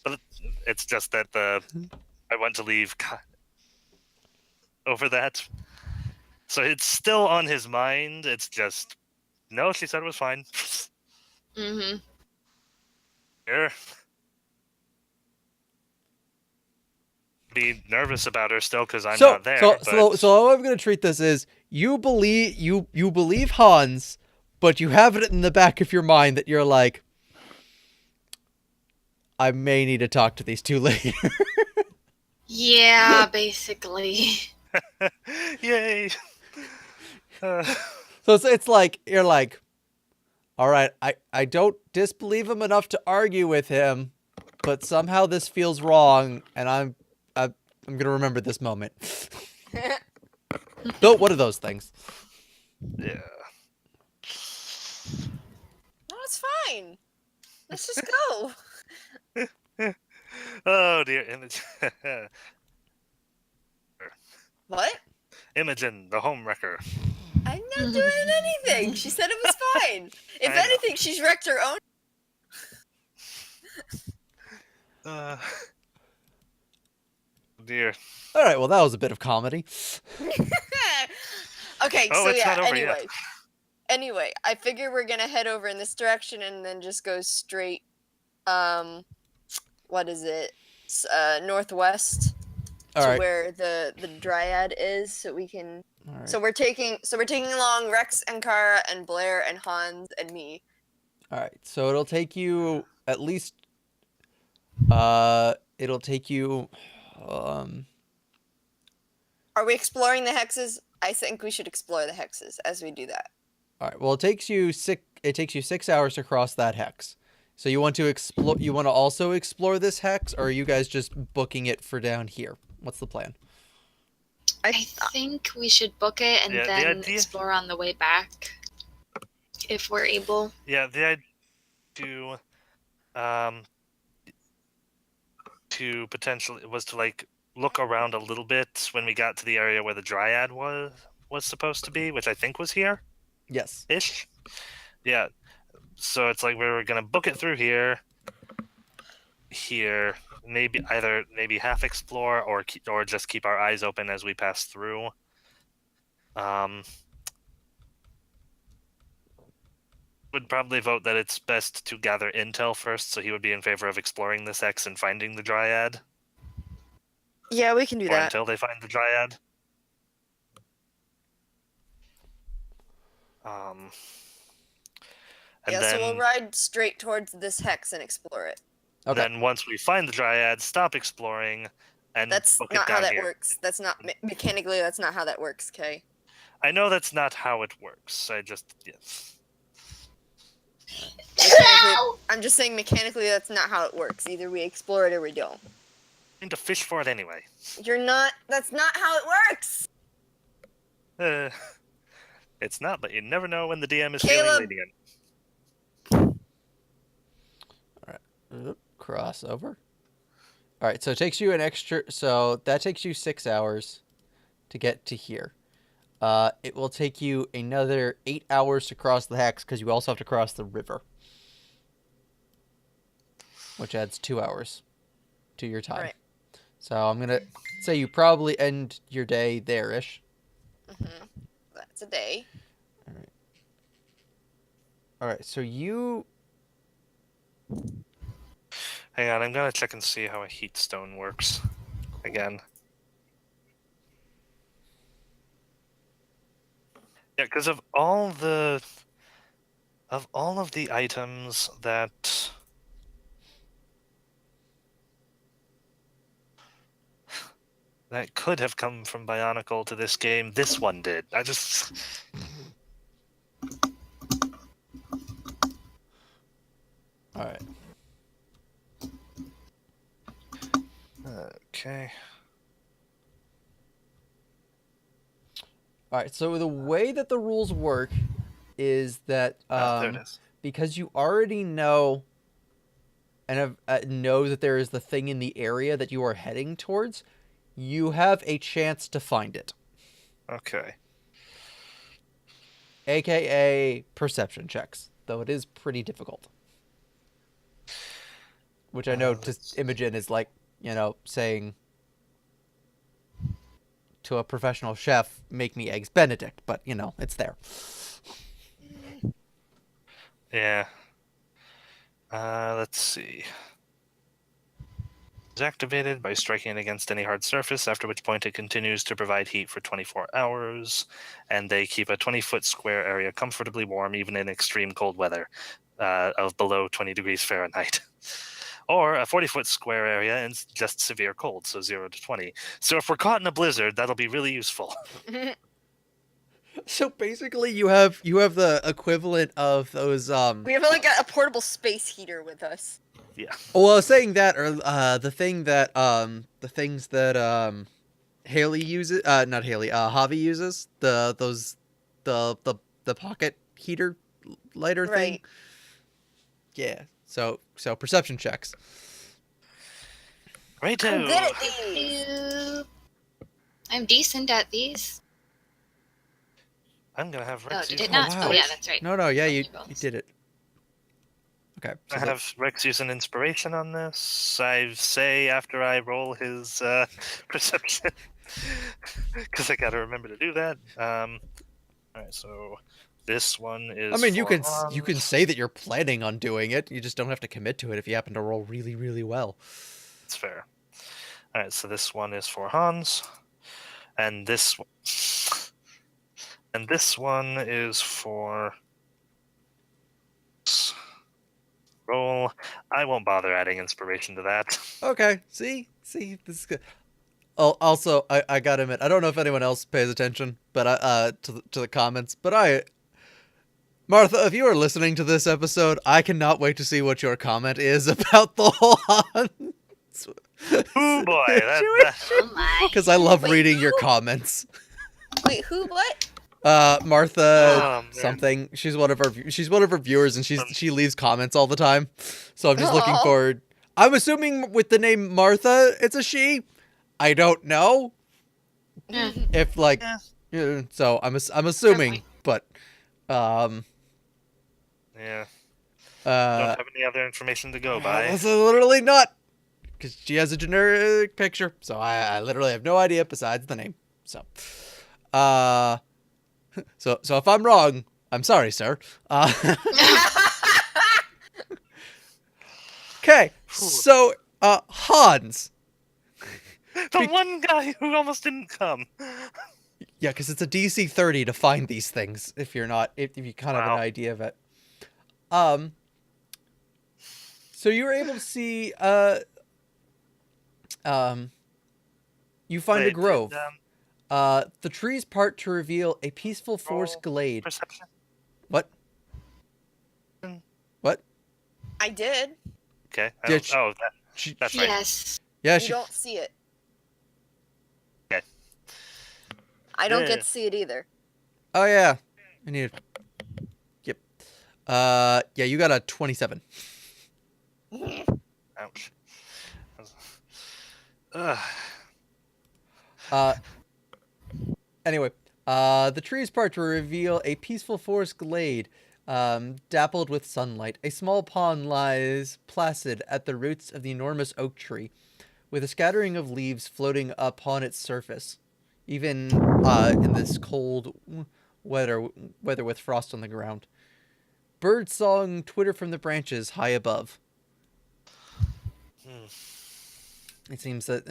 But it's just that I want to leave over that. So it's still on his mind. It's just no. She said it was fine. Mm-hmm. Sure. Be nervous about her still because I'm not there. So how I'm gonna treat this is you believe Hans, but you have it in the back of your mind that you're like, I may need to talk to these two later. Yeah, basically. Yay. So it's like you're like, all right, I don't disbelieve him enough to argue with him, but somehow this feels wrong, and I'm gonna remember this moment. Though, what are those things? Yeah. No, it's fine. Let's just go. Oh dear, Imogen. What? Imogen, the home wrecker. I'm not doing anything. She said it was fine. If I know. anything, she's wrecked her own. Dear. All right, well that was a bit of comedy. Okay, Oh, so it's yeah, not over yet. Anyway, I figure we're gonna head over in this direction and then just go straight, what is it? Northwest All to right. where the Dryad is, so we can. All right. So we're taking along Rex, Ankara, and Blair, and Hans, and me. All right, so it'll take you at least. It'll take you. Um, Are we exploring the hexes? I think we should explore the hexes as we do that. all right. Well, it takes you 6 hours to cross that hex. So you want to explore? You want to also explore this hex, or are you guys just booking it for down here? What's the plan? I think we should book it and Yeah, the then idea- explore on the way back, if we're able. Yeah, the idea to potentially was to like look around a little bit when we got to the area where the Dryad was supposed to be, which I think was here Yes. ish. Yeah. So it's like we were gonna book it through here, maybe half explore or just keep our eyes open as we pass through. Would probably vote that it's best to gather intel first, so he would be in favor of exploring this X and finding the Dryad. Yeah, we can do Or that. until they find the Dryad. And Yeah, then, so we'll ride straight towards this hex and explore it. Okay. then once we find the Dryad, stop exploring and That's book it not down how that here. works. That's not mechanically. That's not how that works. Okay. I know that's not how it works. I'm just saying mechanically that's not how it works. Either we explore it or we don't. Need to fish for it anyway. You're not. That's not how it works. It's not, but you never know when the DM is Caleb! feeling lenient. Crossover. All right, so it takes you an extra. So that takes you 6 hours to get to here. It will take you another 8 hours to cross the hex because you also have to cross the river, which adds 2 hours to your time. Right. So I'm gonna say you probably end your day there-ish. That's a day. All right. So you. Hang on, I'm gonna check and see how a heat stone works again. Yeah, because of all of the items that could have come from Bionicle to this game, this one did. All right. Okay. All right. So the way that the rules work is that There it is. because you already know and know that there is the thing in the area that you are heading towards, you have a chance to find it. Okay. AKA perception checks, though it is pretty difficult. Which I know to Imogen is like, saying to a professional chef, make me eggs Benedict, but, it's there. Yeah. Let's see. Is activated by striking it against any hard surface, after which point it continues to provide heat for 24 hours, and they keep a 20-foot square area comfortably warm even in extreme cold weather of below 20 degrees Fahrenheit. Or a 40-foot square area in just severe cold, so 0 to 20. So if we're caught in a blizzard, that'll be really useful. So basically you have the equivalent of those We have like a portable space heater with us. Yeah. Well, I was saying that, or the things that Haley uses, not Haley, Javi uses, the pocket heater lighter thing. Right. Yeah. So perception checks. Right. I'm good at these. I'm decent at these. I'm gonna have Oh, Rex did use it not? wow. Oh, yeah, that's right. No, yeah, you Rolls. did it. Okay. I have Rex use an inspiration on this. I say after I roll his perception, because I gotta remember to do that. All right, so this one is. I mean, you can Hans. say that you're planning on doing it. You just don't have to commit to it if you happen to roll really, really well. It's fair. All right, so this one is for Hans, and this one is for. roll. I won't bother adding inspiration to that. Okay, see, this is good. Oh, also, I gotta admit, I don't know if anyone else pays attention, but to the comments, but Martha, if you are listening to this episode, I cannot wait to see what your comment is about the whole Hans. Oh boy, Oh my. Because I love Wait, reading your who? comments. Wait, who? What? Martha Oh, man. something. She's one of our viewers, and she leaves comments all the time. So I'm just looking Aw. forward. I'm assuming with the name Martha, it's a she. I don't know Yeah. if like. Yeah. Yeah, so I'm assuming, but Yeah. Don't uh, have any other information to go by. that's literally not, because she has a generic picture. So I literally have no idea besides the name. So, so if I'm wrong, I'm sorry, sir. Okay, so Hans. The one guy who almost didn't come. Yeah, because it's a DC 30 to find these things. If you kind of have Wow. an idea of it. So you were able to see. You find a Wait, grove. did, The trees part to reveal a peaceful forest roll glade. perception. What? What? I did. Okay. Yeah, she- That's right. Yes. Yeah, You she. don't see it. Okay. I don't Yeah. get to see it either. Oh yeah. I need. Yep. Yeah, you got a 27. Ouch. Ugh. Anyway, the trees part to reveal a peaceful forest glade, dappled with sunlight. A small pond lies placid at the roots of the enormous oak tree, with a scattering of leaves floating upon its surface, even in this cold weather with frost on the ground. Bird song twitter from the branches high above. Hmm. It seems that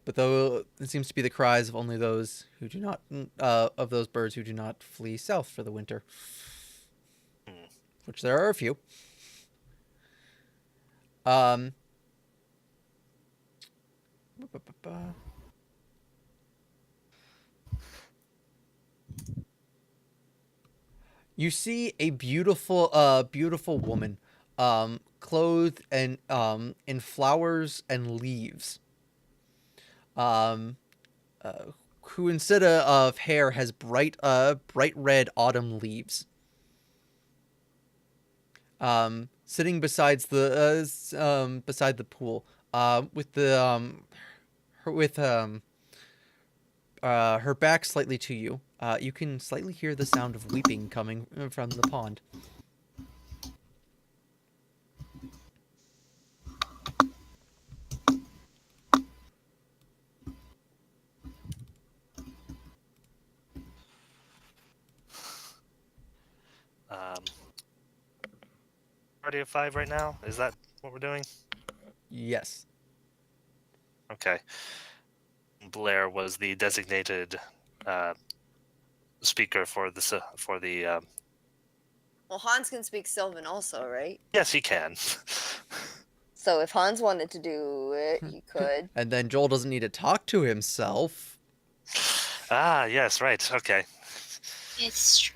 but though it seems to be the cries of only those who do not of those birds who do not flee south for the winter, which there are a few. You see a beautiful woman, clothed in flowers and leaves. Who instead of hair has bright red autumn leaves. Sitting beside the pool, her back slightly to you. You can slightly hear the sound of weeping coming from the pond. Party of 5 right now? Is that what we're doing? Yes. Okay. Blair was the designated speaker for the. Well, Hans can speak Sylvan also, right? Yes, he can. So if Hans wanted to do it, he could. And then Joel doesn't need to talk to himself. Ah, yes, right. Okay. It's true.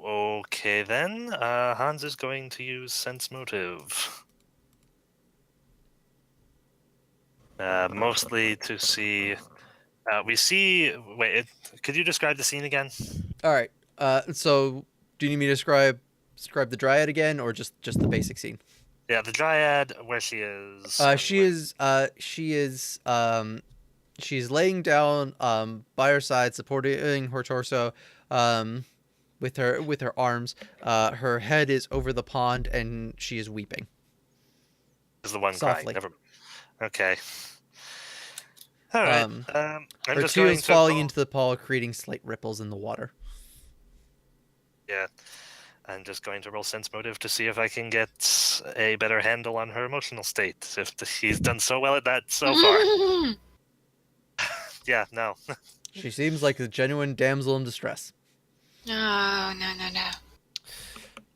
Okay then. Hans is going to use sense motive. Mostly to see. We see. Wait, could you describe the scene again? All right. So do you need me to describe the dryad again, or just the basic scene? Yeah, the dryad, where she is. She's laying down by her side, supporting her torso with her arms. Her head is over the pond, and she is weeping. Is the one softly. crying? Never. Okay. All right. I'm Her just going tears to falling roll- into the pool, creating slight ripples in the water. Yeah. I'm just going to roll sense motive to see if I can get a better handle on her emotional state. If he's done so well at that so far. Yeah, no. She seems like a genuine damsel in distress. No, no, no, no.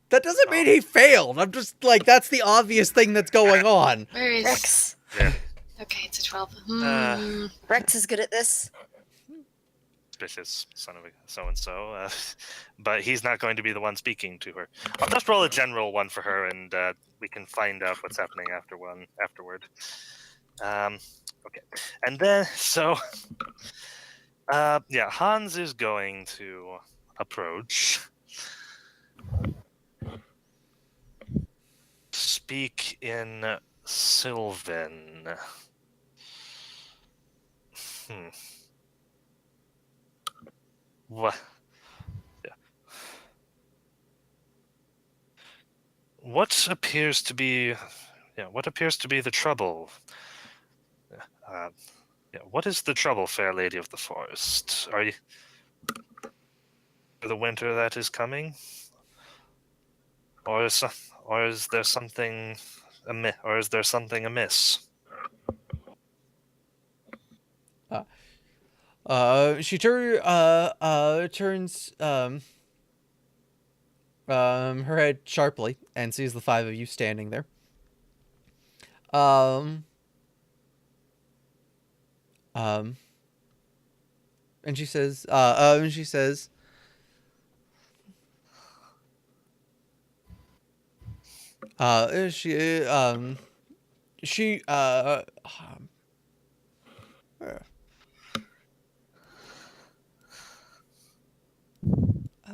That doesn't mean he failed. I'm just like, that's the obvious thing that's going on. Where is... Rex. Yeah. Okay, it's a 12. Rex is good at this. Suspicious son of a so-and-so. But he's not going to be the one speaking to her. I'll just roll a general one for her, and we can find out what's happening afterward. Okay. And then, so... yeah, Hans is going to approach... Speak in Sylvan. What? Yeah. What appears to be? Yeah. What appears to be the trouble? Yeah. What is the trouble, fair lady of the forest? Are you for the winter that is coming, or is there something amiss? She turns her head sharply and sees the five of you standing there. And she says, oh,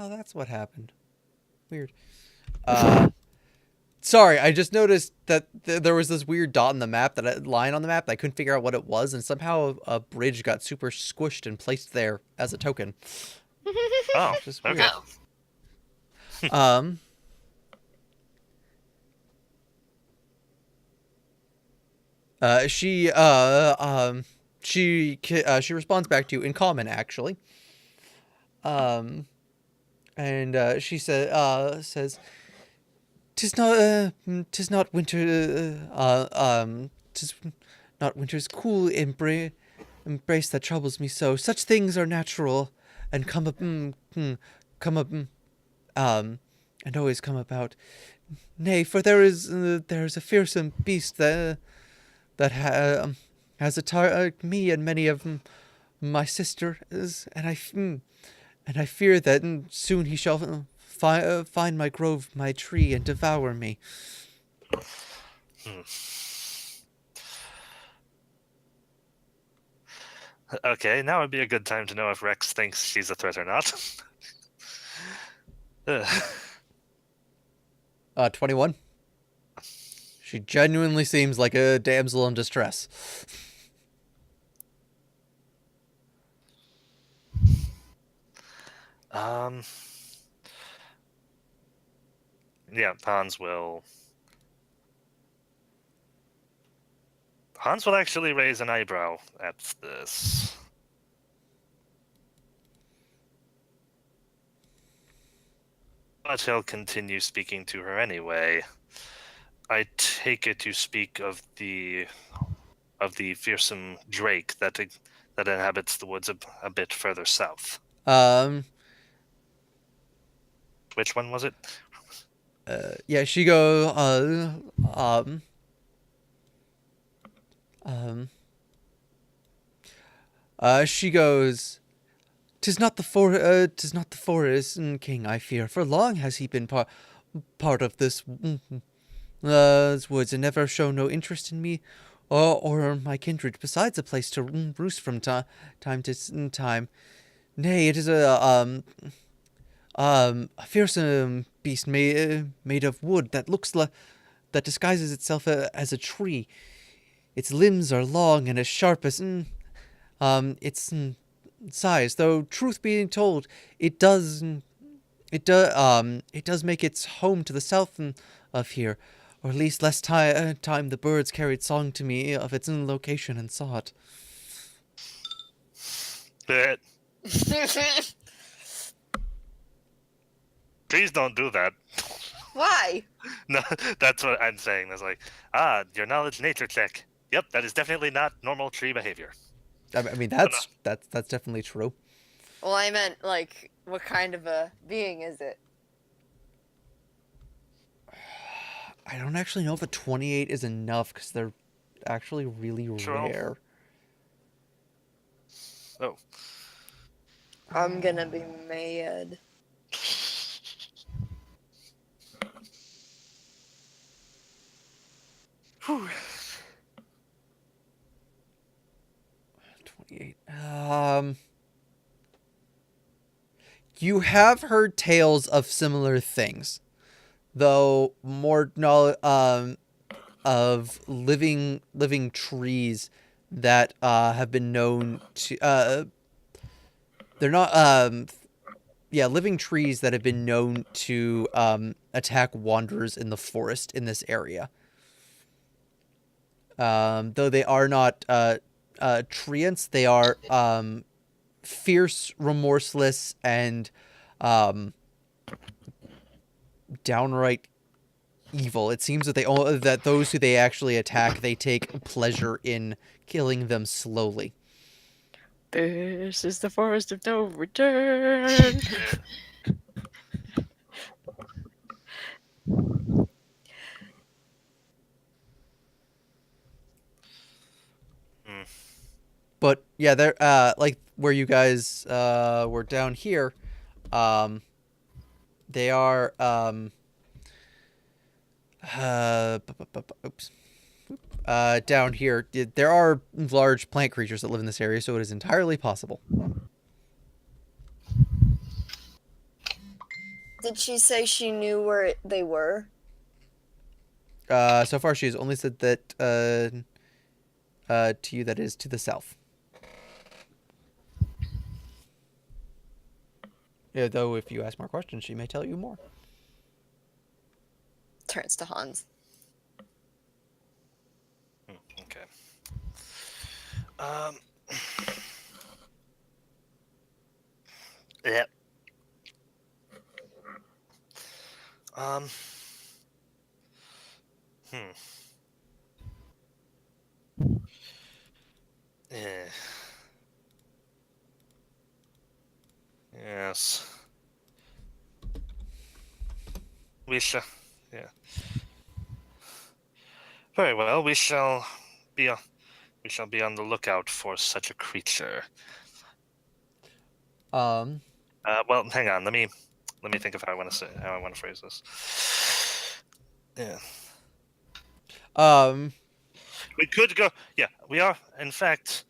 that's what happened. Weird. Sorry, I just noticed that there was this weird dot on the map, line on the map, that I couldn't figure out what it was, and somehow a bridge got super squished and placed there as a token. Oh, Just okay. weird. She responds back to you in common, actually. And she says, "'Tis not winter. 'Tis not winter's cool embrace that troubles me so. Such things are natural, and and always come about. Nay, for there is a fearsome beast that has attacked me and many of my sisters, and I fear that soon he shall find my grove, my tree, and devour me." Okay, now would be a good time to know if Rex thinks she's a threat or not. 21. She genuinely seems like a damsel in distress. Yeah, Hans will actually raise an eyebrow at this. But he'll continue speaking to her anyway. I take it you speak of the fearsome drake that inhabits the woods a bit further south. Which one was it? Yeah, she go, she goes, "'Tis not the forest king I fear, for long has he been part of this woods, and never shown no interest in me or my kindred, besides a place to roost from time to time. Nay, it is a fearsome beast made of wood that that disguises itself as a tree. Its limbs are long and as sharp as its size. Though truth being told, it does make its home to the south of here, or at least last time the birds carried song to me of its location and saw it." Please don't do that. Why? No, that's what I'm saying. It's like, your knowledge nature check. Yep, that is definitely not normal tree behavior. I mean, that's definitely true. Well, I meant, like, what kind of a being is it? I don't actually know if a 28 is enough because they're actually really Sure. rare. Oh. I'm gonna be mad. Whew. 28. You have heard tales of similar things, though more knowledge of living trees that have been known to they're not living trees that have been known to attack wanderers in the forest in this area. Though they are not treants, they are fierce, remorseless, and downright evil. It seems that that those who they actually attack, they take pleasure in killing them slowly. This is the forest of no return. But yeah, they're like where you guys were down here. They are oops. Down here, there are large plant creatures that live in this area, so it is entirely possible. Did she say she knew where they were? So far, she has only said that to you that is to the south. Yeah, though, if you ask more questions, she may tell you more. Turns to Hans. Okay. Yeah. Yeah. Yes. We shall. Yeah. Very well. We shall be on the lookout for such a creature. Well, hang on. Let me think of how I want to phrase this. Yeah. We could go. Yeah, we are. In fact,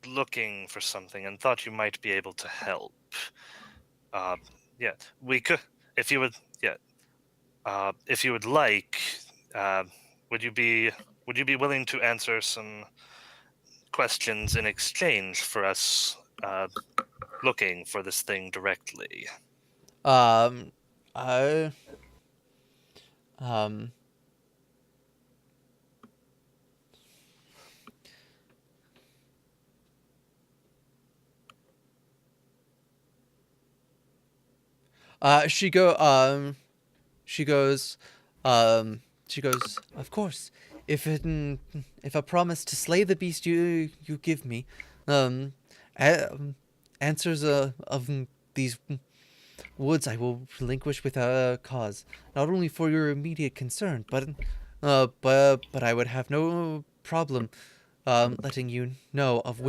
looking for something and thought you might be able to help. Yeah, we could. If you would. Yeah. If you would like, would you be willing to answer some questions in exchange for us looking for this thing directly? I she goes, of course, if I promise to slay the beast you give me, answers of these woods I will relinquish with a cause, not only for your immediate concern, but I would have no problem letting you know of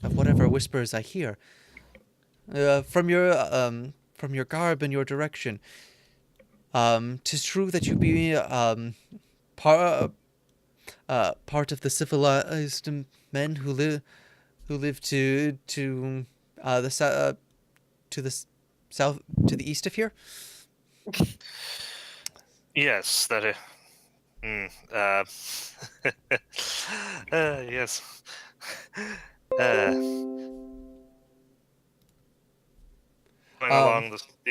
whatever whispers I hear. From your garb and your direction. 'Tis true that you be part of the civilized men who live to the south to the east of here. Yes, that is. Yes.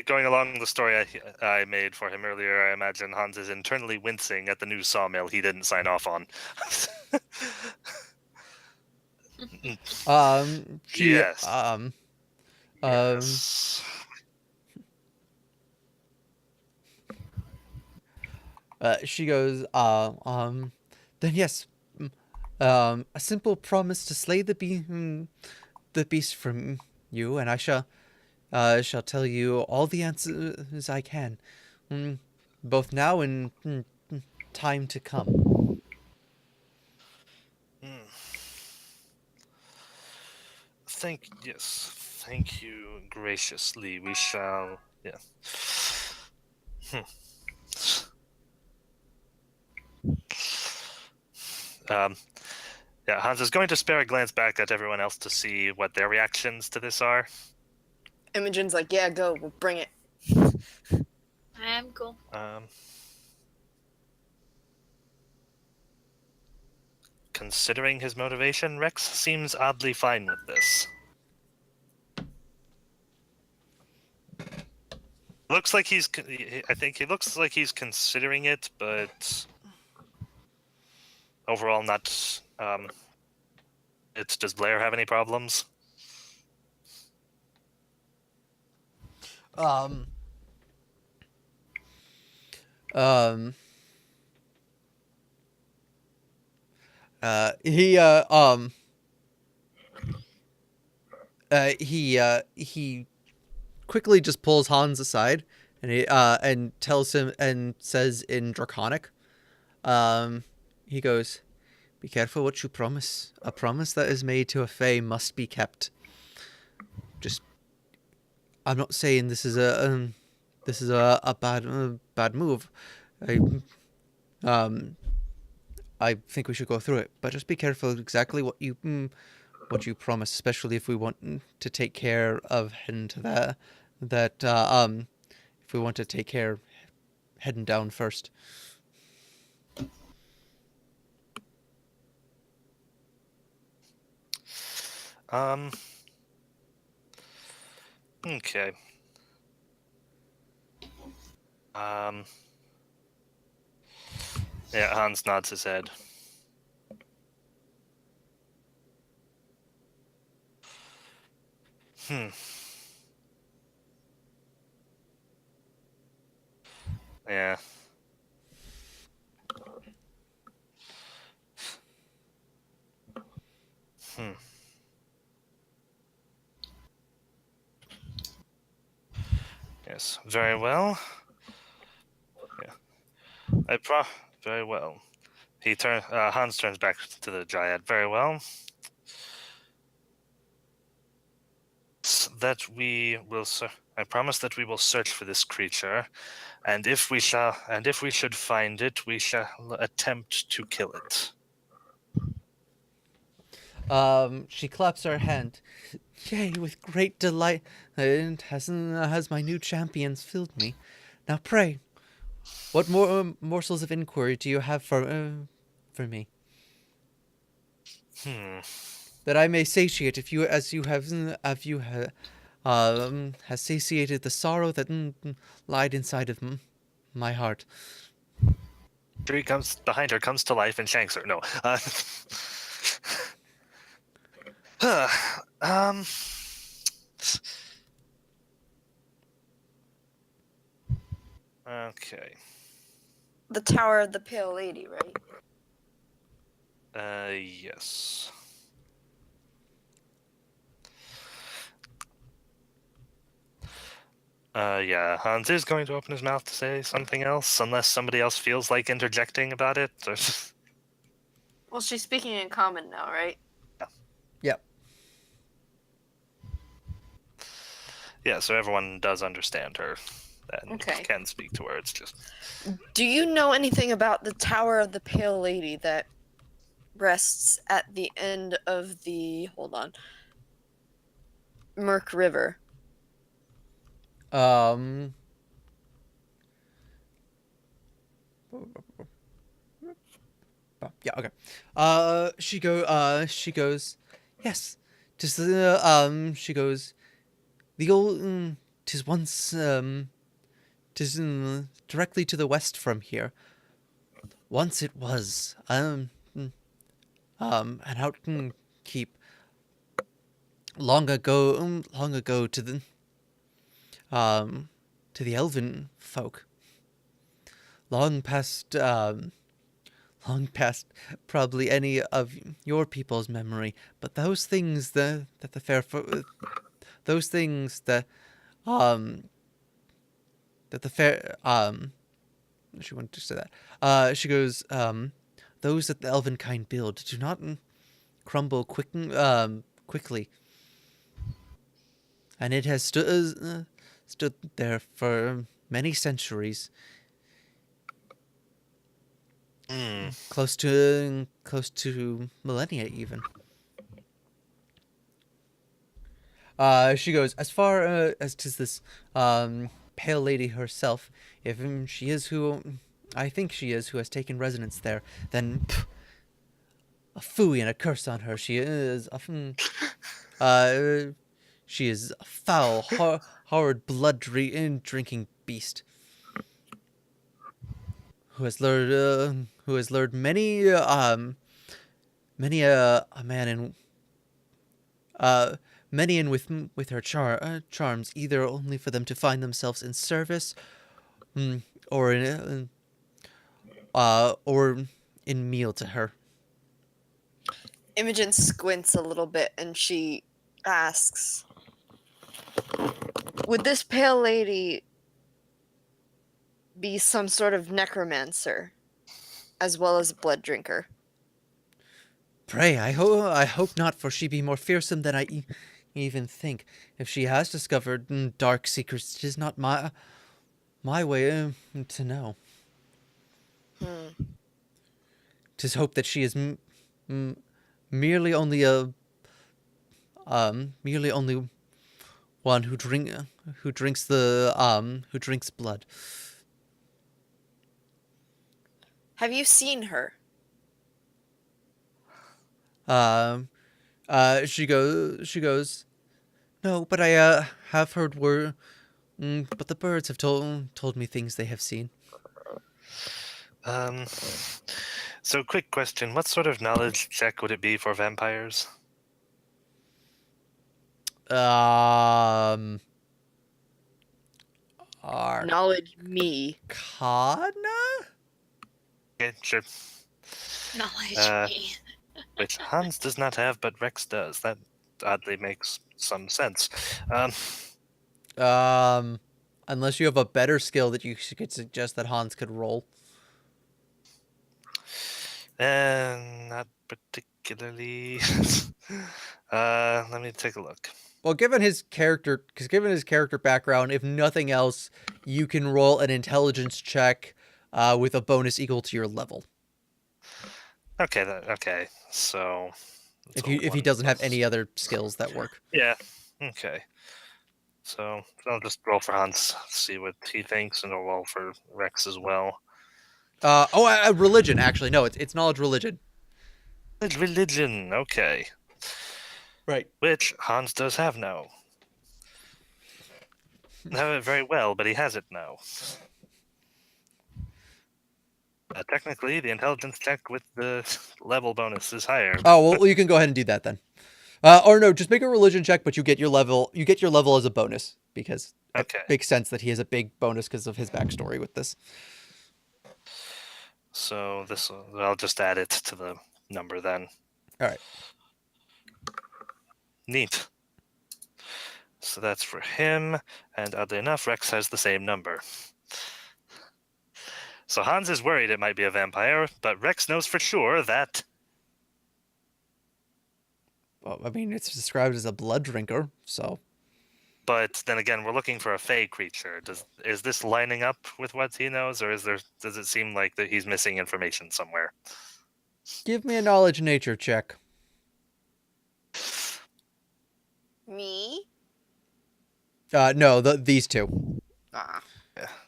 Going along the story I made for him earlier, I imagine Hans is internally wincing at the new sawmill he didn't sign off on. Yes. Yes. She goes, then yes, A simple promise to slay the beast from you, and I shall tell you all the answers I can, both now and time to come. Thank you graciously. We shall, yeah. Yeah, Hans is going to spare a glance back at everyone else to see what their reactions to this are. Imogen's like, yeah, go, we'll bring it. I'm cool. Considering his motivation, Rex seems oddly fine with this. Looks like I think he looks like he's considering it, but overall not. Does Blair have any problems? Um, he quickly just pulls Hans aside and tells him and says in Draconic, he goes, "Be careful what you promise. A promise that is made to a Fae must be kept. Just, I'm not saying this is a bad move. I think we should go through it, but just be careful exactly what you promise, especially if we want to take care of heading to if we want to take care heading down first." Okay. Yeah, Hans nods his head. Yeah. Yes, very well. Yeah. Very well. Hans turns back to the Dryad. Very well. I promise that we will search for this creature, and if we should find it, we shall attempt to kill it. She claps her hand. Yea, with great delight, and has my new champions filled me. Now pray, what more morsels of inquiry do you have for me? That I may satiate if you, as you have has satiated the sorrow that lied inside of my heart. Tree comes behind her, comes to life, and shanks her. No. Okay. The Tower of the Pale Lady, right? Yes. Yeah, Hans is going to open his mouth to say something else, unless somebody else feels like interjecting about it. Well, she's speaking in common now, right? Yep. Yeah, so everyone does understand her and Okay. can speak to her. It's just... Do you know anything about the Tower of the Pale Lady that rests at the end of the... Hold on. Merk River? Yeah, okay. She goes, yes. She goes, the old, 'tis once, 'tis directly to the west from here. Once it was, an out keep. Long ago to the elven folk. Long long past probably any of your people's memory. But those things that the fair, those things that the fair, she wanted to say that. She goes, those that the elven kind build do not crumble quickly, and it has stood there for many centuries, close to millennia even. She goes, as far as to this pale lady herself, if she is who I think she is, who has taken residence there, then a phooey and a curse on her. She is a foul, horrid, blood-drinking beast who has lured many a man in many in with her charms, either only for them to find themselves in service, or in meal to her. Imogen squints a little bit and she asks, would this pale lady be some sort of necromancer as well as blood drinker? Pray, I hope not, for she be more fearsome than I even think. If she has discovered dark secrets, it is not my way to know. 'Tis hope that she is merely only one who drinks blood. Have you seen her? She goes, no, but I have heard word, but the birds have told me things they have seen. So quick question, what sort of knowledge check would it be for vampires? Arcana? Knowledge me. Okay, sure. Knowledge me. Which Hans does not have, but Rex does. That oddly makes some sense. Unless you have a better skill that you could suggest that Hans could roll. Not particularly. Let me take a look. Well, given his character background, if nothing else, you can roll an intelligence check with a bonus equal to your level. Okay, okay. So If he doesn't have any other skills that work. Yeah. Okay. So I'll just roll for Hans, see what he thinks, and I'll roll for Rex as well. Religion, actually. No, it's knowledge religion. Religion, okay. Right. Which Hans does have now. Have it very well, but he has it now. Technically, the intelligence check with the level bonus is higher. Oh, well, you can go ahead and do that then. Or no, just make a religion check, but you get your level as a bonus, because it makes sense that he has a big bonus because of his backstory with this. So I'll just add it to the number then. All right. Neat. So that's for him, and oddly enough, Rex has the same number. So Hans is worried it might be a vampire, but Rex knows for sure that... Well, I mean, it's described as a blood drinker, so... But then again, we're looking for a fey creature. Is this lining up with what he knows, or does it seem like that he's missing information somewhere? Give me a knowledge nature check. Me? No, these two.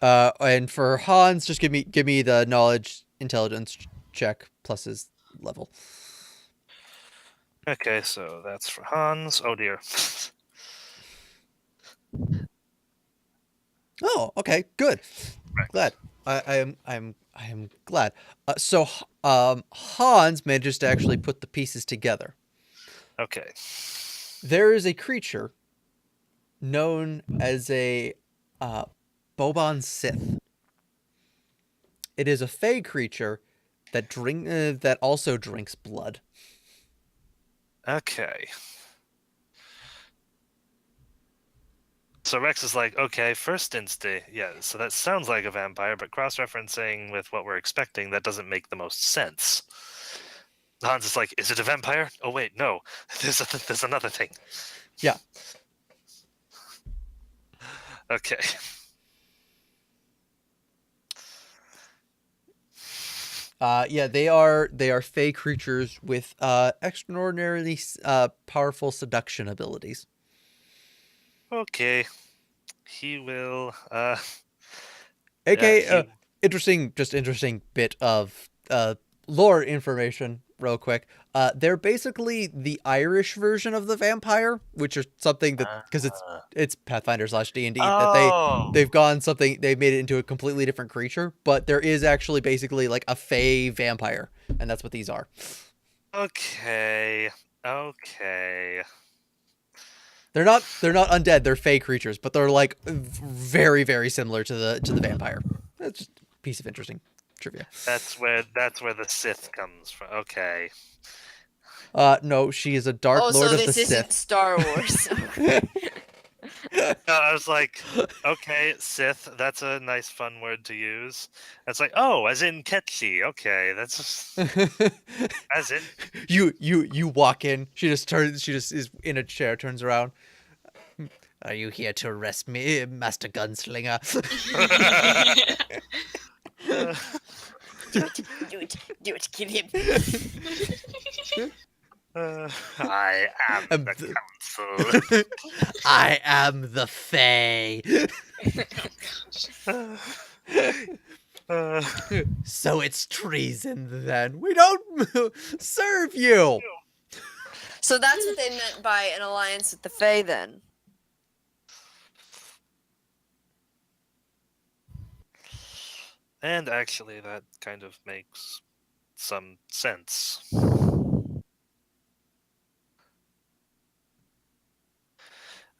And for Hans, just give me the knowledge intelligence check plus his level. Okay, so that's for Hans. Oh dear. Oh, okay, good. Right. Glad. I am glad. So Hans manages to actually put the pieces together. Okay. There is a creature known as a Boban Sith. It is a fey creature, that also drinks blood. Okay. So Rex is like, okay, first instinct, yeah, so that sounds like a vampire, but cross-referencing with what we're expecting, that doesn't make the most sense. Hans is like, is it a vampire? Oh wait, no, there's another thing. Yeah. Okay. Yeah, they are fey creatures with extraordinarily powerful seduction abilities. Okay. He will, Okay, yeah, interesting bit of lore information, real quick. They're basically the Irish version of the vampire, which is something that because it's Pathfinder / D&D that they've made it into a completely different creature, but there is actually basically like a fey vampire, and that's what these are. Okay. They're not undead. They're fey creatures, but they're like very very similar to the vampire. That's just a piece of interesting trivia. That's where the Sith comes from. Okay. No, she is a Dark Lord so of the this isn't Sith. Star Wars. I was like, okay, Sith, that's a nice fun word to use. It's like, oh, as in catchy. Okay, that's just, as in. You walk in. She just is in a chair, turns around. Are you here to arrest me, Master Gunslinger? Do it, kill him. I am the council. I am the Fae. So it's treason then. We don't serve you. So that's what they meant by an alliance with the Fae, then. And actually, that kind of makes some sense.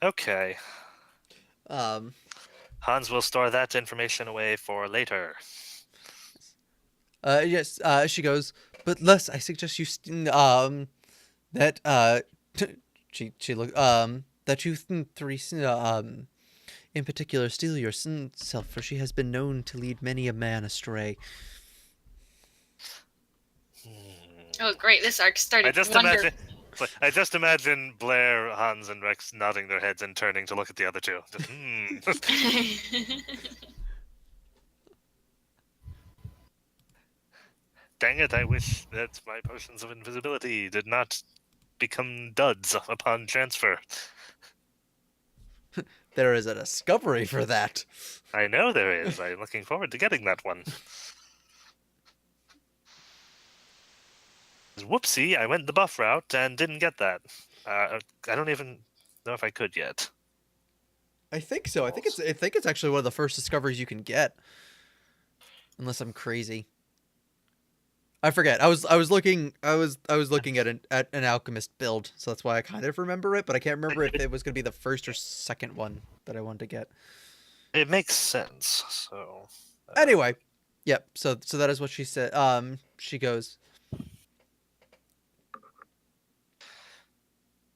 Okay. Hans will store that information away for later. Yes. She goes. But Les, I suggest you that she look that you three in particular steal yourself, for she has been known to lead many a man astray. Oh, great! This arc started. I just imagine Blair, Hans, and Rex nodding their heads and turning to look at the other two. Dang it, I wish that my potions of invisibility did not become duds upon transfer. There is a discovery for that. I know there is. I'm looking forward to getting that one. Whoopsie, I went the buff route and didn't get that. I don't even know if I could yet. I think so. I think it's actually one of the first discoveries you can get. Unless I'm crazy. I forget. I was looking at an alchemist build, so that's why I kind of remember it, but I can't remember if it was going to be the first or second one that I wanted to get. It makes sense. So anyway, yep. So that is what she said. She goes.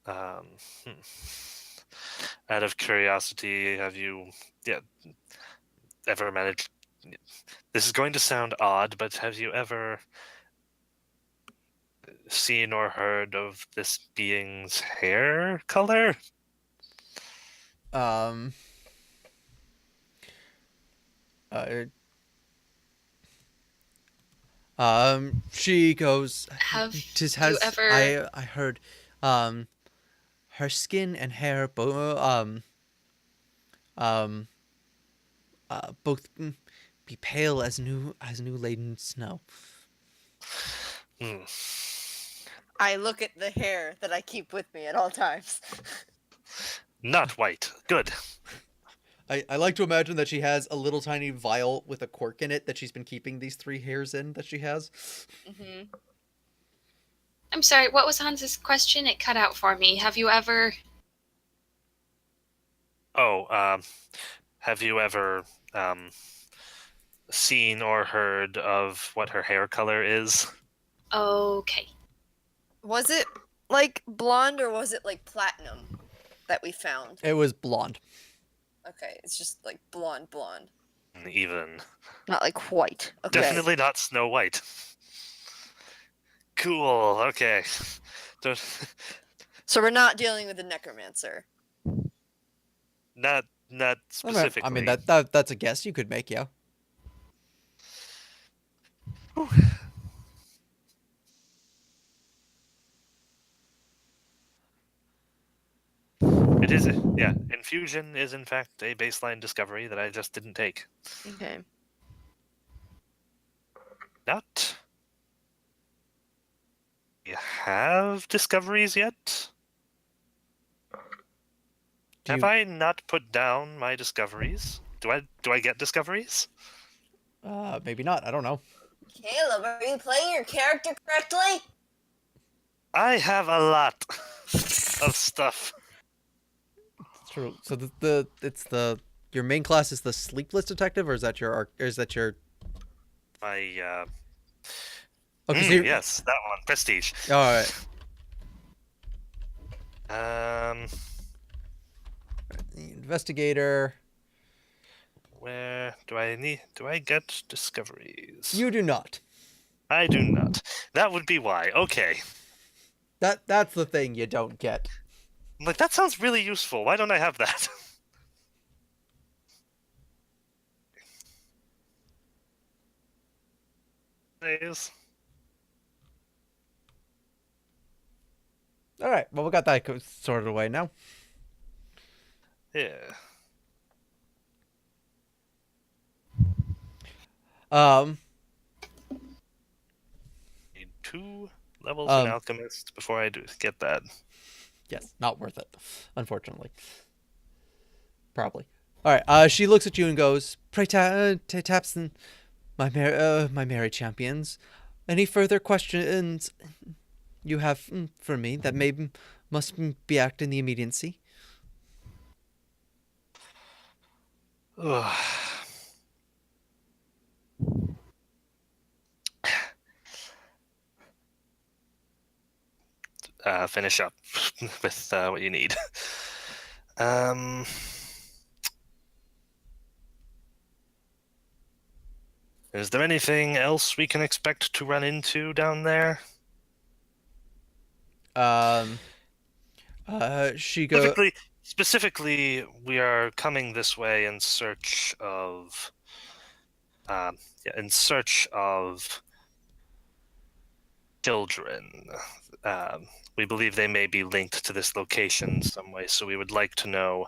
Out of curiosity, have you ever managed? This is going to sound odd, but have you ever seen or heard of this being's hair color? She goes. Have you ever? I heard, her skin and hair both be pale as new laden snow. I look at the hair that I keep with me at all times. Not white. Good. I like to imagine that she has a little tiny vial with a cork in it that she's been keeping these 3 hairs in that she has. Mm-hmm. I'm sorry, what was Hans's question? It cut out for me. Have you ever... Oh, have you ever seen or heard of what her hair color is. Okay. Was it like blonde or was it like platinum that we found? It was blonde. Okay, it's just like blonde. Even. Not like white. Okay. Definitely not Snow White. Cool, okay. Don't, So we're not dealing with a necromancer. not specifically. I mean, that's a guess you could make, yeah. It is, yeah. Infusion is in fact a baseline discovery that I just didn't take. Okay. Not. You have discoveries yet? Have I not put down my discoveries? Do I get discoveries? Maybe not. I don't know. Caleb, are you playing your character correctly? I have a lot of stuff. It's true. So your main class is the Sleepless detective, or is that your My Okay, so yes, that one. Prestige. All right. The Investigator. Where do I get discoveries? You do not. I do not. That would be why. Okay. That's the thing you don't get. I'm like, that sounds really useful. Why don't I have that? Please. All right. Well, we got that sorted away now. Yeah. Need 2 levels in Alchemist before I get that. Yes, not worth it, unfortunately. Probably. All right. She looks at you and goes, "Pray, Tapson, my merry champions. Any further questions you have for me that must be act in the immediacy?" Finish up with what you need. Is there anything else we can expect to run into down there? She goes. Specifically, we are coming this way in search of children. We believe they may be linked to this location some way, so we would like to know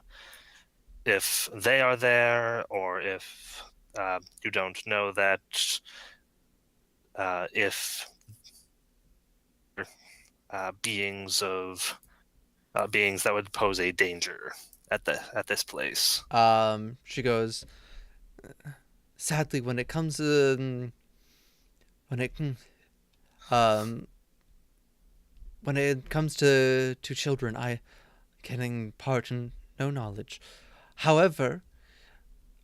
if they are there, or if you don't know that, if beings that would pose a danger at this place. She goes. Sadly, when it comes to children, I can impart no knowledge. However,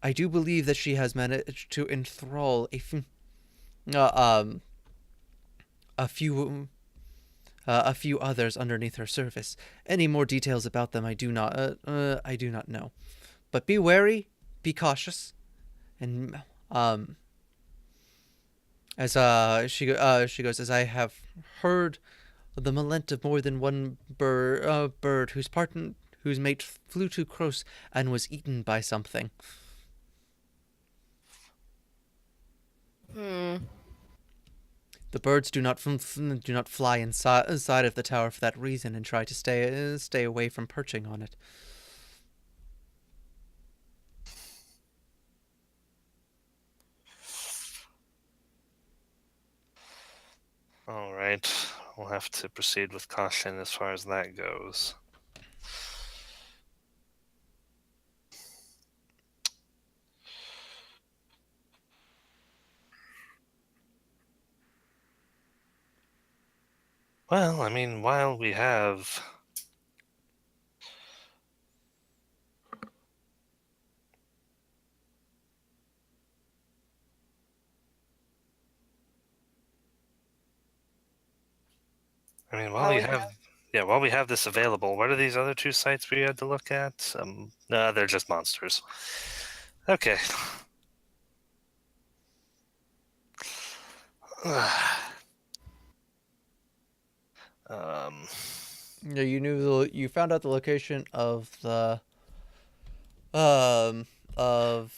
I do believe that she has managed to enthrall a few others underneath her surface. Any more details about them, I do not know. But be wary, be cautious, and as she goes, as I have heard the malent of more than one bird whose mate flew too close and was eaten by something. The birds do not fly inside of the tower for that reason, and try to stay away from perching on it. All right, we'll have to proceed with caution as far as that goes. Well, I mean, while we have I mean, While we while we have this available, what are these other 2 sites we had to look at? No, they're just monsters. Okay. Yeah, you found out the location of the of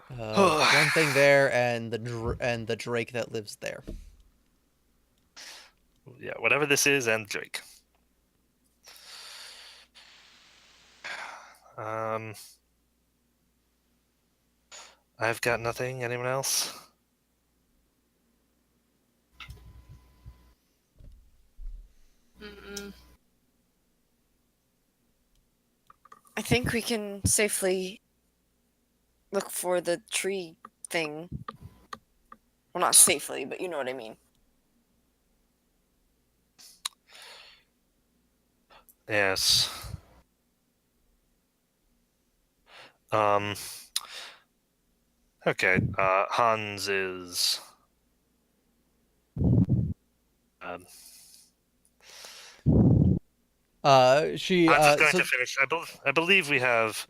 one thing there and the drake that lives there. Yeah, whatever this is, and Drake. I've got nothing. Anyone else? Mm-mm. I think we can safely look for the tree thing. Well, not safely, but you know what I mean. Yes. Okay. Hans is. She Hans is going so to finish. I believe we have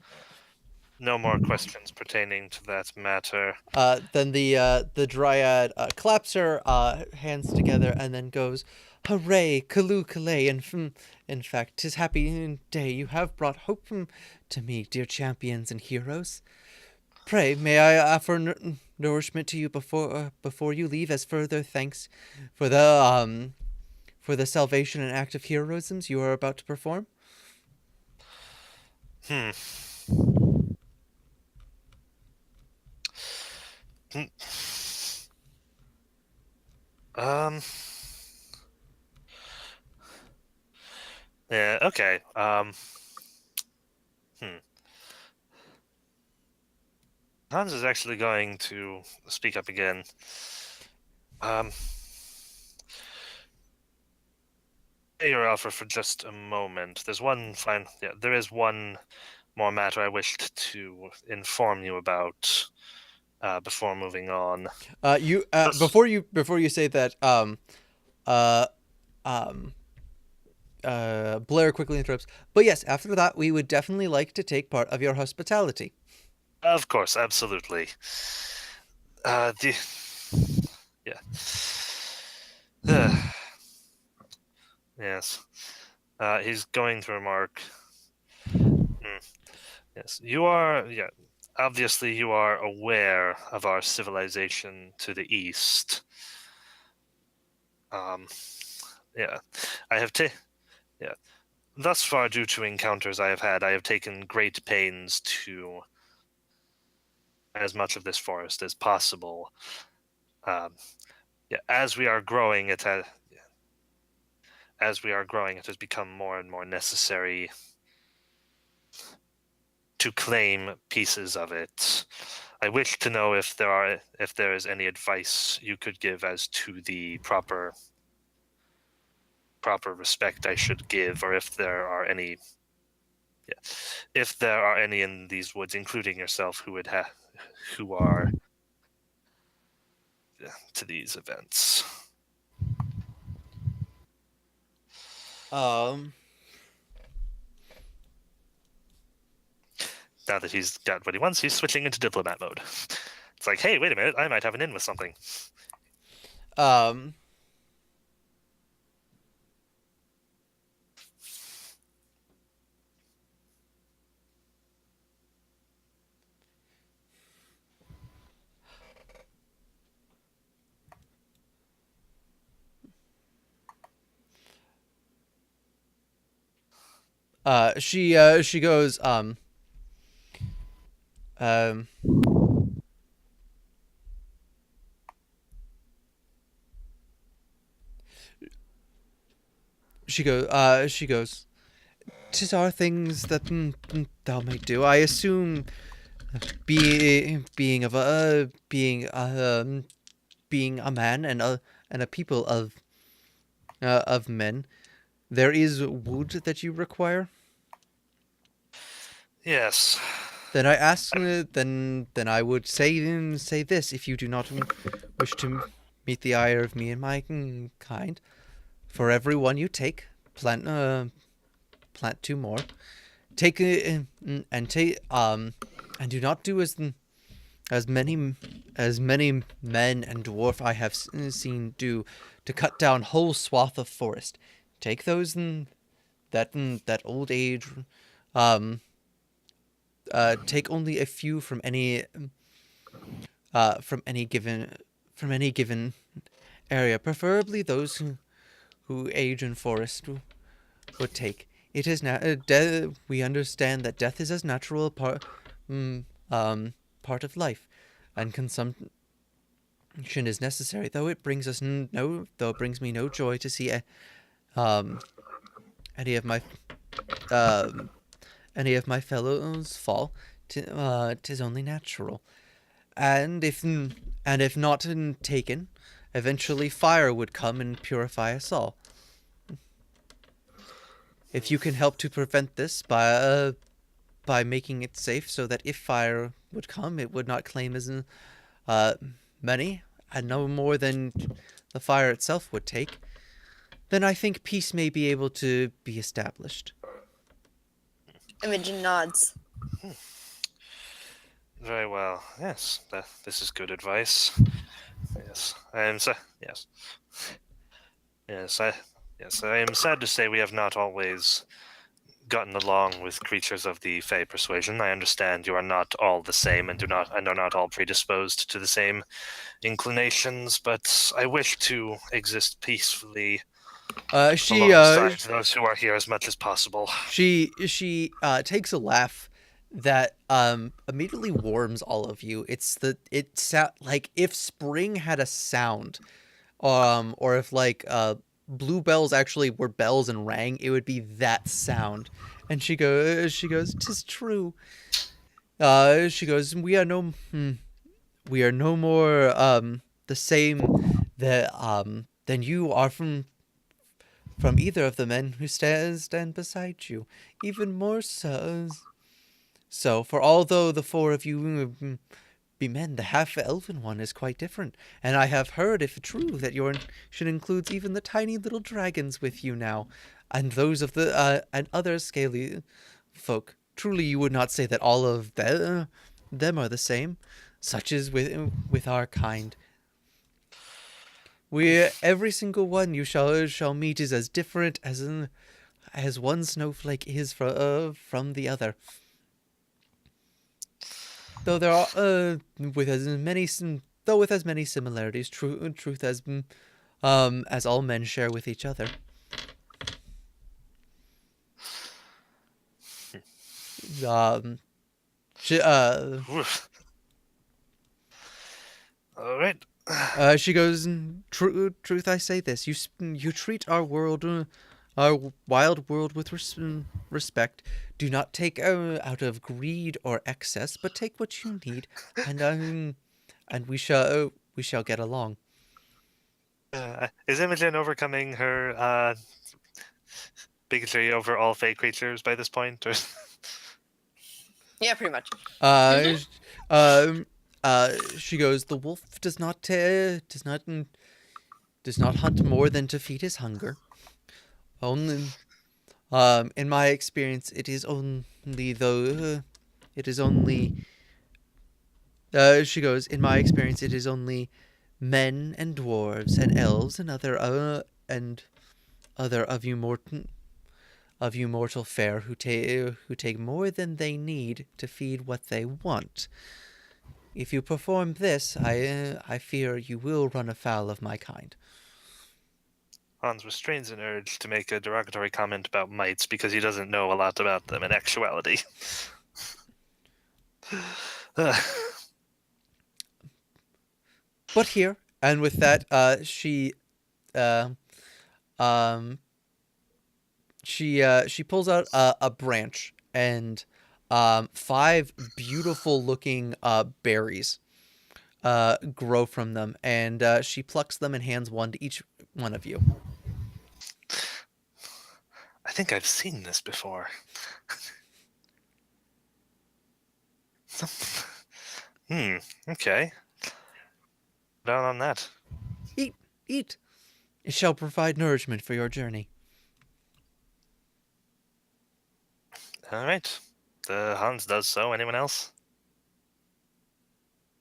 no more questions pertaining to that matter. then the dryad claps her hands together and then goes, "Hooray, Kalu Kalay, and in fact, 'tis happy day. You have brought hope to me, dear champions and heroes. Pray, may I offer nourishment to you before you leave as further thanks for the salvation and act of heroism you are about to perform?" Hmm. Yeah. Okay. Hans is actually going to speak up again. Your offer for just a moment. There is one more matter I wished to inform you about before moving on. Before you say that, Blair quickly interrupts. But yes, after that, we would definitely like to take part of your hospitality. Of course, absolutely. Yeah. Yes. He's going to remark. Yes, you are. Yeah, obviously you are aware of our civilization to the east. Yeah, I have yeah. Thus far, due to encounters I have had, I have taken great pains to as much of this forest as possible. As we are growing, it has become more and more necessary to claim pieces of it. I wish to know if there is any advice you could give as to the proper respect I should give, or if there are any in these woods, including yourself, who are to these events. Now that he's got what he wants, he's switching into diplomat mode. It's like, hey, wait a minute, I might have an in with something. She goes, she goes, "'Tis are things that thou may do. I assume, being a man and a people of men, there is wood that you require." Yes. Then I ask, then I would say this: if you do not wish to meet the ire of me and my kind, For every one you take, plant 2 more. Take and take and do not do as many men and dwarf I have seen do to cut down whole swath of forest. Take those that old age. Take only a few from any from any given area, preferably those who age in forest would take. It is we understand that death is as natural a part of life, and consumption is necessary. Though it brings me no joy to see any of my fellows fall. Tis only natural, and if not taken, eventually fire would come and purify us all. If you can help to prevent this by making it safe so that if fire would come, it would not claim as many, and no more than the fire itself would take, then I think peace may be able to be established. Imogen nods. Very well. Yes, this is good advice. Yes, I am. Yes, yes, I am sad to say we have not always gotten along with creatures of the Fey persuasion. I understand you are not all the same and are not all predisposed to the same inclinations, but I wish to exist peacefully alongside those who are here as much as possible. She takes a laugh that immediately warms all of you. It sound like if spring had a sound, or if bluebells actually were bells and rang, it would be that sound. And she goes, "'Tis true." She goes, we are no more the same than you are from either of the men who stand beside you. Even more so. So, for although the 4 of you be men, the half-elven one is quite different. And I have heard, if true, that your should includes even the tiny little dragons with you now, and those of the and other scaly folk. Truly, you would not say that all of them are the same. Such is with our kind. Every single one you shall meet is as different as one snowflake is from the other. Though there are with as many similarities, truth as all men share with each other. All right. She goes, truth I say this, you treat our wild world with respect. Do not take out of greed or excess, but take what you need, and we shall get along. Is Imogen overcoming her bigotry over all Fey creatures by this point, or? Yeah, pretty much. She goes, the wolf does not hunt more than to feed his hunger. Only, in my experience, it is only. She goes, in my experience, it is only men and dwarves and elves and other of you mortal fare who take more than they need to feed what they want. If you perform this, I fear you will run afoul of my kind. Hans restrains an urge to make a derogatory comment about mites because he doesn't know a lot about them in actuality. But here, and with that, she pulls out a branch and 5 beautiful looking berries grow from them, and she plucks them and hands one to each one of you. I think I've seen this before. Okay. Down on that. Eat. It shall provide nourishment for your journey. All right. The Hans does so. Anyone else?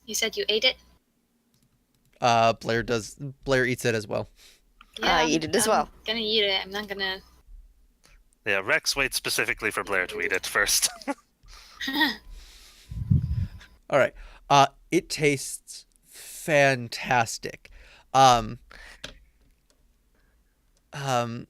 You said you ate it? Blair eats it as well. Yeah, I eat it as I'm well. gonna eat it. I'm not gonna. Yeah, Rex waits specifically for Blair to eat it first. All right. It tastes fantastic.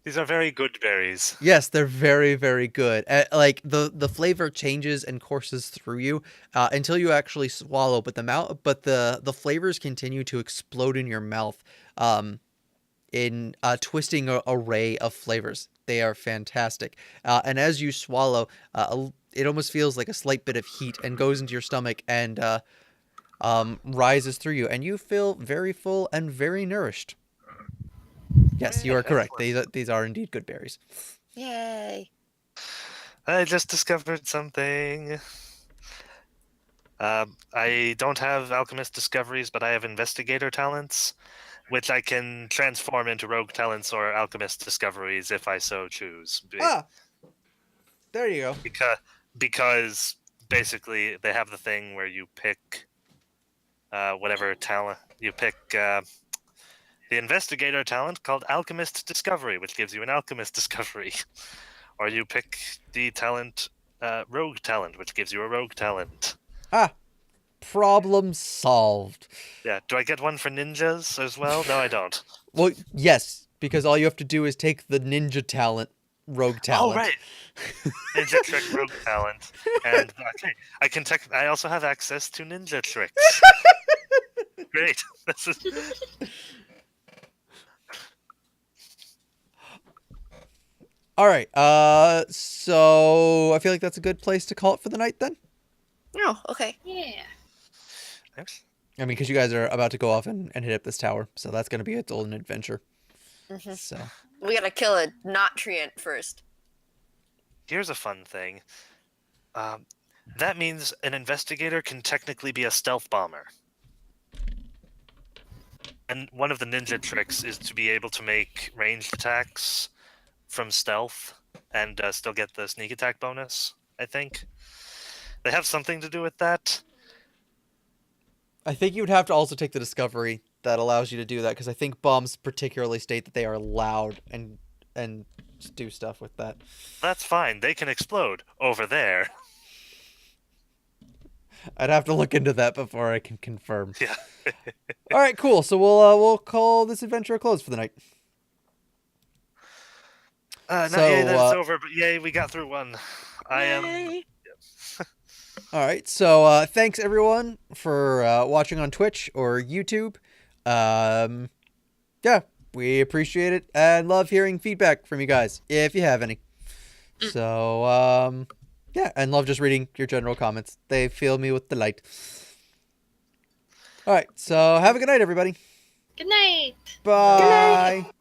These are very good berries. Yes, they're very, very good. Like the flavor changes and courses through you until you actually swallow, but the flavors continue to explode in your mouth in a twisting array of flavors. They are fantastic. And as you swallow, it almost feels like a slight bit of heat and goes into your stomach and rises through you, and you feel very full and very nourished. Yes, you are correct. These are indeed good berries. Yay. I just discovered something. I don't have alchemist discoveries, but I have investigator talents, which I can transform into rogue talents or alchemist discoveries if I so choose. There you go. Because basically they have the thing where you pick whatever talent you pick. The investigator talent called Alchemist Discovery, which gives you an Alchemist Discovery. Or you pick the talent Rogue Talent, which gives you a Rogue Talent. Problem solved. Yeah, do I get one for ninjas as well? No, I don't. Well, yes, because all you have to do is take the ninja talent, rogue talent. Oh, right. Ninja Trick Rogue Talent. And okay, I also have access to ninja tricks. Great. This is... All right. So I feel like that's a good place to call it for the night then. Oh, okay. Yeah. Thanks. I mean, because you guys are about to go off and hit up this tower, so that's going to be its own adventure. Mhm. So We gotta kill a not treant first. Here's a fun thing. That means an investigator can technically be a stealth bomber. And one of the ninja tricks is to be able to make ranged attacks from stealth and still get the sneak attack bonus, I think. They have something to do with that. I think you would have to also take the discovery that allows you to do that, because I think bombs particularly state that they are loud and do stuff with that. That's fine. They can explode over there. I'd have to look into that before I can confirm. Yeah. All right, cool. So we'll call this adventure a close for the night. Not yay that it's over, but yay, we got through one. I am... Yay. All right, so thanks everyone for watching on Twitch or YouTube. Yeah, we appreciate it and love hearing feedback from you guys if you have any. So yeah, and love just reading your general comments. They fill me with delight. All right, so have a good night, everybody. Good night. Bye. Good night.